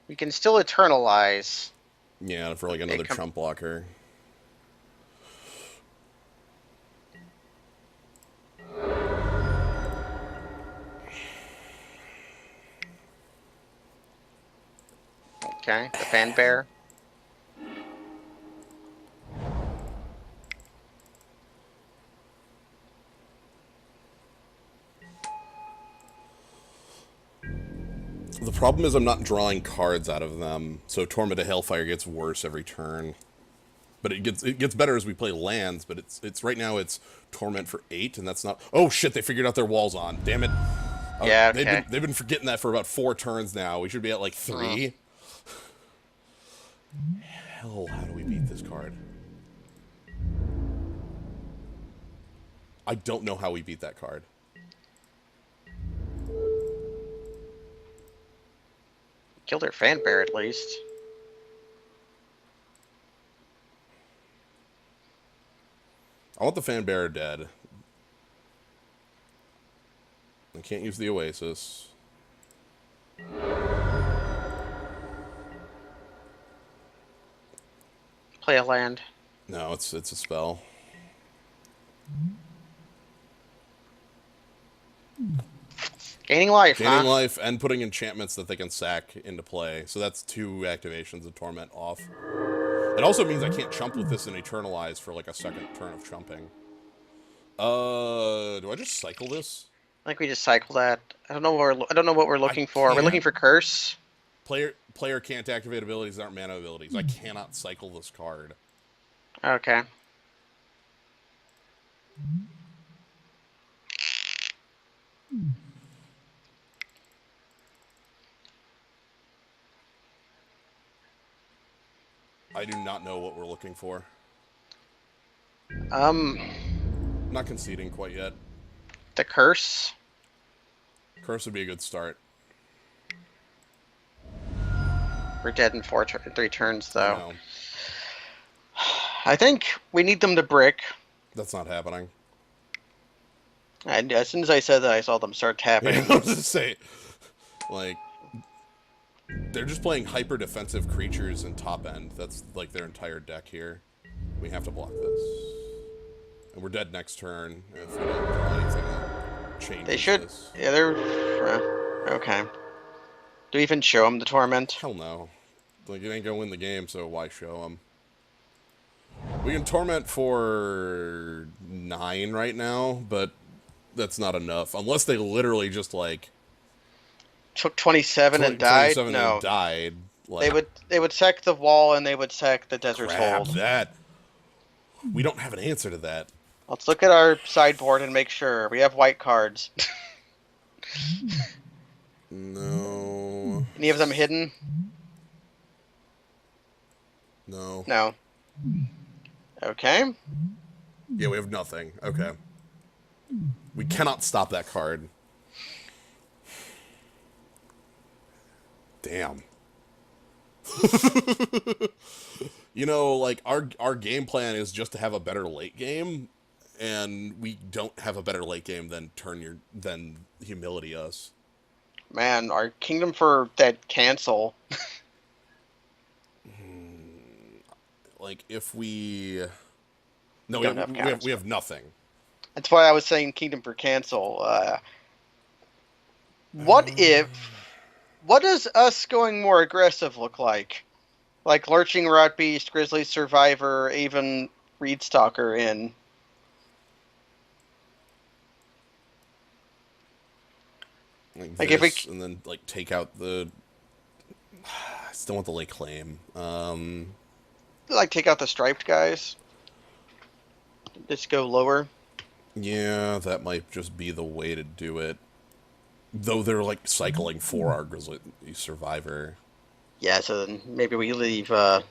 [SPEAKER 1] We can still Eternalize.
[SPEAKER 2] Yeah, for like another chump blocker.
[SPEAKER 1] Okay, the Fan Bear.
[SPEAKER 2] The problem is I'm not drawing cards out of them, so Torment of Hailfire gets worse every turn. But it gets better as we play lands, but it's right now it's Torment for 8, and that's not... Oh shit, they figured out their walls on. Damn it.
[SPEAKER 1] Yeah, okay.
[SPEAKER 2] They've been forgetting that for about 4 turns now. We should be at like 3. Hell, how do we beat this card? I don't know how we beat that card.
[SPEAKER 1] Kill their Fan Bear at least.
[SPEAKER 2] I want the Fan Bearer dead. I can't use the Oasis.
[SPEAKER 1] Play a land.
[SPEAKER 2] No, it's a spell.
[SPEAKER 1] Gaining life,
[SPEAKER 2] Gaining life and putting enchantments that they can sack into play. So that's 2 activations of Torment off. It also means I can't chump with this and Eternalize for like a second turn of chumping. Do I just cycle this?
[SPEAKER 1] I think we just cycle that. I don't know what we're looking for. We're looking for Curse.
[SPEAKER 2] Player can't activate abilities that aren't mana abilities. I cannot cycle this card.
[SPEAKER 1] Okay.
[SPEAKER 2] I do not know what we're looking for. Not conceding quite yet.
[SPEAKER 1] The Curse.
[SPEAKER 2] Curse would be a good start.
[SPEAKER 1] We're dead in 3 turns, though. I think we need them to brick.
[SPEAKER 2] That's not happening.
[SPEAKER 1] And as soon as I said that, I saw them start tapping.
[SPEAKER 2] Yeah, I was just say, like, they're just playing hyper defensive creatures in top end. That's like their entire deck here. We have to block this, and we're dead next turn if we don't draw anything that changes.
[SPEAKER 1] They should.
[SPEAKER 2] This.
[SPEAKER 1] Yeah, they're okay. Do we even show them the Torment?
[SPEAKER 2] Hell no. Like, it ain't gonna win the game, so why show them? We can Torment for 9 right now, but that's not enough. Unless they literally just, like...
[SPEAKER 1] Took 27 and died?
[SPEAKER 2] 27
[SPEAKER 1] no.
[SPEAKER 2] and died. Like,
[SPEAKER 1] They would sack the wall and they would sack the desert's
[SPEAKER 2] crap,
[SPEAKER 1] hold.
[SPEAKER 2] that. We don't have an answer to that.
[SPEAKER 1] Let's look at our sideboard and make sure we have white cards.
[SPEAKER 2] No.
[SPEAKER 1] Any of them hidden?
[SPEAKER 2] No.
[SPEAKER 1] No. Okay.
[SPEAKER 2] Yeah, we have nothing. Okay. We cannot stop that card. Damn. You know, like our game plan is just to have a better late game, and we don't have a better late game than humility us.
[SPEAKER 1] Man, our kingdom for that cancel.
[SPEAKER 2] Like if we no
[SPEAKER 1] We don't have
[SPEAKER 2] we
[SPEAKER 1] counters.
[SPEAKER 2] have nothing.
[SPEAKER 1] That's why I was saying kingdom for cancel. What if? What does us going more aggressive look like? Like Lurching Rot Beast, Grizzly Survivor, even Reed Stalker in.
[SPEAKER 2] Like
[SPEAKER 1] If we
[SPEAKER 2] this, and then like take out the. I still want the late claim.
[SPEAKER 1] like take out the striped guys, just go lower.
[SPEAKER 2] Yeah, that might just be the way to do it. Though they're like cycling for our Grizzly Survivor.
[SPEAKER 1] Yeah, so then maybe we leave. We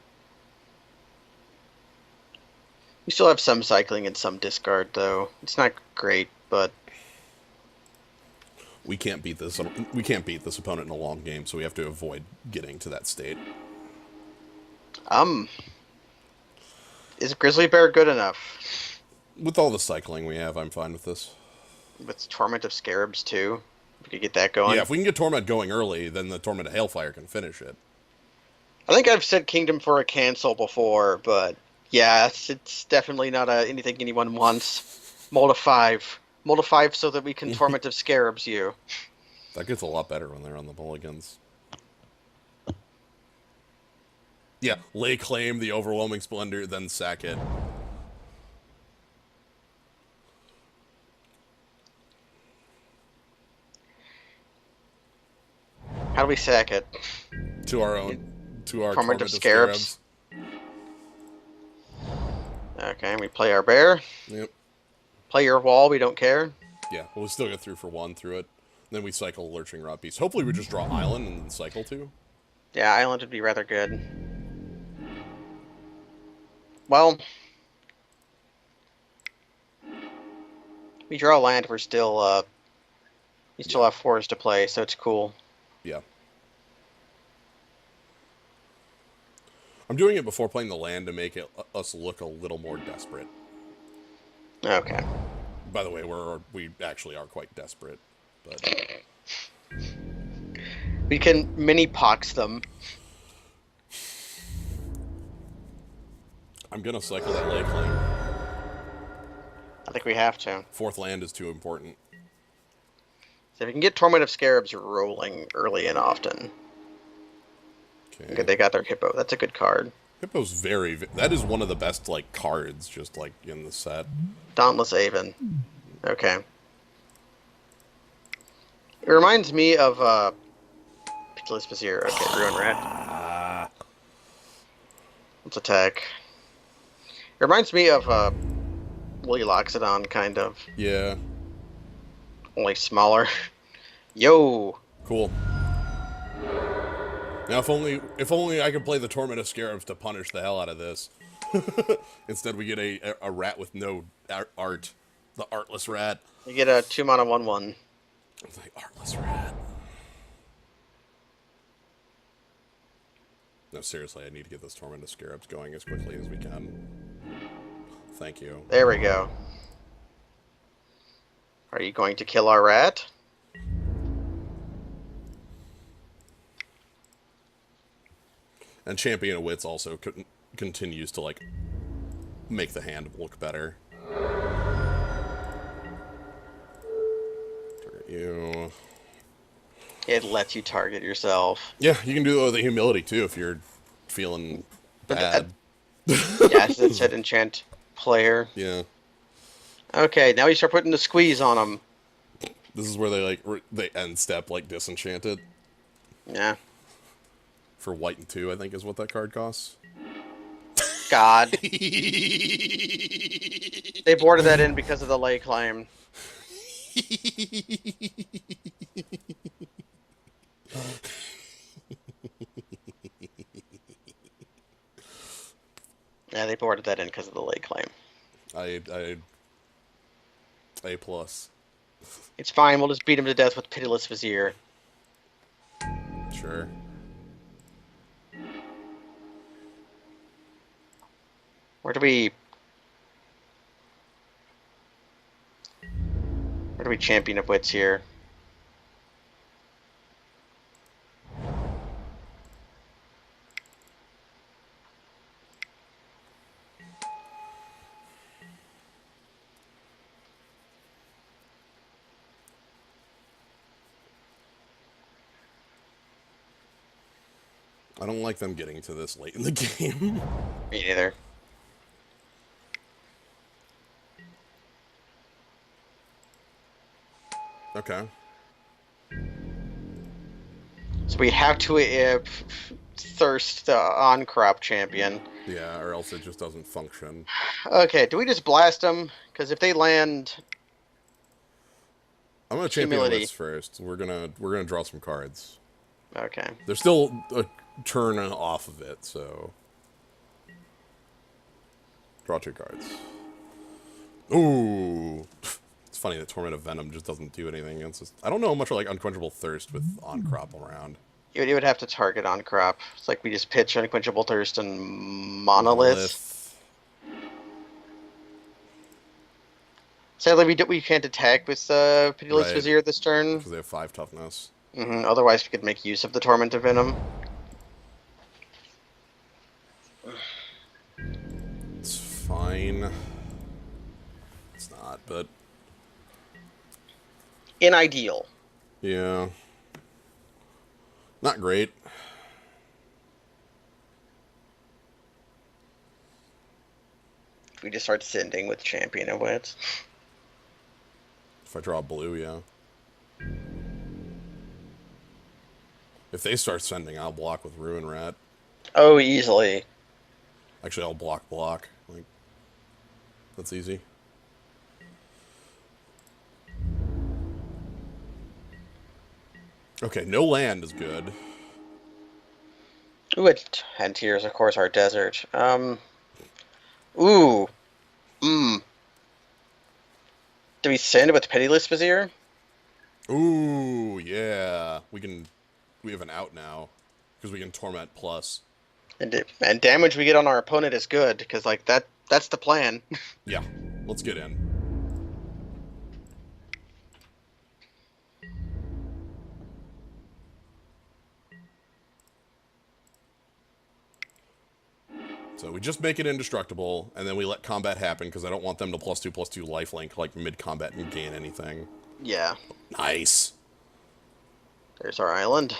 [SPEAKER 1] still have some cycling and some discard, though. It's not great, but
[SPEAKER 2] We can't beat this. We can't beat this opponent in a long game, so we have to avoid getting to that state.
[SPEAKER 1] um, is Grizzly Bear good enough?
[SPEAKER 2] With all the cycling we have, I'm fine with this.
[SPEAKER 1] With Torment of Scarabs too, we could get that going.
[SPEAKER 2] Yeah, if we can get Torment going early, then the Torment of Hailfire can finish it.
[SPEAKER 1] I think I've said Kingdom for a cancel before, but yeah, it's definitely not anything anyone wants. Mold of 5 so that we can Torment of Scarabs you.
[SPEAKER 2] That gets a lot better when they're on the mulligans. Yeah, lay claim the overwhelming splendor, then sack it.
[SPEAKER 1] How do we sack it?
[SPEAKER 2] To our
[SPEAKER 1] Torment of Scarabs. Okay, we play our bear.
[SPEAKER 2] Yep.
[SPEAKER 1] Play your wall, we don't care.
[SPEAKER 2] Yeah, but we still get through for 1 through it. Then we cycle Lurching Rot Beast. Hopefully we just draw Island and then cycle 2.
[SPEAKER 1] Yeah, Island would be rather good. Well, we draw land, we still have 4s to play, so it's cool.
[SPEAKER 2] Yeah. I'm doing it before playing the land to make us look a little more desperate.
[SPEAKER 1] Okay.
[SPEAKER 2] By the way, we actually are quite desperate, but
[SPEAKER 1] We can mini pox them.
[SPEAKER 2] I'm gonna cycle that lake claim.
[SPEAKER 1] I think we have to.
[SPEAKER 2] 4th land is too important.
[SPEAKER 1] So if we can get Torment of Scarabs rolling early and often. Okay, they got their Hippo. That's a good card.
[SPEAKER 2] Hippo's that is one of the best, like, cards, just, like, in the set.
[SPEAKER 1] Dauntless Aven. Okay. It reminds me of, Pitiless Vizier. Okay, Ruin Rat. Let's attack. It reminds me of, Willy Loxodon, kind of.
[SPEAKER 2] Yeah.
[SPEAKER 1] Only smaller. Yo!
[SPEAKER 2] Cool. Now, if only I could play the Torment of Scarabs to punish the hell out of this. Instead, we get a rat with no art. The Artless Rat.
[SPEAKER 1] You get a 2-mana 1/1.
[SPEAKER 2] The Artless Rat. No, seriously, I need to get this Torment of Scarabs going as quickly as we can. Thank you.
[SPEAKER 1] There we go. Are you going to kill our rat?
[SPEAKER 2] And Champion of Wits also continues to, like, make the hand look better. Target you.
[SPEAKER 1] It lets you target yourself.
[SPEAKER 2] Yeah, you can do the humility, too, if you're feeling bad.
[SPEAKER 1] Yes, it said enchant player.
[SPEAKER 2] Yeah.
[SPEAKER 1] Okay, now you start putting the squeeze on them.
[SPEAKER 2] This is where they, like, they end step, like, disenchanted.
[SPEAKER 1] Yeah.
[SPEAKER 2] For white and 2, I think is what that card costs.
[SPEAKER 1] God. They boarded that in because of the lay claim. Yeah, they boarded that in because of the lay claim.
[SPEAKER 2] I A plus.
[SPEAKER 1] It's fine, we'll just beat him to death with Pitiless Vizier.
[SPEAKER 2] Sure.
[SPEAKER 1] Where do we Champion of Wits here?
[SPEAKER 2] I don't like them getting to this late in the game.
[SPEAKER 1] Me neither.
[SPEAKER 2] Okay.
[SPEAKER 1] So we have to thirst the on-crop champion.
[SPEAKER 2] Yeah, or else it just doesn't function.
[SPEAKER 1] Okay, do we just blast them? Because if they land
[SPEAKER 2] I'm gonna champion
[SPEAKER 1] humility.
[SPEAKER 2] Wits first. We're gonna draw some cards.
[SPEAKER 1] Okay.
[SPEAKER 2] There's still a turn off of it, so draw 2 cards. Ooh. It's funny that Torment of Venom just doesn't do anything against us. I don't know how much I like Unquenchable Thirst with on crop around.
[SPEAKER 1] You would have to target on-crop. It's like we just pitch Unquenchable Thirst and Monolith. Sadly, we can't attack with Pitiless
[SPEAKER 2] Right.
[SPEAKER 1] Vizier this turn.
[SPEAKER 2] Because they have 5 toughness.
[SPEAKER 1] Otherwise, we could make use of the Torment of Venom.
[SPEAKER 2] It's fine. It's not, but
[SPEAKER 1] In ideal.
[SPEAKER 2] yeah. Not great.
[SPEAKER 1] If we just start sending with Champion of Wits.
[SPEAKER 2] If I draw blue, yeah. If they start sending, I'll block with Ruin Rat.
[SPEAKER 1] Oh, easily.
[SPEAKER 2] Actually, I'll block. Like, that's easy. Okay, no land is good.
[SPEAKER 1] Ooh, and here's, of course, our desert. Ooh. Do we send with Pitiless Vizier?
[SPEAKER 2] Ooh, yeah. We have an out now. Because we can Torment plus.
[SPEAKER 1] And damage we get on our opponent is good, because, like, that's the plan.
[SPEAKER 2] Yeah, let's get in. So we just make it indestructible, and then we let combat happen, because I don't want them to +2/+2 lifelink, like, mid-combat and gain anything.
[SPEAKER 1] Yeah.
[SPEAKER 2] Nice.
[SPEAKER 1] There's our island.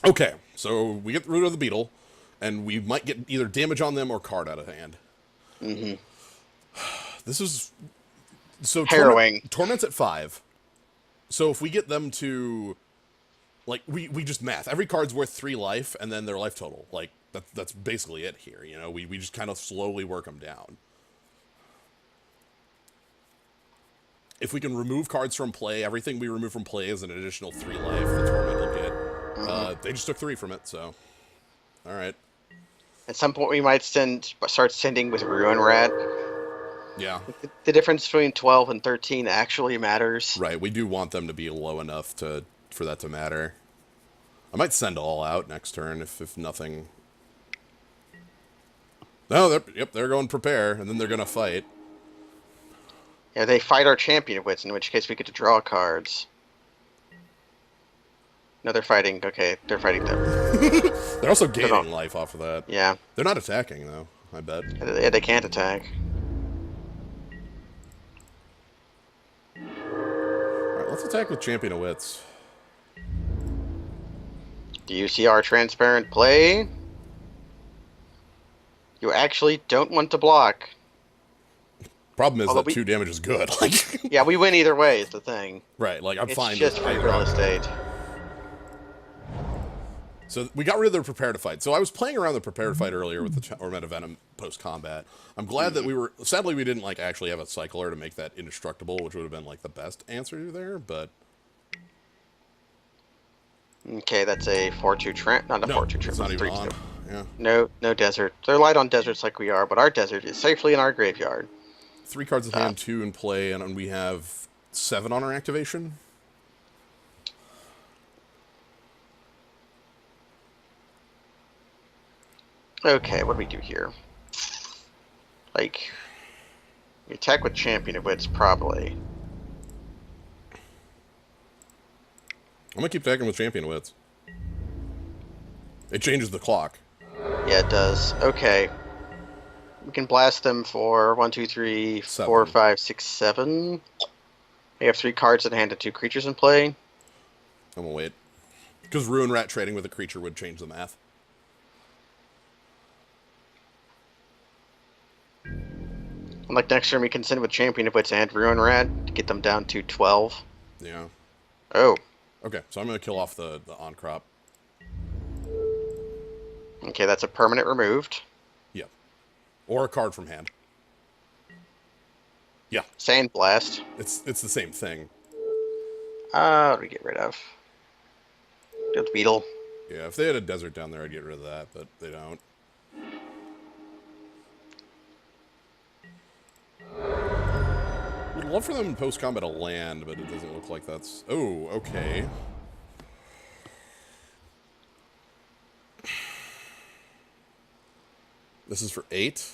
[SPEAKER 2] Okay, so we get rid of the beetle, and we might get either damage on them or card out of hand. This is... So
[SPEAKER 1] Harrowing.
[SPEAKER 2] Torment's at 5. So if we get them to... Like, we just math. Every card's worth 3 life, and then their life total. Like, that's basically it here, you know? We just kind of slowly work them down. If we can remove cards from play, everything we remove from play is an additional 3 life the Torment will get. They just took 3 from it, so... Alright.
[SPEAKER 1] At some point, we might start sending with Ruin Rat.
[SPEAKER 2] Yeah.
[SPEAKER 1] The difference between 12 and 13 actually matters.
[SPEAKER 2] Right, we do want them to be low enough for that to matter. I might send all out next turn if nothing... No, they're going prepare, and then they're going to fight.
[SPEAKER 1] Yeah, they fight our Champion of Wits, in which case we get to draw cards. No, they're fighting. Okay, they're fighting them.
[SPEAKER 2] They're also gaining life off of that.
[SPEAKER 1] Yeah.
[SPEAKER 2] They're not attacking, though, I bet.
[SPEAKER 1] Yeah, they can't attack.
[SPEAKER 2] Alright, let's attack with Champion of Wits.
[SPEAKER 1] Do you see our transparent play? You actually don't want to block.
[SPEAKER 2] Problem is
[SPEAKER 1] Although
[SPEAKER 2] that 2 damage is good. Like,
[SPEAKER 1] yeah, we win either way is the thing.
[SPEAKER 2] right? Like, I'm
[SPEAKER 1] It's
[SPEAKER 2] fine with.
[SPEAKER 1] just free real estate.
[SPEAKER 2] So we got rid of the prepare to fight. So I was playing around the prepare to fight earlier with the Torment of Venom post combat. I'm glad that we were. Sadly, we didn't like actually have a cycler to make that indestructible, which would have been like the best answer there. But
[SPEAKER 1] Okay, that's a 4-2 tramp. Not a
[SPEAKER 2] no,
[SPEAKER 1] 4-2
[SPEAKER 2] it's
[SPEAKER 1] tramp.
[SPEAKER 2] not
[SPEAKER 1] It's
[SPEAKER 2] even
[SPEAKER 1] 3
[SPEAKER 2] on.
[SPEAKER 1] 2.
[SPEAKER 2] Yeah,
[SPEAKER 1] No desert. They're light on deserts like we are, but our desert is safely in our graveyard.
[SPEAKER 2] 3 cards in
[SPEAKER 1] Uh,
[SPEAKER 2] hand, 2 in play, and we have 7 on our activation.
[SPEAKER 1] okay, what do we do here? Like, we attack with Champion of Wits, probably.
[SPEAKER 2] I'm gonna keep attacking with Champion Wits. It changes the clock.
[SPEAKER 1] Yeah, it does. Okay. We can blast them for 1, 2, 3, 4,
[SPEAKER 2] 7.
[SPEAKER 1] 5, 6, 7. We have 3 cards in hand and 2 creatures in play.
[SPEAKER 2] I'm gonna wait. Because Ruin Rat trading with a creature would change the math.
[SPEAKER 1] And like next turn, we can send with Champion of Wits and Ruin Rat to get them down to 12.
[SPEAKER 2] Yeah.
[SPEAKER 1] Oh,
[SPEAKER 2] Okay, so I'm gonna kill off the on crop.
[SPEAKER 1] okay, that's a permanent removed.
[SPEAKER 2] Yep. Or a card from hand. Yeah.
[SPEAKER 1] Sandblast.
[SPEAKER 2] It's the same thing.
[SPEAKER 1] What do we get rid of? Good Beetle.
[SPEAKER 2] Yeah, if they had a desert down there, I'd get rid of that, but they don't. Would love for them in post-combat to land, but it doesn't look like that's... Oh, okay. This is for 8.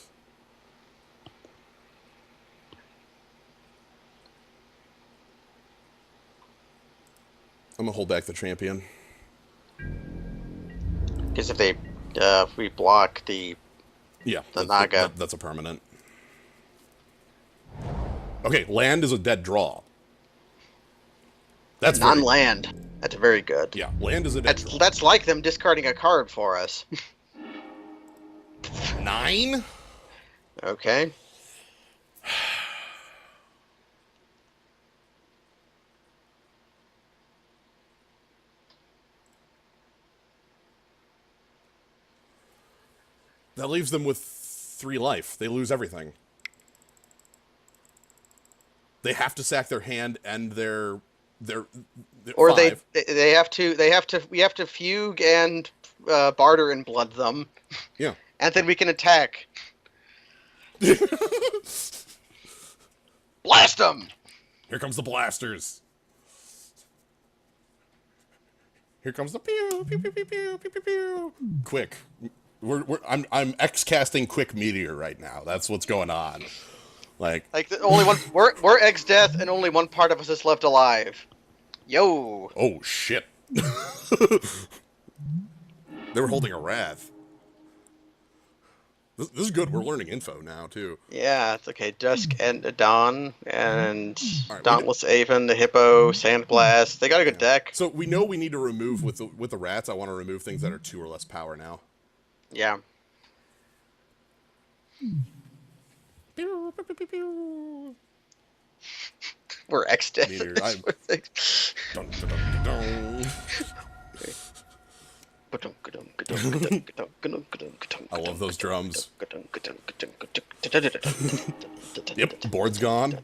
[SPEAKER 2] I'm gonna hold back the champion.
[SPEAKER 1] Because if we block the
[SPEAKER 2] Yeah,
[SPEAKER 1] Naga.
[SPEAKER 2] that's a permanent. Okay, land is a dead draw. That's
[SPEAKER 1] non-land, that's very good.
[SPEAKER 2] Yeah, land is a dead draw.
[SPEAKER 1] That's like them discarding a card for us.
[SPEAKER 2] 9?
[SPEAKER 1] Okay.
[SPEAKER 2] That leaves them with 3 life. They lose everything. They have to sack their hand and their
[SPEAKER 1] Or
[SPEAKER 2] 5.
[SPEAKER 1] they have to we have to fugue and barter and blood them.
[SPEAKER 2] Yeah.
[SPEAKER 1] And then we can attack. Blast them!
[SPEAKER 2] Here comes the blasters. Here comes the pew pew pew pew pew pew pew pew. Quick. I'm X casting quick meteor right now. That's what's going on. Like
[SPEAKER 1] the only one we're X death and only one part of us is left alive. Yo.
[SPEAKER 2] Oh shit. They were holding a wrath. This is good. We're learning info now too.
[SPEAKER 1] Yeah, it's okay. Dusk and Dawn and
[SPEAKER 2] Right,
[SPEAKER 1] Dauntless Aven, the Hippo, Sandblast. They got a good deck.
[SPEAKER 2] So we know we need to remove with the rats. I want to remove things that are 2 or less power now.
[SPEAKER 1] Yeah. We're X death.
[SPEAKER 2] Meteor, dun, dun, dun, dun. I love those drums. Yep, board's gone.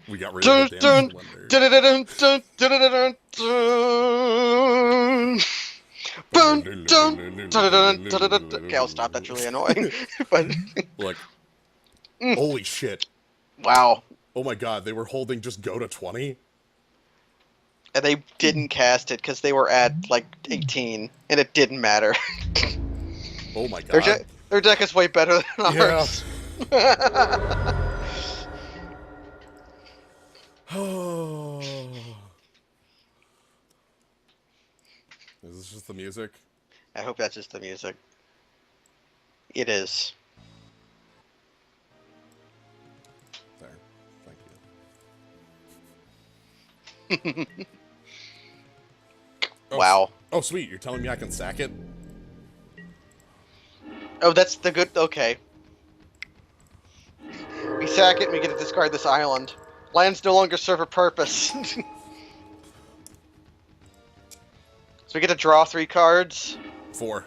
[SPEAKER 2] We got rid of the damage blender.
[SPEAKER 1] Okay, I'll stop. That's really annoying. But
[SPEAKER 2] Look, holy shit!
[SPEAKER 1] wow,
[SPEAKER 2] Oh my god, they were holding just go to 20.
[SPEAKER 1] and they didn't cast it because they were at like 18, and it didn't matter.
[SPEAKER 2] Oh my god.
[SPEAKER 1] Their deck is way better than ours.
[SPEAKER 2] Oh. Is this just the music?
[SPEAKER 1] I hope that's just the music. It is.
[SPEAKER 2] There. Oh,
[SPEAKER 1] Wow.
[SPEAKER 2] oh, sweet. You're telling me I can sack it?
[SPEAKER 1] Oh, that's the good. Okay. We sack it and we get to discard this island. Lands no longer serve a purpose. So we get to draw 3 cards.
[SPEAKER 2] 4.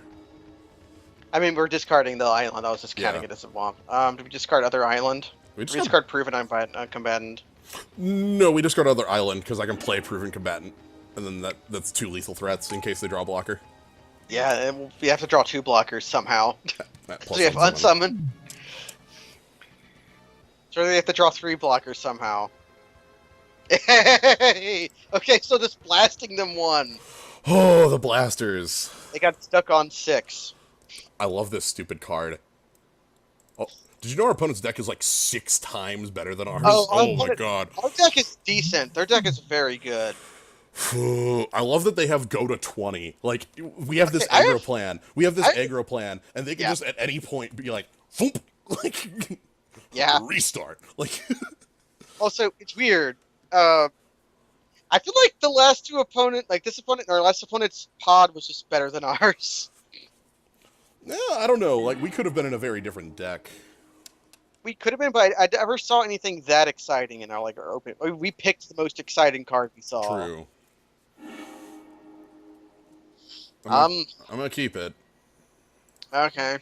[SPEAKER 1] I mean, we're discarding the island. I was just counting
[SPEAKER 2] Yeah.
[SPEAKER 1] it as a womp. Do we discard other island?
[SPEAKER 2] We
[SPEAKER 1] We
[SPEAKER 2] discard...
[SPEAKER 1] discard proven combatant.
[SPEAKER 2] No, we discard other island, because I can play Proven Combatant. And then that's 2 lethal threats in case they draw a blocker.
[SPEAKER 1] Yeah, and we have to draw 2 blockers somehow. So we have
[SPEAKER 2] Plus
[SPEAKER 1] unsummon. So we have to draw 3 blockers somehow. Hey! Okay, so this blasting them won.
[SPEAKER 2] Oh, the blasters.
[SPEAKER 1] They got stuck on 6.
[SPEAKER 2] I love this stupid card. Oh, did you know our opponent's deck is like 6 times better than ours? Oh my god.
[SPEAKER 1] Our deck is decent. Their deck is very good.
[SPEAKER 2] I love that they have go to 20. Like, we have this aggro plan. We have this aggro plan, and they can just at any point be like, Foop! Like,
[SPEAKER 1] yeah.
[SPEAKER 2] Restart. Like,
[SPEAKER 1] also, it's weird. I feel like the last 2 opponent, like this opponent and our last opponent's pod was just better than ours.
[SPEAKER 2] yeah, I don't know. Like, we could have been in a very different deck.
[SPEAKER 1] We could have been, but I never saw anything that exciting in our open. I mean, we picked the most exciting card we saw.
[SPEAKER 2] True. I'm gonna keep it.
[SPEAKER 1] Okay.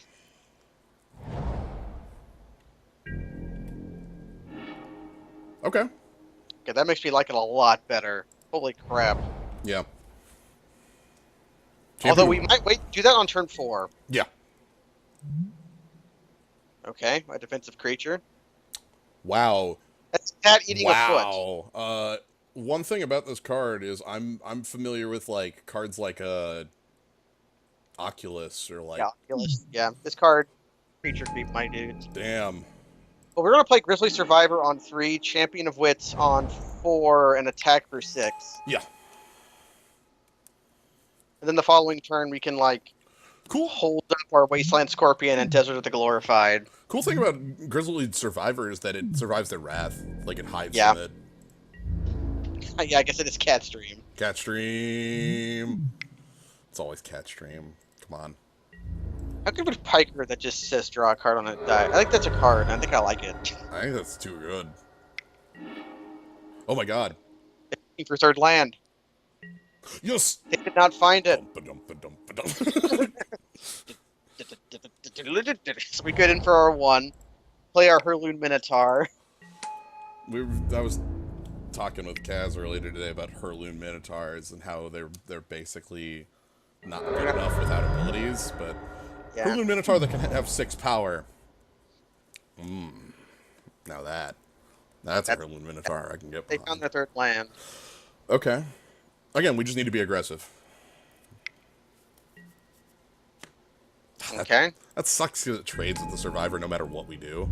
[SPEAKER 2] Okay.
[SPEAKER 1] Okay, that makes me like it a lot better. Holy crap.
[SPEAKER 2] Yeah.
[SPEAKER 1] Although we might do that on turn 4.
[SPEAKER 2] Yeah.
[SPEAKER 1] Okay, my defensive creature.
[SPEAKER 2] Wow.
[SPEAKER 1] That's cat eating a foot.
[SPEAKER 2] Wow. One thing about this card is I'm familiar with like cards like Oculus or like...
[SPEAKER 1] Yeah, Oculus. Yeah, this card, creature creep, my dudes.
[SPEAKER 2] Damn.
[SPEAKER 1] But we're going to play Grizzly Survivor on 3, Champion of Wits on 4, and Attack for 6.
[SPEAKER 2] Yeah.
[SPEAKER 1] And then the following turn, we can,
[SPEAKER 2] cool.
[SPEAKER 1] hold up our Wasteland Scorpion and Desert of the Glorified.
[SPEAKER 2] Cool thing about Grizzly Survivor is that it survives their wrath. Like, it hides from it.
[SPEAKER 1] Yeah, I guess it is Cat Stream.
[SPEAKER 2] Cat Stream. It's always Cat Stream. Come on.
[SPEAKER 1] How good would Piker that just says draw a card on a die? I think that's a card. I think I like it.
[SPEAKER 2] I think that's too good. Oh my god.
[SPEAKER 1] Looking for 3rd land.
[SPEAKER 2] Yes!
[SPEAKER 1] They did not find it. So we get in for our 1. Play our Hurloon Minotaur.
[SPEAKER 2] I was talking with Kaz earlier today about Hurloon Minotaurs and how they're basically not good enough without abilities, but yeah. Hurloon Minotaur that can have 6 power. Now that's a Hurloon Minotaur I can get behind.
[SPEAKER 1] They found their 3rd land.
[SPEAKER 2] Okay. Again, we just need to be aggressive.
[SPEAKER 1] Okay.
[SPEAKER 2] That sucks because it trades with the Survivor no matter what we do.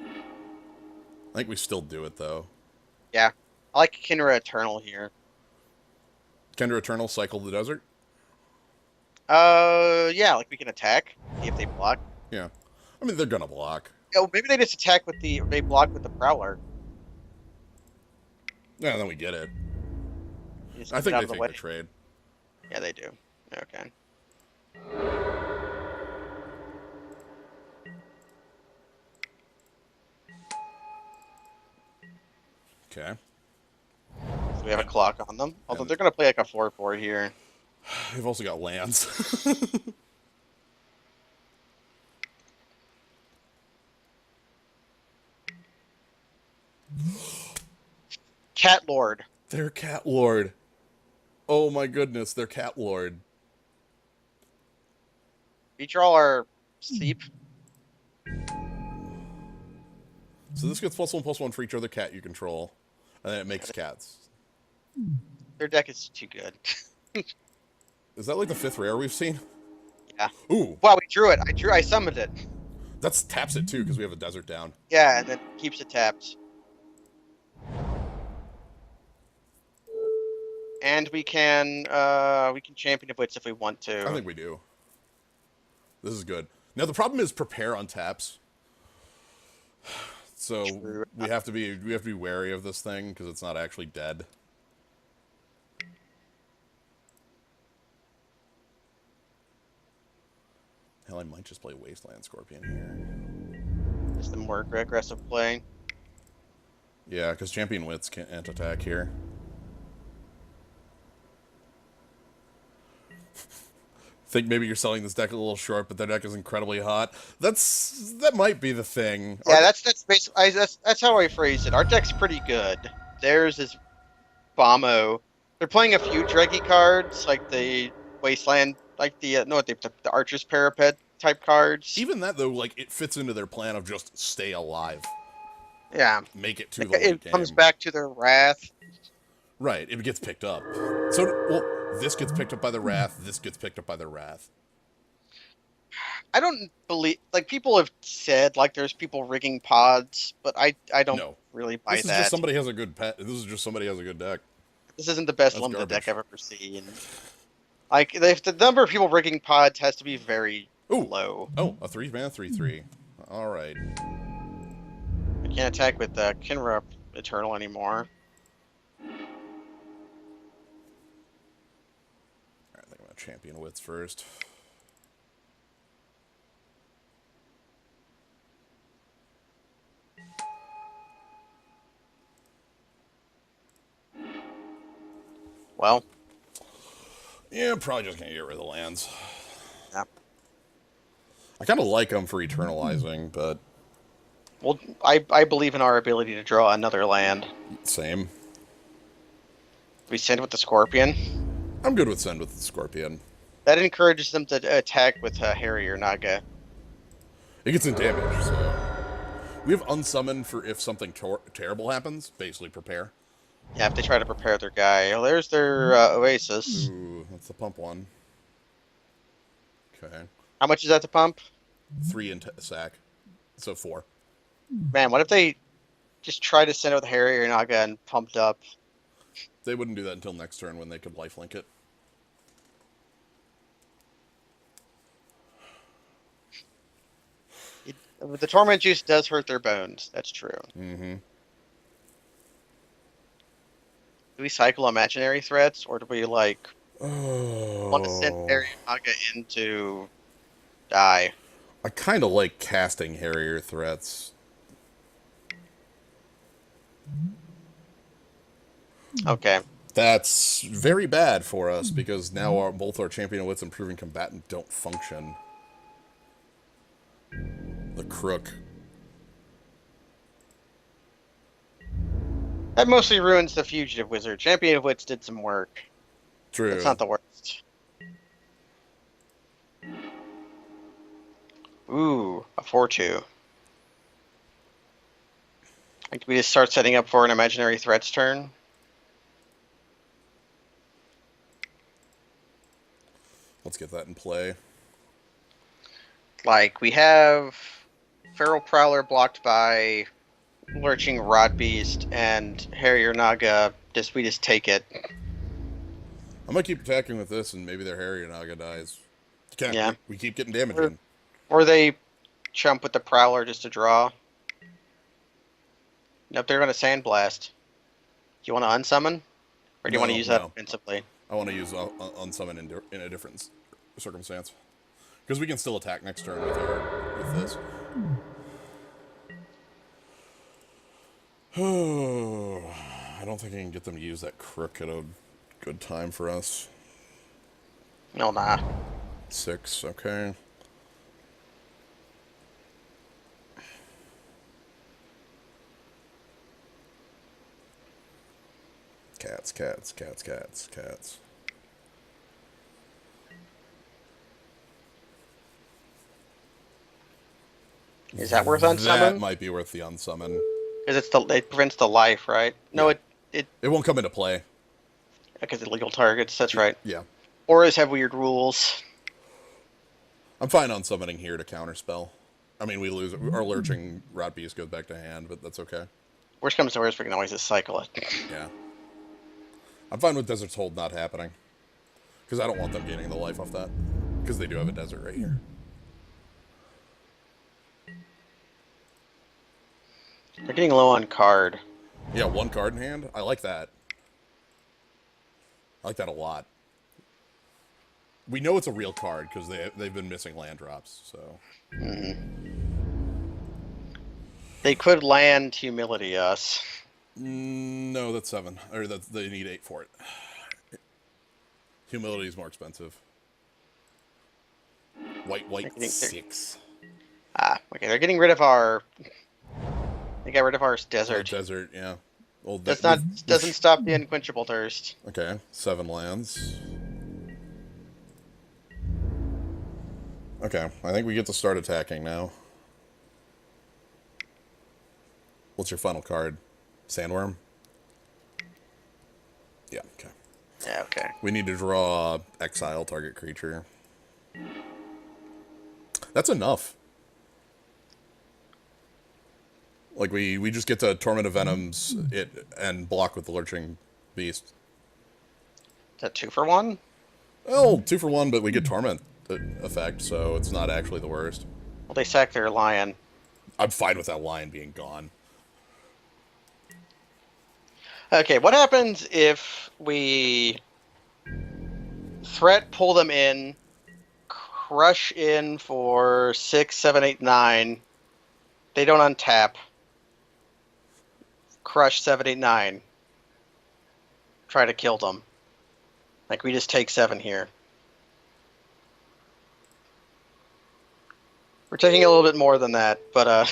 [SPEAKER 2] I think we still do it, though.
[SPEAKER 1] Yeah. I like Kinra Eternal here.
[SPEAKER 2] Kinra Eternal cycle the desert?
[SPEAKER 1] Yeah, we can attack, see if they block.
[SPEAKER 2] Yeah. I mean, they're gonna block.
[SPEAKER 1] Yeah, well, maybe they just attack with they block with the Prowler.
[SPEAKER 2] Yeah, then we get it. I think they take the trade.
[SPEAKER 1] Yeah, they do. Okay.
[SPEAKER 2] Okay.
[SPEAKER 1] So we have a clock on them. Although they're going to play a 4/4 here.
[SPEAKER 2] They've also got lands.
[SPEAKER 1] Cat Lord.
[SPEAKER 2] They're Cat Lord. Oh my goodness, they're Cat Lord.
[SPEAKER 1] We draw our Seep.
[SPEAKER 2] So this gets +1/+1 for each other cat you control. And then it makes cats.
[SPEAKER 1] Their deck is too good.
[SPEAKER 2] Is that like the 5th rare we've seen?
[SPEAKER 1] Yeah.
[SPEAKER 2] Ooh.
[SPEAKER 1] Wow, we drew it. I summoned it.
[SPEAKER 2] That's taps it too, because we have a desert down.
[SPEAKER 1] Yeah, and then keeps it tapped. And we can Champion of Wits if we want to.
[SPEAKER 2] I think we do. This is good. Now the problem is prepare on taps. So
[SPEAKER 1] True.
[SPEAKER 2] we have to be wary of this thing because it's not actually dead. Hell, I might just play Wasteland Scorpion here.
[SPEAKER 1] Is the more aggressive play.
[SPEAKER 2] Yeah, because Champion Wits can't attack here. Think maybe you're selling this deck a little short, but their deck is incredibly hot. That might be the thing.
[SPEAKER 1] Yeah, that's basically that's how I phrase it. Our deck's pretty good. Theirs is Bombo. They're playing a few draggy cards like the Wasteland, like the no, the Archer's Parapet type cards.
[SPEAKER 2] Even that though, like it fits into their plan of just stay alive,
[SPEAKER 1] Yeah,
[SPEAKER 2] make it to
[SPEAKER 1] it,
[SPEAKER 2] the late
[SPEAKER 1] it comes
[SPEAKER 2] game.
[SPEAKER 1] back to their wrath.
[SPEAKER 2] Right, it gets picked up. So, well, this gets picked up by the Wrath. This gets picked up by the Wrath.
[SPEAKER 1] I don't believe like people have said like there's people rigging pods, but I don't
[SPEAKER 2] No,
[SPEAKER 1] really buy
[SPEAKER 2] this is just
[SPEAKER 1] that.
[SPEAKER 2] somebody has a good pet. This is just somebody has a good deck.
[SPEAKER 1] This isn't the best
[SPEAKER 2] That's
[SPEAKER 1] limited deck
[SPEAKER 2] garbage.
[SPEAKER 1] I've ever seen. Like if the number of people rigging pods has to be very
[SPEAKER 2] Ooh,
[SPEAKER 1] low.
[SPEAKER 2] oh, a 3-mana 3/3. All right.
[SPEAKER 1] I can't attack with Kinra Eternal anymore.
[SPEAKER 2] I think I'm gonna Champion Wits first.
[SPEAKER 1] Well,
[SPEAKER 2] Yeah, I'm probably just gonna get rid of the lands.
[SPEAKER 1] yeah.
[SPEAKER 2] I kind of like them for eternalizing, but
[SPEAKER 1] Well, I believe in our ability to draw another land.
[SPEAKER 2] same.
[SPEAKER 1] We send with the Scorpion.
[SPEAKER 2] I'm good with Send with the Scorpion.
[SPEAKER 1] That encourages them to attack with Harry or Naga.
[SPEAKER 2] It gets in damage, so we have Unsummon for if something terrible happens. Basically, prepare.
[SPEAKER 1] Yeah, if they try to prepare their guy. Oh, there's their Oasis.
[SPEAKER 2] Ooh, that's the pump one. Okay,
[SPEAKER 1] How much is that to pump?
[SPEAKER 2] 3 in sack, so 4.
[SPEAKER 1] Man, what if they just try to send it with Harry or Naga and pumped up?
[SPEAKER 2] They wouldn't do that until next turn when they could lifelink it.
[SPEAKER 1] The Torment Juice does hurt their bones. That's true.
[SPEAKER 2] Mm-hmm.
[SPEAKER 1] Do we cycle imaginary threats, or do we like want to send
[SPEAKER 2] Oh,
[SPEAKER 1] Harry and Naga in to die?
[SPEAKER 2] I kind of like casting Harrier threats.
[SPEAKER 1] Okay.
[SPEAKER 2] That's very bad for us because now both our Champion Wits and Proven Combatant don't function. The Crook.
[SPEAKER 1] That mostly ruins the Fugitive Wizard. Champion of Wits did some work.
[SPEAKER 2] True.
[SPEAKER 1] It's not the worst. Ooh, a 4/2. Like, we just start setting up for an imaginary threats turn?
[SPEAKER 2] Let's get that in play.
[SPEAKER 1] Like, we have Feral Prowler blocked by Lurching Rod Beast and Harrier Naga. We just take it.
[SPEAKER 2] I'm gonna keep attacking with this, and maybe their Harrier Naga dies. Can't.
[SPEAKER 1] Yeah.
[SPEAKER 2] We keep getting damage
[SPEAKER 1] Or-
[SPEAKER 2] in.
[SPEAKER 1] Or they chump with the Prowler just to draw. Nope, they're going to Sandblast. Do you want to unsummon? Or do you want to use that
[SPEAKER 2] No.
[SPEAKER 1] offensively?
[SPEAKER 2] I want to use Unsummon in a different circumstance. Because we can still attack next turn with this. I don't think I can get them to use that Crook at a good time for us.
[SPEAKER 1] No, nah.
[SPEAKER 2] 6, okay. Cats, cats, cats, cats, cats.
[SPEAKER 1] Is that worth
[SPEAKER 2] That
[SPEAKER 1] unsummon?
[SPEAKER 2] might be worth the unsummon.
[SPEAKER 1] Because it prevents the life, right? No,
[SPEAKER 2] Yeah.
[SPEAKER 1] it
[SPEAKER 2] It won't come into play.
[SPEAKER 1] because illegal targets. That's right.
[SPEAKER 2] Yeah.
[SPEAKER 1] Auras have weird rules.
[SPEAKER 2] I'm fine on summoning here to counterspell. I mean, we lose. Our Lurching Rod Beast goes back to hand, but that's okay.
[SPEAKER 1] Worst comes to worst, we can always just cycle it.
[SPEAKER 2] Yeah. I'm fine with Desert's Hold not happening. Because I don't want them gaining the life off that. Because they do have a desert right here.
[SPEAKER 1] They're getting low on card.
[SPEAKER 2] Yeah, one card in hand. I like that. I like that a lot. We know it's a real card because they've been missing land drops. So
[SPEAKER 1] They could land Humility us.
[SPEAKER 2] no, that's 7, or they need 8 for it. Humility is more expensive. White,
[SPEAKER 1] They're
[SPEAKER 2] white,
[SPEAKER 1] getting, they're,
[SPEAKER 2] 6.
[SPEAKER 1] okay, they're getting rid of our. They got rid of our desert.
[SPEAKER 2] Desert, yeah. Well,
[SPEAKER 1] Doesn't stop the unquenchable thirst.
[SPEAKER 2] okay, 7 lands. Okay, I think we get to start attacking now. What's your final card? Sandworm? Yeah, okay.
[SPEAKER 1] Yeah, okay.
[SPEAKER 2] We need to draw exile target creature. That's enough. Like, we just get to Torment of Venoms it and block with the Lurching Beast.
[SPEAKER 1] Is that 2 for 1?
[SPEAKER 2] Well, 2 for 1, but we get Torment effect, so it's not actually the worst.
[SPEAKER 1] Well, they sack their lion.
[SPEAKER 2] I'm fine with that lion being gone.
[SPEAKER 1] Okay, what happens if we threat pull them in, crush in for 6, 7, 8, 9. They don't untap. Crush 7, 8, 9. Try to kill them. Like, we just take 7 here. We're taking a little bit more than that, but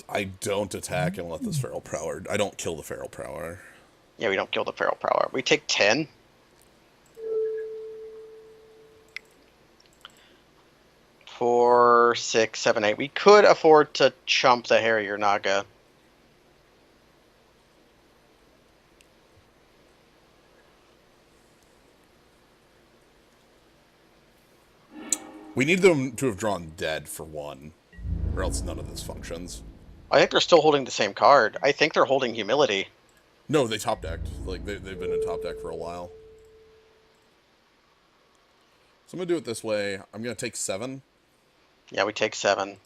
[SPEAKER 2] I don't attack and let this Feral Prowler. I don't kill the Feral Prowler.
[SPEAKER 1] yeah, we don't kill the Feral Prowler. We take 10. Four, 6, 7, 8. We could afford to chump the Harrier Naga.
[SPEAKER 2] We need them to have drawn dead for 1, or else none of this functions.
[SPEAKER 1] I think they're still holding the same card. I think they're holding Humility.
[SPEAKER 2] No, they top decked. Like, they've been in top deck for a while. So I'm going to do it this way. I'm going to take 7.
[SPEAKER 1] Yeah, we take 7.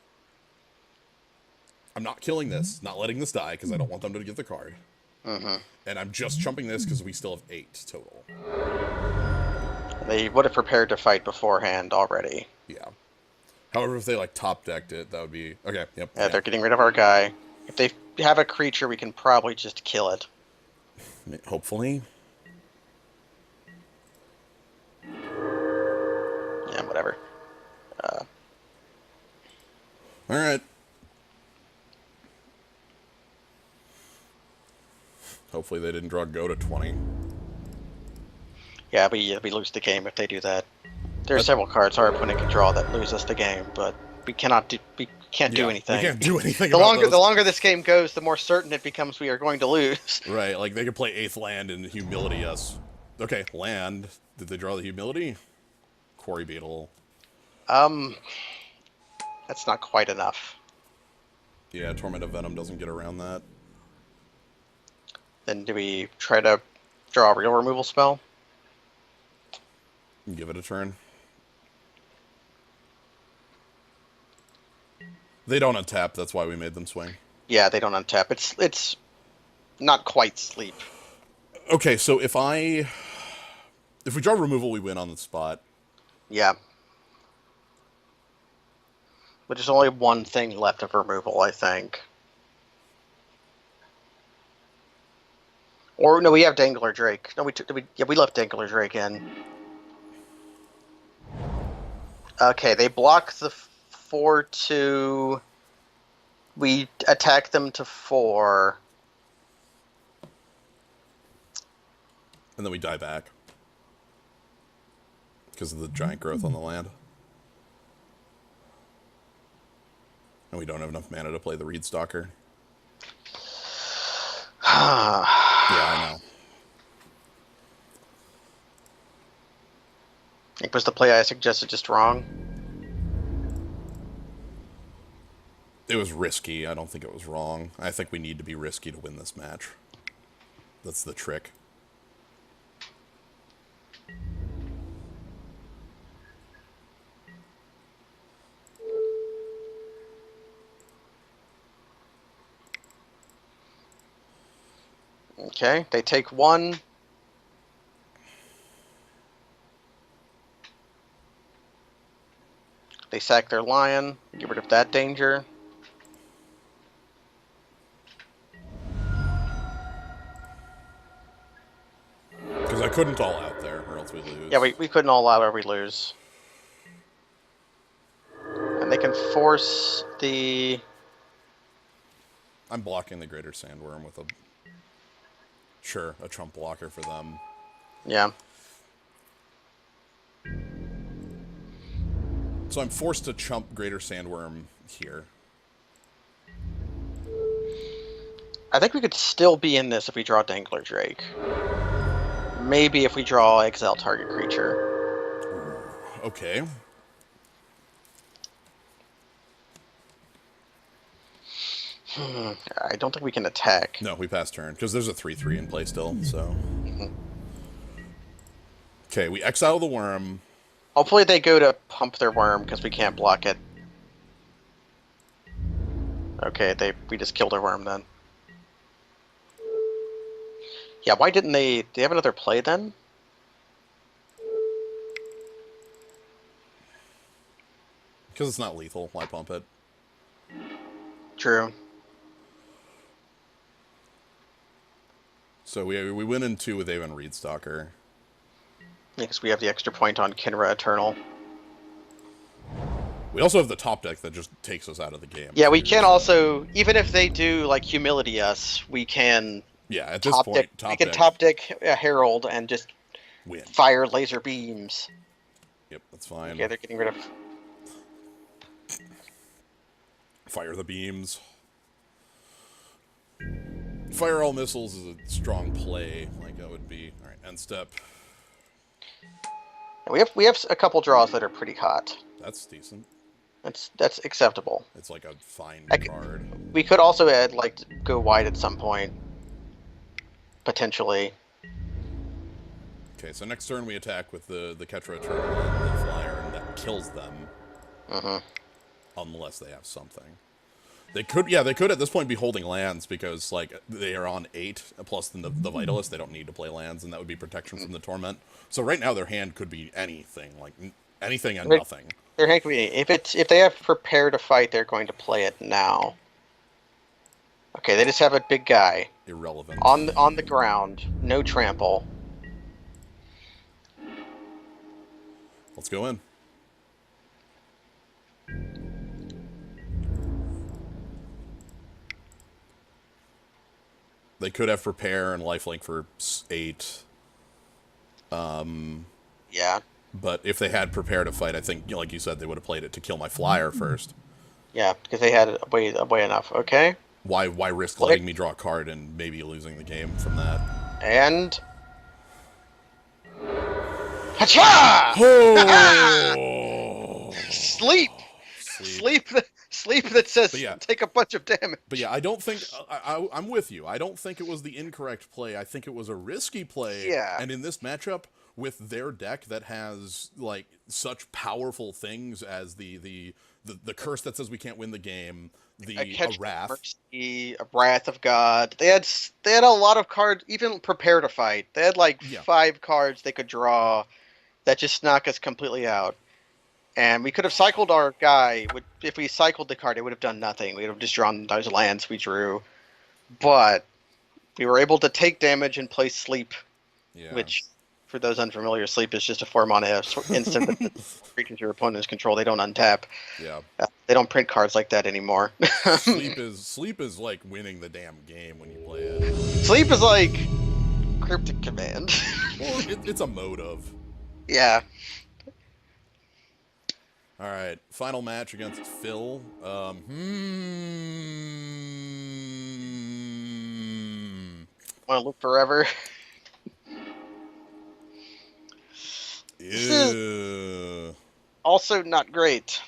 [SPEAKER 2] I'm not killing this, not letting this die, because I don't want them to get the card. And I'm just chumping this because we still have 8 total.
[SPEAKER 1] They would have prepared to fight beforehand already.
[SPEAKER 2] Yeah. However, if they, like, top decked it, that would be... Okay, yep.
[SPEAKER 1] Yeah, they're getting rid of our guy. If they have a creature, we can probably just kill it.
[SPEAKER 2] Hopefully.
[SPEAKER 1] Yeah, whatever.
[SPEAKER 2] Alright. Hopefully they didn't draw go to 20.
[SPEAKER 1] Yeah, we lose the game if they do that. There are several cards our opponent can draw that lose us the game, but we can't do anything.
[SPEAKER 2] We can't do anything
[SPEAKER 1] The
[SPEAKER 2] about those.
[SPEAKER 1] longer this game goes, the more certain it becomes we are going to lose.
[SPEAKER 2] Right, like they could play 8th land and humility us. Okay, land. Did they draw the humility? Quarry Beetle.
[SPEAKER 1] That's not quite enough.
[SPEAKER 2] Yeah, Torment of Venom doesn't get around that.
[SPEAKER 1] Then do we try to draw a real removal spell?
[SPEAKER 2] Give it a turn. They don't untap, that's why we made them swing.
[SPEAKER 1] Yeah, they don't untap. It's not quite sleep.
[SPEAKER 2] Okay, so if we draw removal, we win on the spot.
[SPEAKER 1] Yeah. But there's only one thing left of removal, I think. Or no, we have Dangler Drake. No, we left Dangler Drake in. Okay, they block the 4/2. We attack them to 4.
[SPEAKER 2] And then we die back. Because of the giant growth on the land. And we don't have enough mana to play the Reed Stalker. Yeah, I know.
[SPEAKER 1] Was the play I suggested just wrong?
[SPEAKER 2] It was risky. I don't think it was wrong. I think we need to be risky to win this match. That's the trick.
[SPEAKER 1] Okay, they take one. They sack their lion. Get rid of that danger.
[SPEAKER 2] Because I couldn't all out there, or else we
[SPEAKER 1] Yeah,
[SPEAKER 2] lose.
[SPEAKER 1] we couldn't all out or we lose. And they can force the...
[SPEAKER 2] I'm blocking the Greater Sandworm with a... Sure, a Trump blocker for them.
[SPEAKER 1] Yeah.
[SPEAKER 2] So I'm forced to chump Greater Sandworm here.
[SPEAKER 1] I think we could still be in this if we draw Dangler Drake. Maybe if we draw Exile Target Creature.
[SPEAKER 2] Okay.
[SPEAKER 1] I don't think we can attack.
[SPEAKER 2] No, we pass turn, because there's a 3-3 in play still, so... Okay, we exile the worm.
[SPEAKER 1] Hopefully they go to pump their worm because we can't block it. Okay, we just killed their worm then. Yeah, why didn't they... Do they have another play then?
[SPEAKER 2] Because it's not lethal, why pump it?
[SPEAKER 1] True.
[SPEAKER 2] So we win in 2 with Avon Reedstalker.
[SPEAKER 1] Yeah, because we have the extra point on Kinra Eternal.
[SPEAKER 2] We also have the top deck that just takes us out of the game.
[SPEAKER 1] Yeah,
[SPEAKER 2] too,
[SPEAKER 1] we can
[SPEAKER 2] so...
[SPEAKER 1] also... Even if they do, like, Humility us, we can...
[SPEAKER 2] Yeah, at this point,
[SPEAKER 1] we can top deck Herald and just
[SPEAKER 2] win.
[SPEAKER 1] fire laser beams.
[SPEAKER 2] Yep, that's fine.
[SPEAKER 1] Okay, they're getting rid of...
[SPEAKER 2] Fire the beams. Fire all missiles is a strong play. Like, that would be... Alright, end step.
[SPEAKER 1] We have a couple draws that are pretty hot.
[SPEAKER 2] That's decent.
[SPEAKER 1] That's acceptable.
[SPEAKER 2] It's like a fine card.
[SPEAKER 1] We could also add, like, go wide at some point. Potentially.
[SPEAKER 2] Okay, so next turn we attack with the Ketra Eternal and the Flyer, and that kills them. Unless they have something. They could at this point be holding lands because, like, they are on 8, plus the Vitalist, they don't need to play lands, and that would be protection from the Torment. So right now their hand could be anything, like, anything and nothing.
[SPEAKER 1] Their hand could be... If they have Prepare to Fight, they're going to play it now. Okay, they just have a big guy.
[SPEAKER 2] Irrelevant.
[SPEAKER 1] On the ground, no trample.
[SPEAKER 2] Let's go in. They could have Prepare and Lifelink for 8.
[SPEAKER 1] Yeah.
[SPEAKER 2] But if they had Prepare to Fight, I think, like you said, they would have played it to kill my Flyer first.
[SPEAKER 1] Yeah, because they had way enough. Okay.
[SPEAKER 2] Why risk letting me draw a card and maybe losing the game from that?
[SPEAKER 1] And... Hacha!
[SPEAKER 2] Oh!
[SPEAKER 1] Sleep that says take a bunch of damage.
[SPEAKER 2] But yeah, I don't think... I'm with you. I don't think it was the incorrect play. I think it was a risky play.
[SPEAKER 1] Yeah.
[SPEAKER 2] And in this matchup, with their deck that has, like, such powerful things as the curse that says we can't win the game, a Wrath.
[SPEAKER 1] Mercy, a Wrath of God. They had a lot of cards, even Prepare to Fight. They had, like, 5 cards they could draw that just knock us completely out. And we could have cycled our guy. If we cycled the card, it would have done nothing. We would have just drawn those lands we drew. But we were able to take damage and play Sleep, which, for those unfamiliar, Sleep is just a 4-mana instant that creatures your opponents control. They don't untap.
[SPEAKER 2] Yeah.
[SPEAKER 1] They don't print cards like that anymore.
[SPEAKER 2] Sleep is like winning the damn game when you play it.
[SPEAKER 1] Sleep is like Cryptic Command.
[SPEAKER 2] Well, it's a mode of.
[SPEAKER 1] Yeah.
[SPEAKER 2] All right, final match against Phil.
[SPEAKER 1] Want to look forever? This is also not great.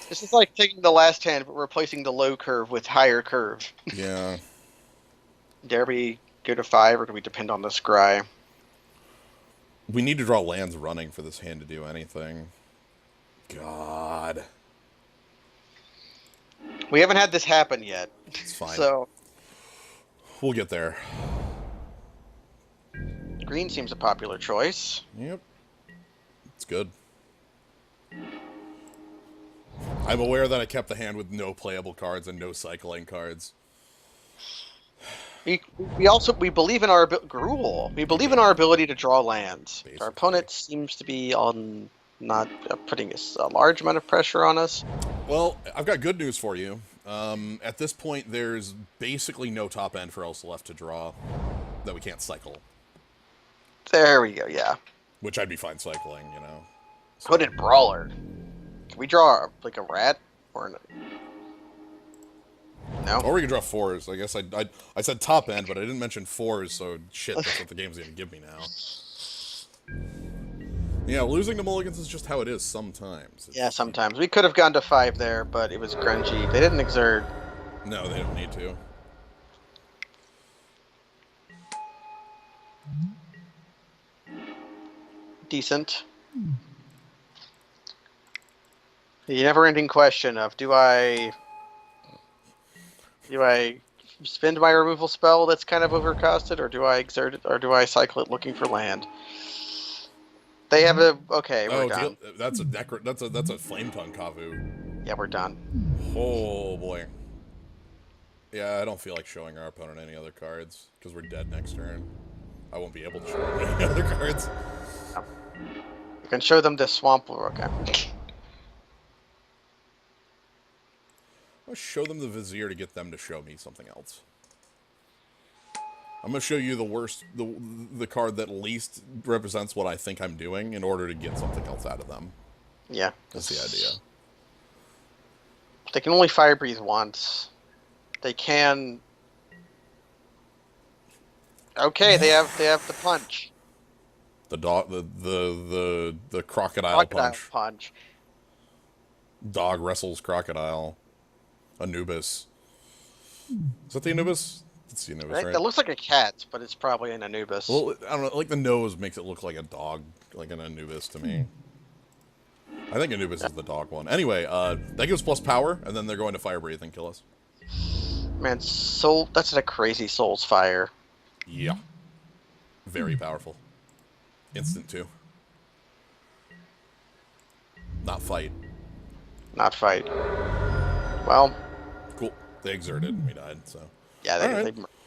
[SPEAKER 1] This is like taking the last hand but replacing the low curve with higher curve.
[SPEAKER 2] Yeah.
[SPEAKER 1] Dare we go to 5 or do we depend on the scry?
[SPEAKER 2] We need to draw lands running for this hand to do anything. God.
[SPEAKER 1] We haven't had this happen yet.
[SPEAKER 2] It's fine.
[SPEAKER 1] So
[SPEAKER 2] We'll get there.
[SPEAKER 1] Green seems a popular choice.
[SPEAKER 2] Yep. It's good. I'm aware that I kept the hand with no playable cards and no cycling cards.
[SPEAKER 1] We believe in our Gruel. We believe in our ability to draw lands.
[SPEAKER 2] Basically.
[SPEAKER 1] Our opponent seems to be on not putting a large amount of pressure on us.
[SPEAKER 2] Well, I've got good news for you. At this point, there's basically no top end for us left to draw that we can't cycle.
[SPEAKER 1] There we go. Yeah.
[SPEAKER 2] Which I'd be fine cycling, you know. So.
[SPEAKER 1] Put in Brawler. Can we draw like a rat or no?
[SPEAKER 2] Or we can draw fours. I guess I said top end, but I didn't mention fours, so shit, that's what the game's gonna give me now. Yeah, losing to mulligans is just how it is sometimes.
[SPEAKER 1] Yeah, sometimes. We could have gone to 5 there, but it was grungy. They didn't exert.
[SPEAKER 2] No, they don't need to.
[SPEAKER 1] Decent. The never-ending question of do I spend my removal spell that's kind of overcosted, or do I exert it, or do I cycle it looking for land? They have a okay. We're done.
[SPEAKER 2] That's a flame tongue Kavu.
[SPEAKER 1] Yeah, we're done.
[SPEAKER 2] Oh boy. Yeah, I don't feel like showing our opponent any other cards because we're dead next turn. I won't be able to show them any other cards.
[SPEAKER 1] You can show them the swamp. Okay.
[SPEAKER 2] I'll show them the Vizier to get them to show me something else. I'm gonna show you the card that least represents what I think I'm doing in order to get something else out of them.
[SPEAKER 1] Yeah,
[SPEAKER 2] that's the idea.
[SPEAKER 1] They can only fire breathe once. They can. Okay, they have the punch.
[SPEAKER 2] The dog, the crocodile punch. Dog wrestles crocodile. Anubis. Is that the Anubis? It's the Anubis, right?
[SPEAKER 1] It looks like a cat, but it's probably an Anubis.
[SPEAKER 2] Well, I don't know. Like the nose makes it look like a dog, like an Anubis to me. I think Anubis is the dog one. Anyway, that gives plus power, and then they're going to fire breathe and kill us.
[SPEAKER 1] Man, that's a crazy Soul's Fire.
[SPEAKER 2] Yeah. Very powerful. Instant too. Not fight.
[SPEAKER 1] Not fight. Well.
[SPEAKER 2] Cool. They exerted and we died, so.
[SPEAKER 1] Yeah,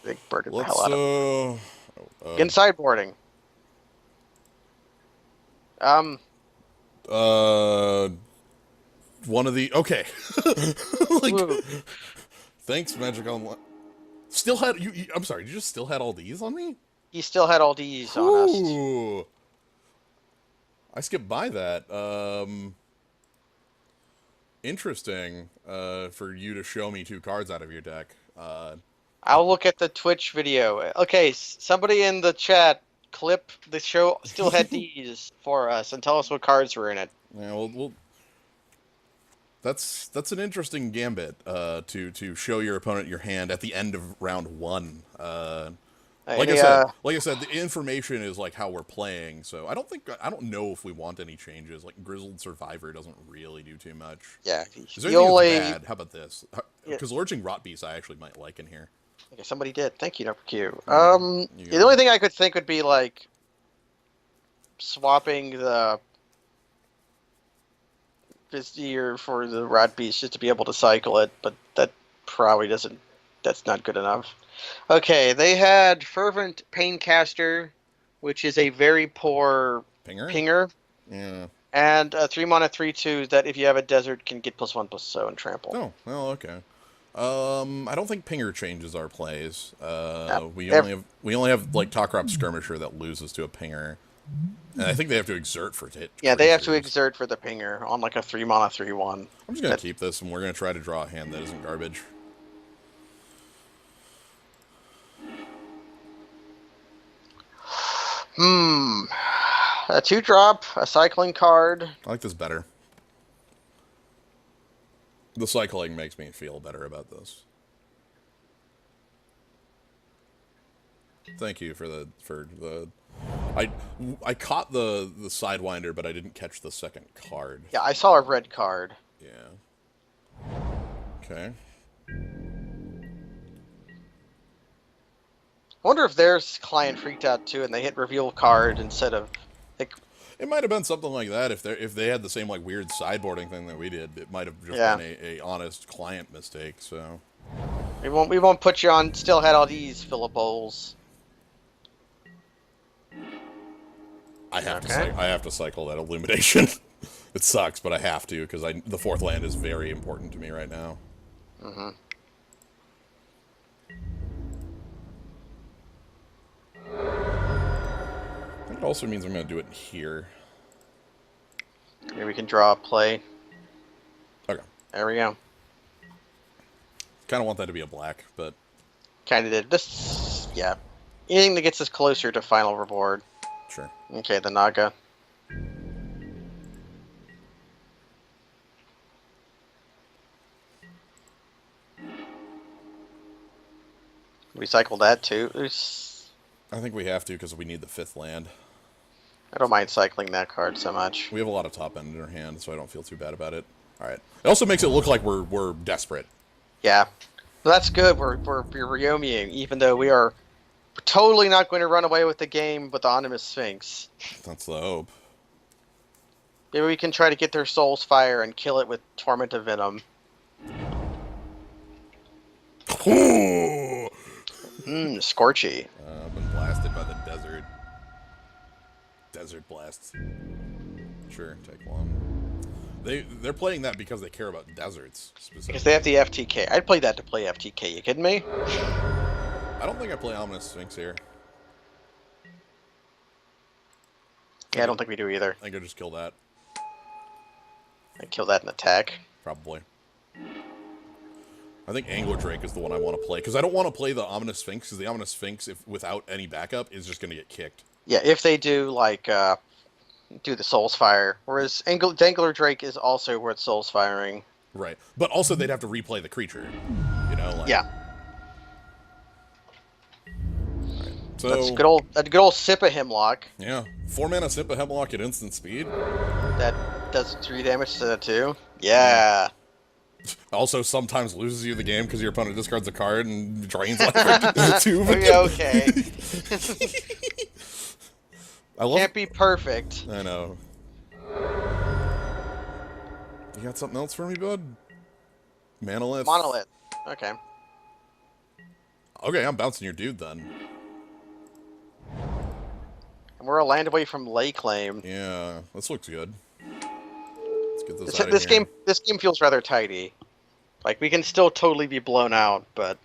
[SPEAKER 1] they birded the hell out of it. Again, sideboarding.
[SPEAKER 2] One of the... Okay. Like... Thanks, Magic Online. Still had... I'm sorry, you just still had all these on me?
[SPEAKER 1] He still had all these on us.
[SPEAKER 2] I skipped by that. Interesting for you to show me 2 cards out of your deck.
[SPEAKER 1] I'll look at the Twitch video. Okay, somebody in the chat clip the show still had these for us and tell us what cards were in it.
[SPEAKER 2] Yeah, well that's an interesting gambit to show your opponent your hand at the end of round 1. Like I said, the information is like how we're playing, so I don't know if we want any changes. Like Grizzled Survivor doesn't really do too much.
[SPEAKER 1] Yeah,
[SPEAKER 2] is there anything that's bad? How about this? Because Lurching Rotbeast I actually might like in here.
[SPEAKER 1] Okay, somebody did. Thank you, Q. The only thing I could think would be like swapping the Vizier for the Rotbeast just to be able to cycle it, but that probably doesn't. That's not good enough. Okay, they had Fervent Paincaster, which is a very poor pinger.
[SPEAKER 2] Yeah.
[SPEAKER 1] And 3 mana 3/2 that if you have a desert can get +1/+0 and trample.
[SPEAKER 2] Oh, well, okay. I don't think pinger changes our plays. We only have like Talkrop Skirmisher that loses to a pinger. And I think they have to exert for it.
[SPEAKER 1] Yeah, they have to exert for the pinger on like a 3 mana 3/1.
[SPEAKER 2] I'm just gonna keep this and we're gonna try to draw a hand that isn't garbage.
[SPEAKER 1] A 2-drop, a cycling card.
[SPEAKER 2] I like this better. The cycling makes me feel better about this. Thank you for the I caught the Sidewinder, but I didn't catch the second card.
[SPEAKER 1] Yeah, I saw a red card.
[SPEAKER 2] Yeah. Okay.
[SPEAKER 1] I wonder if their client freaked out too and they hit reveal card instead of like
[SPEAKER 2] It might have been something like that if they had the same like weird sideboarding thing that we did. It might have just
[SPEAKER 1] yeah.
[SPEAKER 2] been a honest client mistake. So
[SPEAKER 1] We won't put you on still had all these Philip Bowles. Okay.
[SPEAKER 2] I have to cycle that illumination. It sucks, but I have to because the fourth land is very important to me right now.
[SPEAKER 1] Mm-hmm.
[SPEAKER 2] I think it also means I'm going to do it here.
[SPEAKER 1] Maybe we can draw a play.
[SPEAKER 2] Okay.
[SPEAKER 1] There we go.
[SPEAKER 2] Kind of want that to be a black, but
[SPEAKER 1] Kind of did this. Yeah. Anything that gets us closer to final reward.
[SPEAKER 2] sure.
[SPEAKER 1] Okay, the Naga. Recycle that too.
[SPEAKER 2] I think we have to because we need the fifth land.
[SPEAKER 1] I don't mind cycling that card so much.
[SPEAKER 2] We have a lot of top end in our hand, so I don't feel too bad about it. All right. It also makes it look like we're desperate.
[SPEAKER 1] Yeah. Well, that's good. We're Ryomiing, even though we are totally not going to run away with the game with the Animus Sphinx.
[SPEAKER 2] That's the hope.
[SPEAKER 1] Maybe we can try to get their Soul's Fire and kill it with Torment of Venom. Scorchy.
[SPEAKER 2] I've been blasted by the desert. Desert blasts. Sure, take one. They're playing that because they care about deserts specifically.
[SPEAKER 1] Because they have the FTK. I'd play that to play FTK. You kidding me?
[SPEAKER 2] I don't think I play Ominous Sphinx here.
[SPEAKER 1] Yeah, I don't think we do either.
[SPEAKER 2] I think I just kill that.
[SPEAKER 1] I'd kill that in attack.
[SPEAKER 2] Probably. I think Angler Drake is the one I want to play because I don't want to play the Ominous Sphinx because the Ominous Sphinx, if without any backup, is just going to get kicked.
[SPEAKER 1] Yeah, if they do like do the Soul's Fire, whereas Angler Drake is also worth Soul's Firing.
[SPEAKER 2] Right, but also they'd have to replay the creature. You know, like
[SPEAKER 1] yeah.
[SPEAKER 2] Right. So
[SPEAKER 1] That's a good old sip of Hemlock.
[SPEAKER 2] Yeah, 4-mana Sip of Hemlock at instant speed.
[SPEAKER 1] That does 3 damage to that too. Yeah.
[SPEAKER 2] Also, sometimes loses you the game because your opponent discards a card and drains life 2.
[SPEAKER 1] Okay.
[SPEAKER 2] I love.
[SPEAKER 1] Can't be perfect.
[SPEAKER 2] I know. You got something else for me, bud? Monolith.
[SPEAKER 1] Monolith. Okay.
[SPEAKER 2] Okay, I'm bouncing your dude then.
[SPEAKER 1] And we're a land away from Lay Claim.
[SPEAKER 2] Yeah, this looks good. Let's get this out of here.
[SPEAKER 1] This game feels rather tidy. Like we can still totally be blown out, but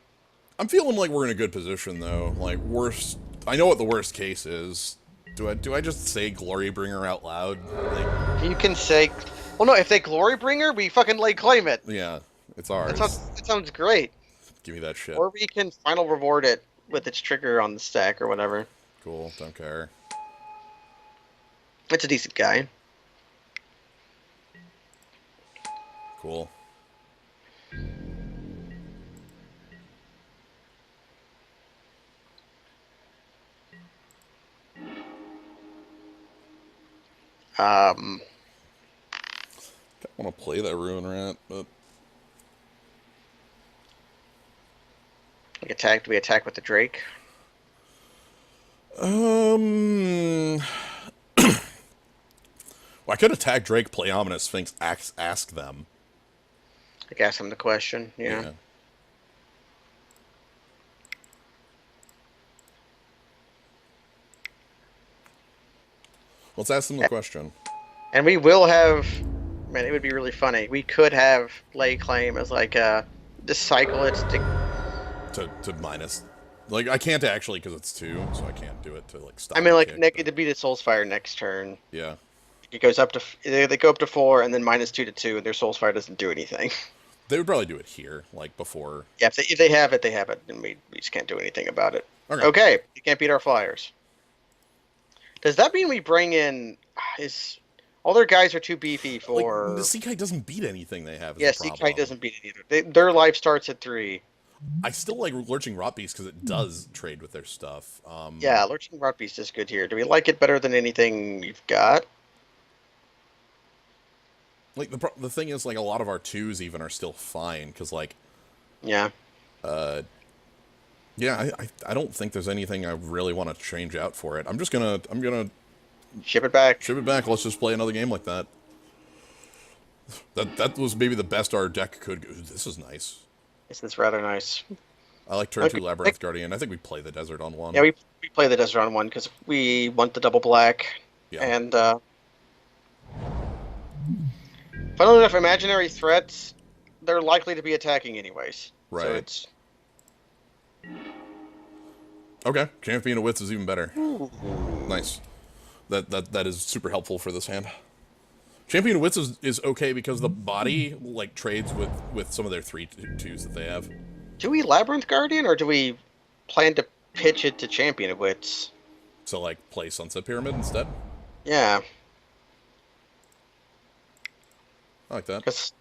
[SPEAKER 2] I'm feeling like we're in a good position though. Like worst, I know what the worst case is. Do I just say Glorybringer out loud? Like,
[SPEAKER 1] you can say, well, no. If they Glorybringer, we fucking Lay Claim it.
[SPEAKER 2] Yeah, it's ours.
[SPEAKER 1] That sounds great.
[SPEAKER 2] Give me that shit.
[SPEAKER 1] Or we can final reward it with its trigger on the stack or whatever.
[SPEAKER 2] Cool. Don't care.
[SPEAKER 1] It's a decent guy.
[SPEAKER 2] Cool.
[SPEAKER 1] I
[SPEAKER 2] want to play that Ruin Rat, but
[SPEAKER 1] we attack with the Drake.
[SPEAKER 2] Well, I could attack Drake, play Ominous Sphinx, ask them.
[SPEAKER 1] Like ask him the question. Yeah.
[SPEAKER 2] Let's ask them the question.
[SPEAKER 1] And we will have. Man, it would be really funny. We could have Lay Claim as like just cycle it
[SPEAKER 2] to minus. Like I can't actually because it's 2, so I can't do it to like stop.
[SPEAKER 1] I mean, like it'd be the Soul's Fire next turn.
[SPEAKER 2] Yeah.
[SPEAKER 1] It goes up to they go up to 4 and then -2 to 2, and their Soul's Fire doesn't do anything.
[SPEAKER 2] They would probably do it here, like before.
[SPEAKER 1] Yeah, if they have it, they have it, and we just can't do anything about it.
[SPEAKER 2] Okay.
[SPEAKER 1] You can't beat our Flyers. Does that mean we bring in all their guys are too beefy for?
[SPEAKER 2] Like, the Seakai doesn't beat anything they have.
[SPEAKER 1] Yeah, Seakai doesn't beat it either. Their life starts at 3.
[SPEAKER 2] I still like Lurching Rotbeast because it does trade with their stuff.
[SPEAKER 1] Yeah, Lurching Rotbeast is good here. Do we like it better than anything you've got?
[SPEAKER 2] Like the thing is, like a lot of our 2s even are still fine because like,
[SPEAKER 1] yeah,
[SPEAKER 2] Yeah, I don't think there's anything I really want to change out for it. I'm gonna
[SPEAKER 1] Ship it back.
[SPEAKER 2] ship it back. Let's just play another game like that. That was maybe the best our deck could. This is nice.
[SPEAKER 1] This is rather nice.
[SPEAKER 2] I like turn
[SPEAKER 1] Okay.
[SPEAKER 2] 2 Labyrinth Guardian. I think we play the desert on
[SPEAKER 1] Yeah,
[SPEAKER 2] one.
[SPEAKER 1] we play the desert on one because we want the double black.
[SPEAKER 2] Yeah,
[SPEAKER 1] And funnily enough, imaginary threats, they're likely to be attacking anyways. So
[SPEAKER 2] right.
[SPEAKER 1] it's
[SPEAKER 2] Okay, Champion of Wits is even better.
[SPEAKER 1] ooh.
[SPEAKER 2] Nice. That is super helpful for this hand. Champion of Wits is okay because the body like trades with some of their 3/2s that they have.
[SPEAKER 1] Do we Labyrinth Guardian or do we plan to pitch it to Champion of Wits?
[SPEAKER 2] So like play Sunset Pyramid instead.
[SPEAKER 1] Yeah,
[SPEAKER 2] I like that.
[SPEAKER 1] because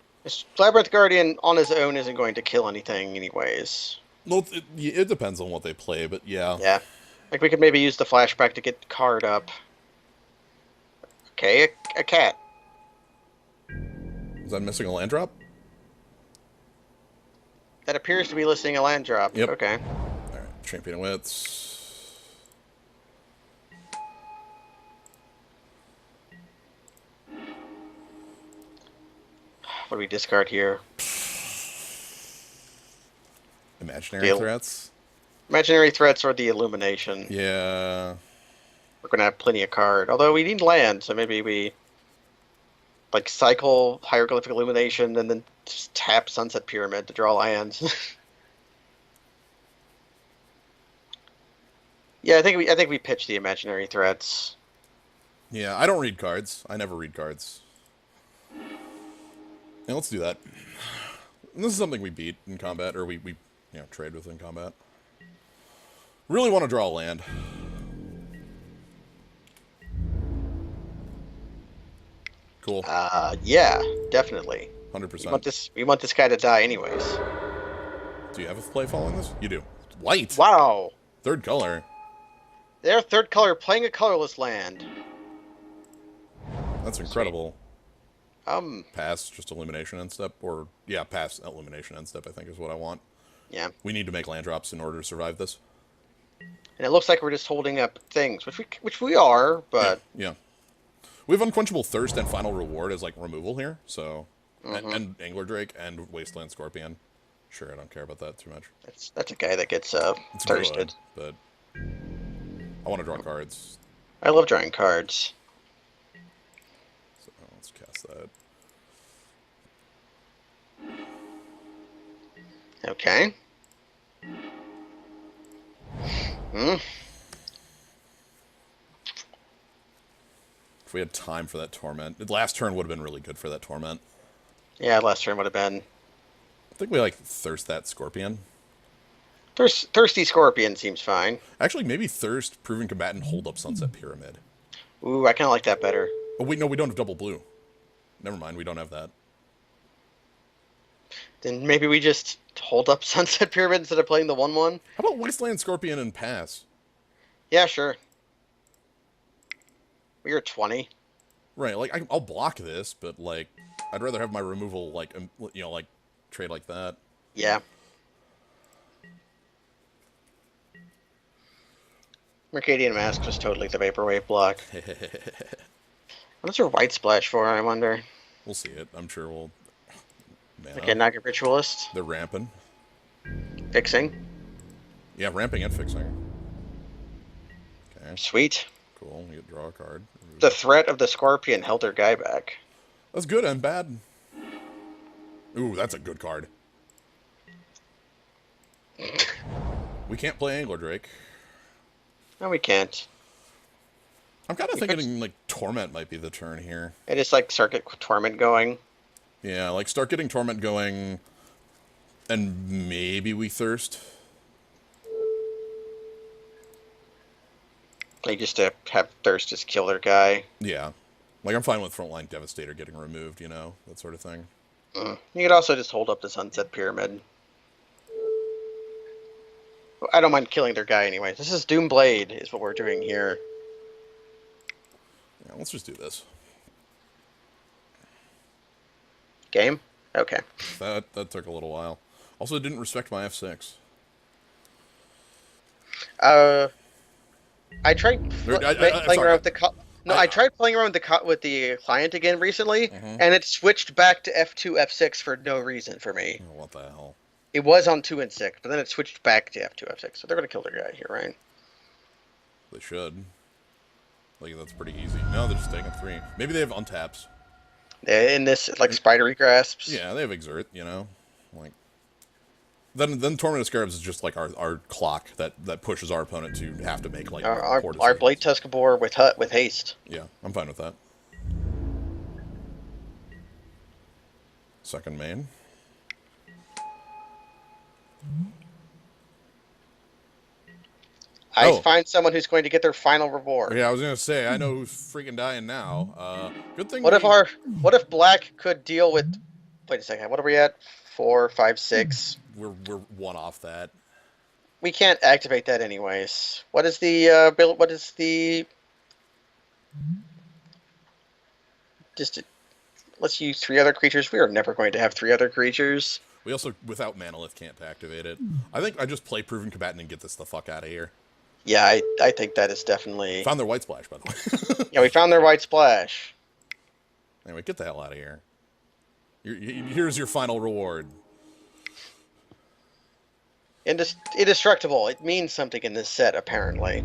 [SPEAKER 1] Labyrinth Guardian on his own isn't going to kill anything anyways.
[SPEAKER 2] Well, it depends on what they play, but yeah.
[SPEAKER 1] Yeah. Like we could maybe use the flashback to get the card up. Okay, a cat.
[SPEAKER 2] Is that missing a land drop?
[SPEAKER 1] That appears to be listing a land drop.
[SPEAKER 2] Yep.
[SPEAKER 1] Okay.
[SPEAKER 2] Alright, Champion of Wits.
[SPEAKER 1] What do we discard here?
[SPEAKER 2] Imaginary
[SPEAKER 1] Deal.
[SPEAKER 2] threats?
[SPEAKER 1] Imaginary threats or the illumination.
[SPEAKER 2] Yeah.
[SPEAKER 1] We're gonna have plenty of card. Although we need land, so maybe we like cycle hieroglyphic illumination and then just tap Sunset Pyramid to draw lands. Yeah, I think we pitch the imaginary threats.
[SPEAKER 2] Yeah, I don't read cards. I never read cards. Yeah, let's do that. And this is something we beat in combat, or we trade with in combat. Really want to draw a land. Cool.
[SPEAKER 1] Yeah, definitely. We
[SPEAKER 2] 100%.
[SPEAKER 1] want this guy to die anyways.
[SPEAKER 2] Do you have a play following this? You do. White!
[SPEAKER 1] Wow.
[SPEAKER 2] Third color.
[SPEAKER 1] Their third color playing a colorless land.
[SPEAKER 2] That's incredible.
[SPEAKER 1] Um,
[SPEAKER 2] Pass, just elimination end step, or yeah, pass elimination end step. I think is what I want.
[SPEAKER 1] yeah.
[SPEAKER 2] We need to make land drops in order to survive this.
[SPEAKER 1] And it looks like we're just holding up things, which we are, but
[SPEAKER 2] Yeah. We have Unquenchable Thirst and Final Reward as like removal here, so and Angler Drake and Wasteland Scorpion. Sure, I don't care about that too much.
[SPEAKER 1] that's a guy that gets
[SPEAKER 2] It's
[SPEAKER 1] thirsted.
[SPEAKER 2] good, but I want to draw cards,
[SPEAKER 1] I love drawing cards.
[SPEAKER 2] so let's cast that.
[SPEAKER 1] Okay. Hmm.
[SPEAKER 2] If we had time for that Torment, the last turn would have been really good for that Torment.
[SPEAKER 1] Yeah, last turn would have been
[SPEAKER 2] I think we like Thirst that Scorpion.
[SPEAKER 1] Thirsty Scorpion seems fine.
[SPEAKER 2] Actually, maybe Thirst, Proven Combatant, hold up Sunset Pyramid.
[SPEAKER 1] Ooh, I kind of like that better.
[SPEAKER 2] Oh wait, no, we don't have double blue. Never mind, we don't have that.
[SPEAKER 1] Then maybe we just hold up Sunset Pyramid instead of playing the 1/1.
[SPEAKER 2] How about Wasteland Scorpion and pass?
[SPEAKER 1] Yeah, sure. We are 20.
[SPEAKER 2] Right, like I'll block this, but like I'd rather have my removal like like trade like that.
[SPEAKER 1] Yeah. Mercadian Mask was totally the Vaporwave block. What's your white splash for, I wonder?
[SPEAKER 2] We'll see it. I'm sure we'll. Mana.
[SPEAKER 1] Okay, Naga Ritualist.
[SPEAKER 2] They're ramping.
[SPEAKER 1] Fixing.
[SPEAKER 2] Yeah, ramping and fixing. Okay,
[SPEAKER 1] Sweet.
[SPEAKER 2] cool. You get draw a card.
[SPEAKER 1] The threat of the Scorpion held their guy back.
[SPEAKER 2] That's good and bad. Ooh, that's a good card. We can't play Angler Drake.
[SPEAKER 1] No, we can't.
[SPEAKER 2] I'm kind of thinking like Torment might be the turn here.
[SPEAKER 1] It is like Circuit Torment going.
[SPEAKER 2] Yeah, like start getting Torment going, and maybe we Thirst.
[SPEAKER 1] Like just to have Thirst just kill their guy.
[SPEAKER 2] Yeah, like I'm fine with Frontline Devastator getting removed, that sort of thing.
[SPEAKER 1] You could also just hold up the Sunset Pyramid. I don't mind killing their guy anyway. This is Doomblade is what we're doing here.
[SPEAKER 2] Yeah, let's just do this.
[SPEAKER 1] Game? Okay.
[SPEAKER 2] That took a little while. Also, didn't respect my F6.
[SPEAKER 1] Uh, I tried playing
[SPEAKER 2] Sorry.
[SPEAKER 1] around with the no, I tried playing around with the client again recently, and it switched back to F2 F6 for no reason for me.
[SPEAKER 2] Oh, what the hell?
[SPEAKER 1] It was on 2 and 6, but then it switched back to F2 F6. So they're gonna kill their guy here, right?
[SPEAKER 2] They should. Like, that's pretty easy. No, they're just taking 3. Maybe they have untaps.
[SPEAKER 1] In this, like, spidery grasps.
[SPEAKER 2] Yeah, they have exert, you know? Like, then Torment of Scarabs is just like our clock that pushes our opponent to have to make, like, poor
[SPEAKER 1] Our
[SPEAKER 2] decisions.
[SPEAKER 1] Blade Tuscabor with haste.
[SPEAKER 2] Yeah, I'm fine with that. Second main.
[SPEAKER 1] I find someone who's going to get their final reward.
[SPEAKER 2] Yeah, I was gonna say, I know who's freaking dying now. Good thing.
[SPEAKER 1] What if Black could deal with? Wait a second. What are we at? 4, 5, 6.
[SPEAKER 2] We're one off that.
[SPEAKER 1] We can't activate that anyways. What is the build? What is the? Just let's use 3 other creatures. We are never going to have 3 other creatures.
[SPEAKER 2] We also, without Manolith, can't activate it. I think I just play Proven Combatant and get this the fuck out of here.
[SPEAKER 1] Yeah, I think that is definitely.
[SPEAKER 2] Found their White Splash, by the way.
[SPEAKER 1] Yeah, we found their White Splash.
[SPEAKER 2] Anyway, get the hell out of here. Here's your final reward.
[SPEAKER 1] Indestructible. It means something in this set, apparently.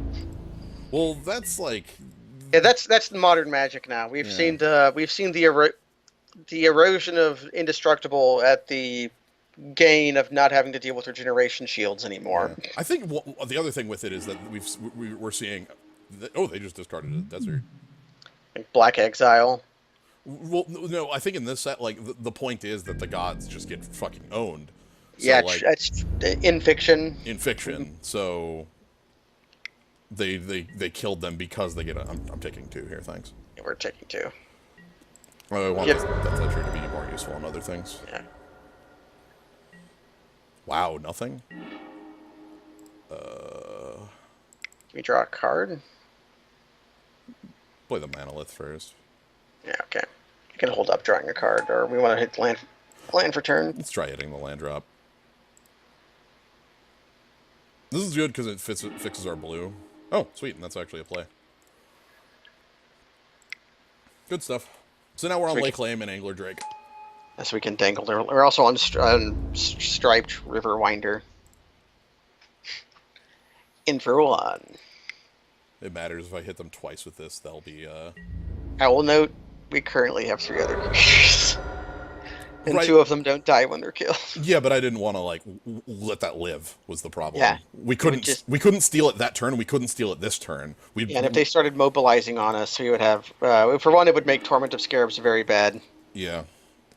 [SPEAKER 2] Well, that's like.
[SPEAKER 1] Yeah, that's modern Magic now. We've seen the erosion of indestructible at the gain of not having to deal with regeneration shields anymore.
[SPEAKER 2] Yeah. I think the other thing with it is that we're seeing. They just discarded a desert.
[SPEAKER 1] Like Black Exile.
[SPEAKER 2] Well, no, I think in this set, like the point is that the gods just get fucking owned. So,
[SPEAKER 1] Yeah,
[SPEAKER 2] like,
[SPEAKER 1] it's in fiction.
[SPEAKER 2] In fiction, so they killed them because they get. I'm taking 2 here, thanks.
[SPEAKER 1] Yeah, we're taking 2.
[SPEAKER 2] I want that treasure to be more useful in other things.
[SPEAKER 1] Yeah.
[SPEAKER 2] Wow, nothing.
[SPEAKER 1] Can we draw a card?
[SPEAKER 2] Play the Manolith first.
[SPEAKER 1] Yeah, okay. You can hold up drawing a card, or we want to hit land for turn.
[SPEAKER 2] Let's try hitting the land drop. This is good because it fixes our blue. Oh, sweet, and that's actually a play. Good stuff. So now we're on Lake Lame and Angler Drake.
[SPEAKER 1] So we can dangle there. We're also on Striped River Winder. In for 1.
[SPEAKER 2] It matters if I hit them twice with this, they'll be,
[SPEAKER 1] I will note, we currently have 3 other creatures. And
[SPEAKER 2] right.
[SPEAKER 1] 2 of them don't die when they're killed.
[SPEAKER 2] Yeah, but I didn't want to, like, let that live, was the problem.
[SPEAKER 1] Yeah.
[SPEAKER 2] We couldn't steal it that turn, we couldn't steal it this turn.
[SPEAKER 1] Yeah, and if they started mobilizing on us, we would have, for one, it would make Torment of Scarabs very bad.
[SPEAKER 2] Yeah.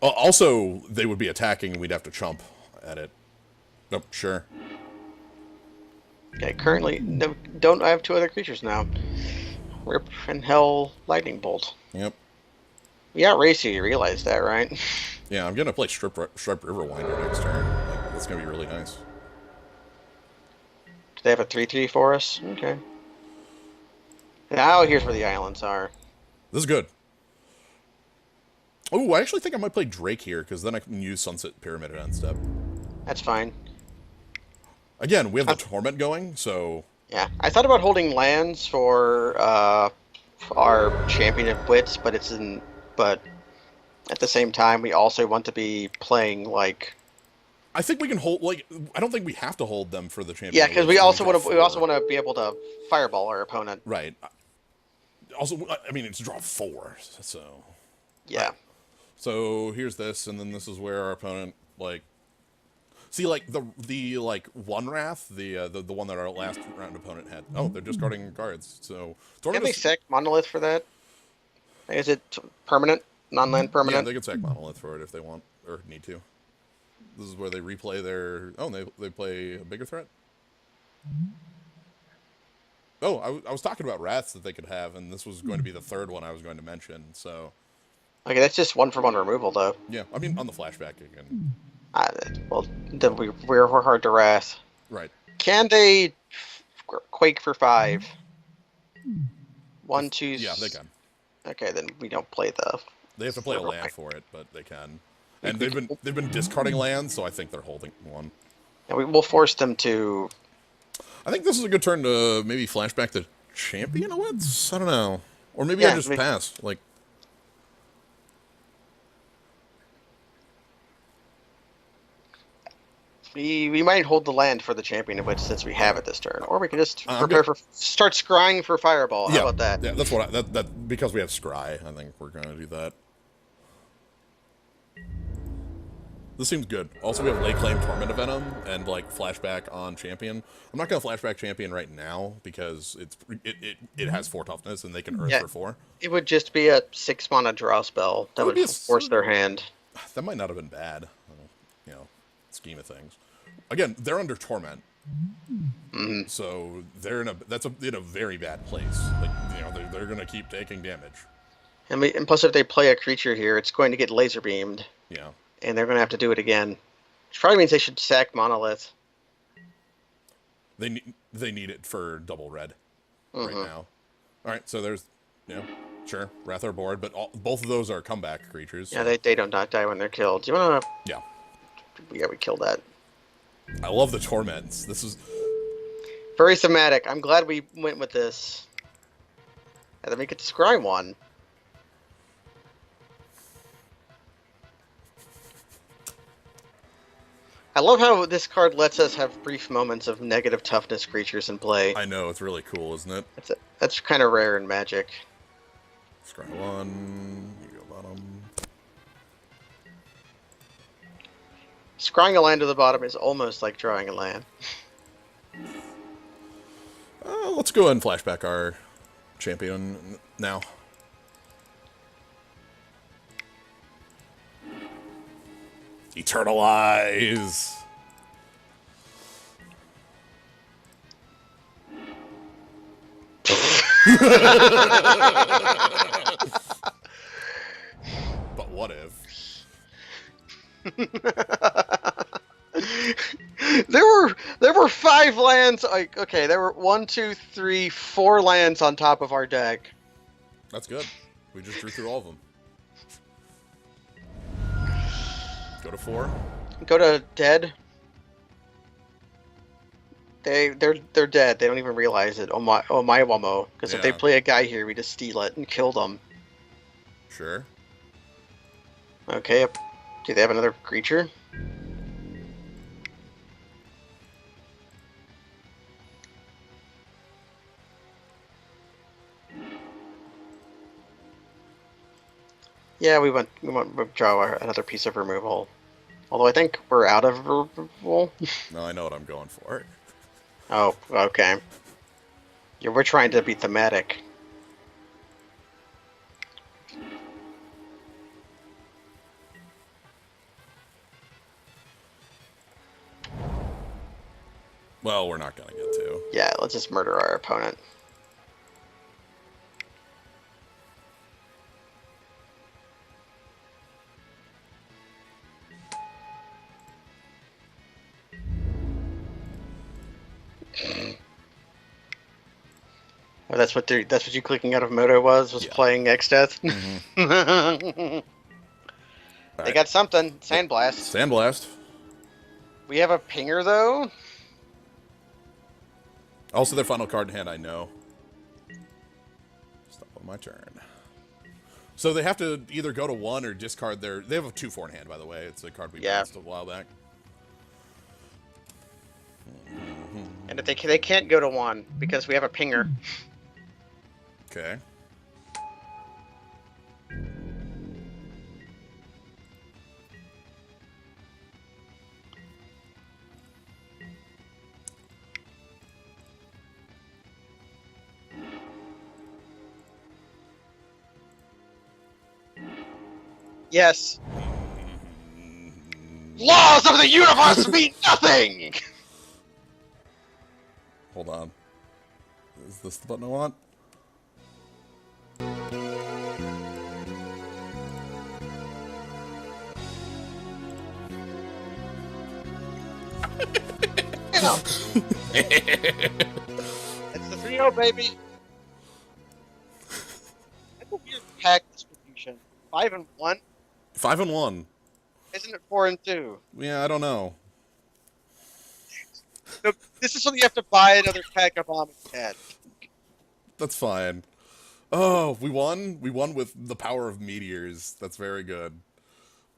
[SPEAKER 2] Also, they would be attacking, and we'd have to chump at it. Oh, sure.
[SPEAKER 1] Okay, currently, I have 2 other creatures now. Rip and Hell Lightning Bolt.
[SPEAKER 2] Yep.
[SPEAKER 1] We outrace you realize that, right?
[SPEAKER 2] Yeah, I'm going to play Strip River Winder next turn. Like, that's going to be really nice.
[SPEAKER 1] Do they have a 3/3 for us? Okay. Now here's where the islands are.
[SPEAKER 2] This is good. Oh, I actually think I might play Drake here, because then I can use Sunset Pyramid at end step.
[SPEAKER 1] That's fine.
[SPEAKER 2] Again, we have the Torment going, so...
[SPEAKER 1] Yeah, I thought about holding lands for our Champion of Wits, but at the same time, we also want to be playing, like...
[SPEAKER 2] I think we can hold, like, I don't think we have to hold them for the Champion.
[SPEAKER 1] Yeah, because we also want to be able to fireball our opponent.
[SPEAKER 2] Right. Also, I mean, it's draw 4, so...
[SPEAKER 1] Yeah.
[SPEAKER 2] So, here's this, and then this is where our opponent, like... See, like, the like, one Wrath, the one that our last round opponent had. Oh, they're discarding cards, so...
[SPEAKER 1] Can they sack Monolith for that? Is it permanent? Non-land permanent?
[SPEAKER 2] Yeah, they can sack Monolith for it if they want, or need to. This is where they replay their... Oh, they play a bigger threat? Oh, I was talking about Wraths that they could have, and this was going to be the 3rd one I was going to mention, so...
[SPEAKER 1] Okay, that's just 1-for-1 removal, though.
[SPEAKER 2] Yeah, I mean, on the flashback again.
[SPEAKER 1] Well, then we're hard to Wrath.
[SPEAKER 2] Right.
[SPEAKER 1] Can they Quake for 5? 1, 2...
[SPEAKER 2] Yeah, they can.
[SPEAKER 1] Okay, then we don't play the...
[SPEAKER 2] They have to play a land for it, but they can. And they've been discarding lands, so I think they're holding one.
[SPEAKER 1] And we will force them to...
[SPEAKER 2] I think this is a good turn to maybe flashback the champion awaits? I don't know. Or maybe I
[SPEAKER 1] Yeah,
[SPEAKER 2] just pass. Like,
[SPEAKER 1] we might hold the land for the champion of which since we have it this turn, or we can just
[SPEAKER 2] I'm
[SPEAKER 1] prepare
[SPEAKER 2] good.
[SPEAKER 1] for start scrying for fireball. How
[SPEAKER 2] Yeah,
[SPEAKER 1] about that?
[SPEAKER 2] yeah, that's what that because we have scry, I think we're gonna do that. This seems good. Also, we have Lay Claim Torment of Venom and like flashback on champion. I'm not gonna flashback champion right now because it has 4 toughness and they can earth
[SPEAKER 1] Yeah,
[SPEAKER 2] for 4.
[SPEAKER 1] it would just be a 6 mana draw spell
[SPEAKER 2] That
[SPEAKER 1] that
[SPEAKER 2] would
[SPEAKER 1] would
[SPEAKER 2] be a
[SPEAKER 1] force their hand.
[SPEAKER 2] that might not have been bad. You know, scheme of things. Again, they're under torment,
[SPEAKER 1] Mm-hmm.
[SPEAKER 2] so they're in a very bad place. Like they're gonna keep taking damage.
[SPEAKER 1] And plus, if they play a creature here, it's going to get laser beamed,
[SPEAKER 2] Yeah.
[SPEAKER 1] and they're going to have to do it again. Which probably means they should sack Monolith.
[SPEAKER 2] They need it for double red right
[SPEAKER 1] Mm-hmm.
[SPEAKER 2] now. All right, so there's sure Wrath are board, but both of those are comeback creatures.
[SPEAKER 1] Yeah,
[SPEAKER 2] So.
[SPEAKER 1] they don't not die when they're killed. Do you want to?
[SPEAKER 2] Yeah,
[SPEAKER 1] Yeah, we killed that.
[SPEAKER 2] I love the torments. This is
[SPEAKER 1] Very thematic. I'm glad we went with this. And then we get to scry one. I love how this card lets us have brief moments of negative toughness creatures in play.
[SPEAKER 2] I know it's really cool, isn't it?
[SPEAKER 1] That's kind of rare in Magic.
[SPEAKER 2] Scry 1, you go bottom.
[SPEAKER 1] Scrying a land to the bottom is almost like drawing a land.
[SPEAKER 2] Let's go ahead and flashback our champion now. Eternalize! But what if?
[SPEAKER 1] There were 5 lands. Like, okay, there were 1, 2, 3, 4 lands on top of our deck.
[SPEAKER 2] That's good. We just drew through all of them. Go to 4.
[SPEAKER 1] Go to dead. They're dead. They don't even realize it. Oh my wamo. Because if they
[SPEAKER 2] Yeah.
[SPEAKER 1] play a guy here, we just steal it and kill them.
[SPEAKER 2] Sure.
[SPEAKER 1] Okay. Do they have another creature? Yeah, we withdraw another piece of removal. Although I think we're out of removal.
[SPEAKER 2] No, I know what I'm going for.
[SPEAKER 1] Oh, okay. Yeah, we're trying to be thematic.
[SPEAKER 2] Well, we're not going to get to.
[SPEAKER 1] Yeah, let's just murder our opponent. Oh, that's what you clicking out of Moto was
[SPEAKER 2] Yeah.
[SPEAKER 1] playing X Death.
[SPEAKER 2] Mm-hmm.
[SPEAKER 1] They got something. Sandblast.
[SPEAKER 2] Sandblast.
[SPEAKER 1] We have a pinger though.
[SPEAKER 2] Also, their final card in hand, I know. Stop on my turn. So they have to either go to 1 or discard their... They have a 2/4 in hand, by the way. It's a card we bounced a while back.
[SPEAKER 1] And if they can't go to 1 because we have a pinger.
[SPEAKER 2] Okay.
[SPEAKER 1] Yes. Laws of the universe mean nothing.
[SPEAKER 2] Hold on. Is this the button I want?
[SPEAKER 1] It's the 3-0, baby. That's a weird pack distribution. 5 and 1.
[SPEAKER 2] 5 and 1.
[SPEAKER 1] Isn't it 4 and 2?
[SPEAKER 2] Yeah, I don't know.
[SPEAKER 1] This is something you have to buy another pack of Omni Cat.
[SPEAKER 2] That's fine. Oh, we won. We won with the power of meteors. That's very good.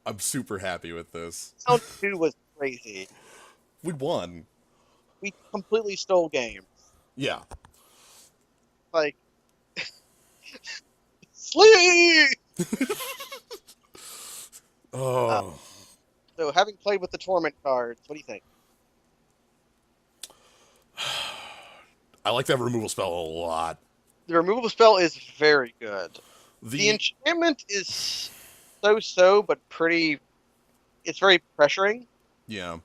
[SPEAKER 2] I'm super happy with this.
[SPEAKER 1] Round two was crazy.
[SPEAKER 2] We won.
[SPEAKER 1] We completely stole games.
[SPEAKER 2] Yeah.
[SPEAKER 1] Like sleep. Uh,
[SPEAKER 2] Oh,
[SPEAKER 1] so having played with the torment cards, what do you think?
[SPEAKER 2] I like that removal spell a lot.
[SPEAKER 1] The removal spell is very good. The
[SPEAKER 2] The
[SPEAKER 1] enchantment is so-so, but pretty. It's very pressuring.
[SPEAKER 2] yeah,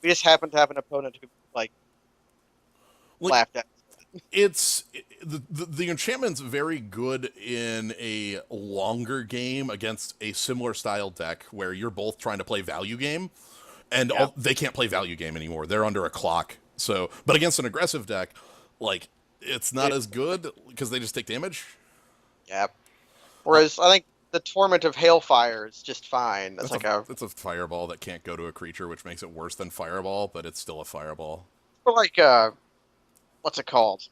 [SPEAKER 1] We just happen to have an opponent who like
[SPEAKER 2] like
[SPEAKER 1] laughed at.
[SPEAKER 2] the enchantment's very good in a longer game against a similar style deck where you're both trying to play value game, and
[SPEAKER 1] Yeah,
[SPEAKER 2] they can't play value game anymore. They're under a clock. So, but against an aggressive deck, like it's not
[SPEAKER 1] it,
[SPEAKER 2] as good because they just take damage.
[SPEAKER 1] yeah.
[SPEAKER 2] Uh,
[SPEAKER 1] Whereas I think the torment of hailfire is just fine. That's
[SPEAKER 2] that's a
[SPEAKER 1] like a
[SPEAKER 2] that's a fireball that can't go to a creature, which makes it worse than fireball, but it's still a fireball.
[SPEAKER 1] or like what's it called?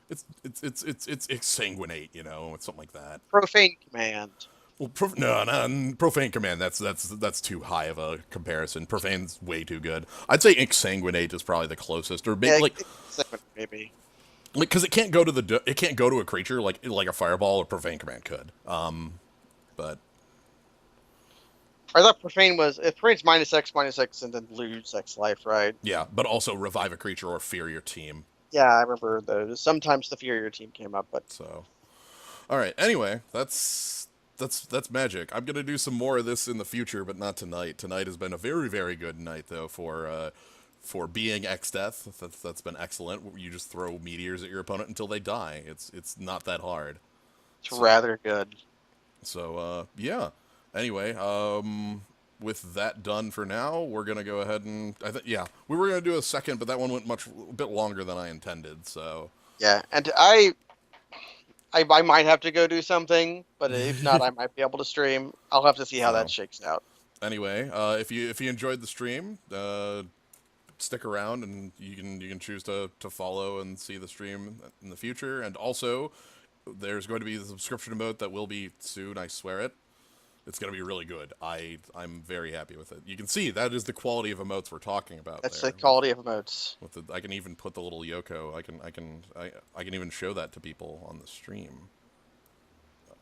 [SPEAKER 2] It's exsanguinate, you know, it's something like that.
[SPEAKER 1] Profane command.
[SPEAKER 2] Well, no, profane command. That's too high of a comparison. Profane's way too good. I'd say exsanguinate is probably the closest, or maybe
[SPEAKER 1] Yeah,
[SPEAKER 2] like
[SPEAKER 1] maybe.
[SPEAKER 2] because it can't go to it can't go to a creature like a fireball or profane command could. But
[SPEAKER 1] I thought profane was if profane's -X, and then lose X life, right?
[SPEAKER 2] yeah, but also revive a creature or fear your team.
[SPEAKER 1] Yeah, I remember those. Sometimes the Furier team came up, but
[SPEAKER 2] So all right. Anyway, that's magic. I'm gonna do some more of this in the future, but not tonight. Tonight has been a very good night though for being X Death. That's been excellent. You just throw meteors at your opponent until they die. It's not that hard.
[SPEAKER 1] it's
[SPEAKER 2] So
[SPEAKER 1] rather good.
[SPEAKER 2] yeah. Anyway, with that done for now, we're gonna go ahead and yeah, we were gonna do a second, but that one went a bit longer than I intended. So
[SPEAKER 1] Yeah, and I might have to go do something, but if not, I might be able to stream. I'll have to see how that
[SPEAKER 2] so
[SPEAKER 1] shakes out.
[SPEAKER 2] anyway, if you enjoyed the stream, stick around and you can choose to follow and see the stream in the future. And also, there's going to be the subscription emote that will be soon. I swear it. It's going to be really good. I'm very happy with it. You can see that is the quality of emotes we're talking about
[SPEAKER 1] That's
[SPEAKER 2] there.
[SPEAKER 1] the quality of emotes.
[SPEAKER 2] With I can even put the little Yoko. I can even show that to people on the stream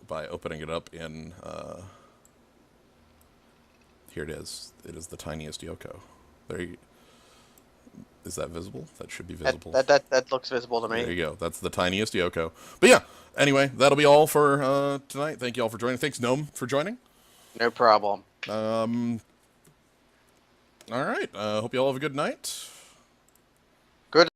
[SPEAKER 2] by opening it up in. Here it is. It is the tiniest Yoko. There you, is that visible? That should be visible.
[SPEAKER 1] That looks visible to
[SPEAKER 2] There
[SPEAKER 1] me.
[SPEAKER 2] you go. That's the tiniest Yoko. But yeah, anyway, that'll be all for tonight. Thank you all for joining. Thanks, Gnome, for joining.
[SPEAKER 1] No problem.
[SPEAKER 2] Um, all right. Hope you all have a good night.
[SPEAKER 1] Good